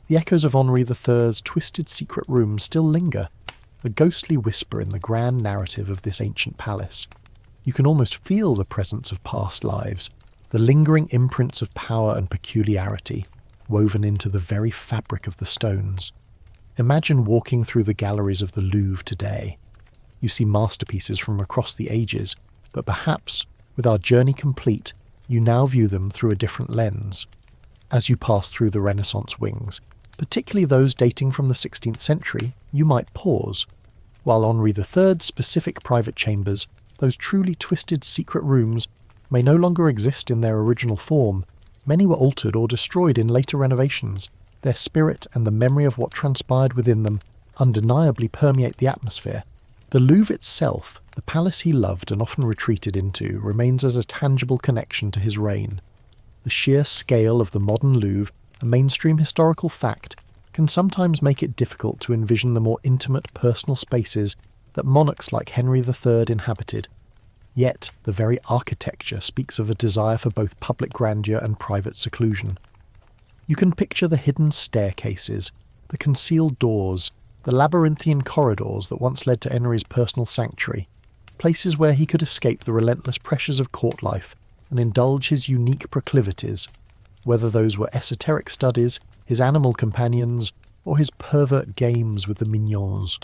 Speaker 1: the echoes of Henri III's twisted secret rooms still linger, a ghostly whisper in the grand narrative of this ancient palace. You can almost feel the presence of past lives, the lingering imprints of power and peculiarity, woven into the very fabric of the stones. Imagine walking through the galleries of the Louvre today. You see masterpieces from across the ages, but perhaps, with our journey complete, you now view them through a different lens. As you pass through the Renaissance wings, particularly those dating from the 16th century, you might pause. While Henri III's specific private chambers, those truly twisted secret rooms, may no longer exist in their original form, many were altered or destroyed in later renovations. Their spirit and the memory of what transpired within them undeniably permeate the atmosphere. The Louvre itself, the palace he loved and often retreated into, remains as a tangible connection to his reign. The sheer scale of the modern Louvre, a mainstream historical fact, can sometimes make it difficult to envision the more intimate personal spaces that monarchs like Henri III inhabited. Yet, the very architecture speaks of a desire for both public grandeur and private seclusion. You can picture the hidden staircases, the concealed doors, the labyrinthine corridors that once led to Henri's personal sanctuary, places where he could escape the relentless pressures of court life and indulge his unique proclivities, whether those were esoteric studies, his animal companions, or his pervert games with the mignons.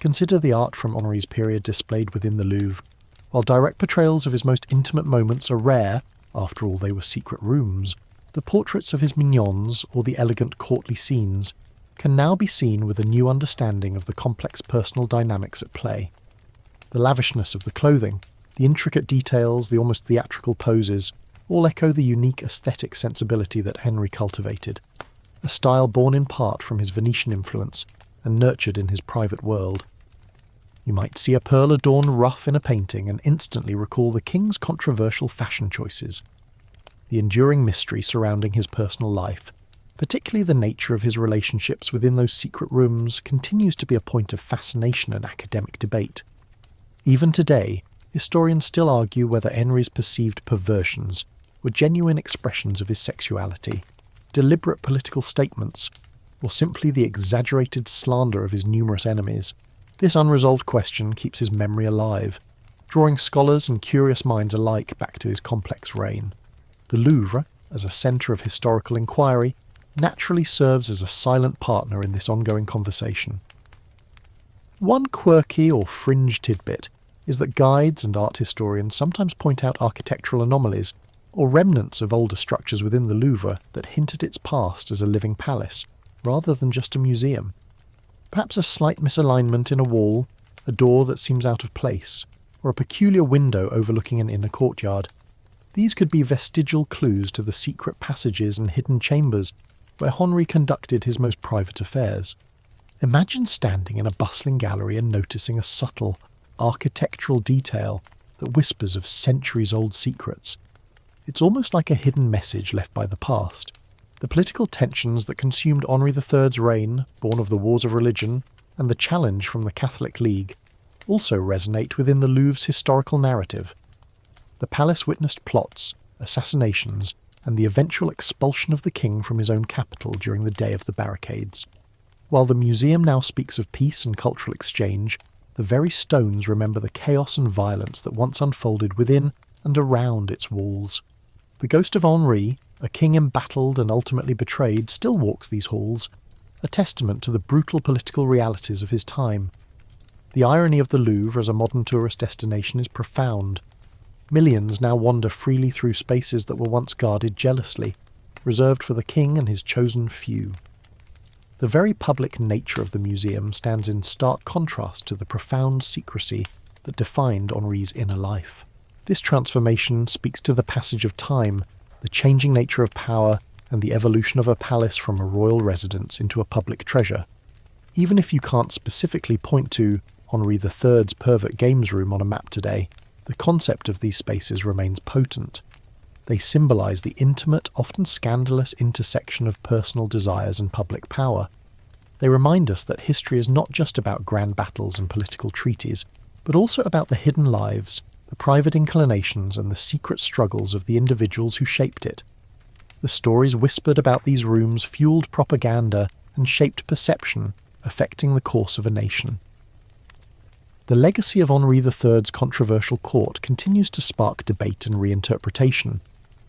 Speaker 1: Consider the art from Henri's period displayed within the Louvre. While direct portrayals of his most intimate moments are rare, after all they were secret rooms, the portraits of his mignons, or the elegant courtly scenes, can now be seen with a new understanding of the complex personal dynamics at play. The lavishness of the clothing, the intricate details, the almost theatrical poses, all echo the unique aesthetic sensibility that Henri cultivated, a style born in part from his Venetian influence and nurtured in his private world. You might see a pearl-adorned ruff in a painting and instantly recall the king's controversial fashion choices. The enduring mystery surrounding his personal life, particularly the nature of his relationships within those secret rooms, continues to be a point of fascination and academic debate. Even today, historians still argue whether Henri's perceived perversions were genuine expressions of his sexuality, deliberate political statements, or simply the exaggerated slander of his numerous enemies. This unresolved question keeps his memory alive, drawing scholars and curious minds alike back to his complex reign. The Louvre, as a centre of historical inquiry, naturally serves as a silent partner in this ongoing conversation. One quirky or fringe tidbit is that guides and art historians sometimes point out architectural anomalies or remnants of older structures within the Louvre that hint at its past as a living palace, rather than just a museum. Perhaps a slight misalignment in a wall, a door that seems out of place, or a peculiar window overlooking an inner courtyard. These could be vestigial clues to the secret passages and hidden chambers where Henri conducted his most private affairs. Imagine standing in a bustling gallery and noticing a subtle, architectural detail that whispers of centuries-old secrets. It's almost like a hidden message left by the past. The political tensions that consumed Henri III's reign, born of the wars of religion, and the challenge from the Catholic League, also resonate within the Louvre's historical narrative. The palace witnessed plots, assassinations, and the eventual expulsion of the king from his own capital during the Day of the Barricades. While the museum now speaks of peace and cultural exchange, the very stones remember the chaos and violence that once unfolded within and around its walls. The ghost of Henri, a king embattled and ultimately betrayed, still walks these halls, a testament to the brutal political realities of his time. The irony of the Louvre as a modern tourist destination is profound. Millions now wander freely through spaces that were once guarded jealously, reserved for the king and his chosen few. The very public nature of the museum stands in stark contrast to the profound secrecy that defined Henri's inner life. This transformation speaks to the passage of time, the changing nature of power, and the evolution of a palace from a royal residence into a public treasure. Even if you can't specifically point to Henri III's Pervert Games Room on a map today, the concept of these spaces remains potent. They symbolise the intimate, often scandalous intersection of personal desires and public power. They remind us that history is not just about grand battles and political treaties, but also about the hidden lives, the private inclinations and the secret struggles of the individuals who shaped it. The stories whispered about these rooms fueled propaganda and shaped perception, affecting the course of a nation. The legacy of Henri III's controversial court continues to spark debate and reinterpretation.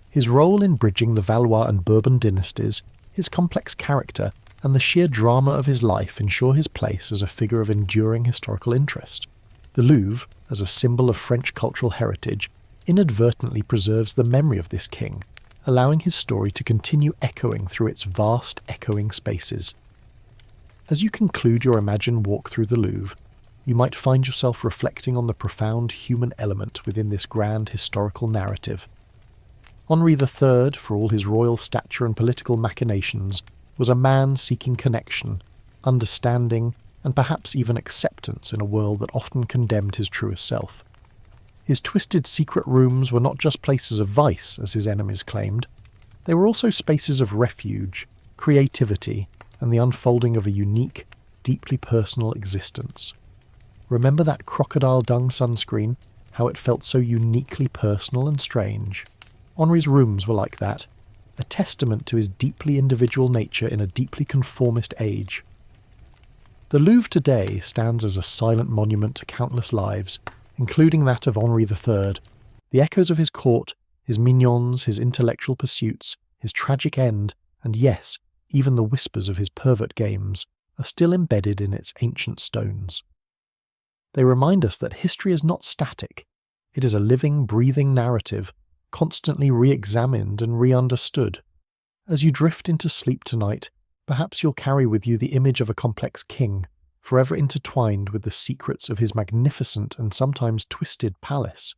Speaker 1: His role in bridging the Valois and Bourbon dynasties, his complex character, and the sheer drama of his life ensure his place as a figure of enduring historical interest. The Louvre, as a symbol of French cultural heritage, inadvertently preserves the memory of this king, allowing his story to continue echoing through its vast, echoing spaces. As you conclude your imagined walk through the Louvre, you might find yourself reflecting on the profound human element within this grand historical narrative. Henri III, for all his royal stature and political machinations, was a man seeking connection, understanding, and perhaps even acceptance in a world that often condemned his truest self. His twisted secret rooms were not just places of vice, as his enemies claimed. They were also spaces of refuge, creativity, and the unfolding of a unique, deeply personal existence. Remember that crocodile dung sunscreen, how it felt so uniquely personal and strange? Henri's rooms were like that, a testament to his deeply individual nature in a deeply conformist age. The Louvre today stands as a silent monument to countless lives, including that of Henri III. The echoes of his court, his mignons, his intellectual pursuits, his tragic end, and yes, even the whispers of his pervert games, are still embedded in its ancient stones. They remind us that history is not static. It is a living, breathing narrative, constantly re-examined and re-understood. As you drift into sleep tonight, perhaps you'll carry with you the image of a complex king, forever intertwined with the secrets of his magnificent and sometimes twisted palace.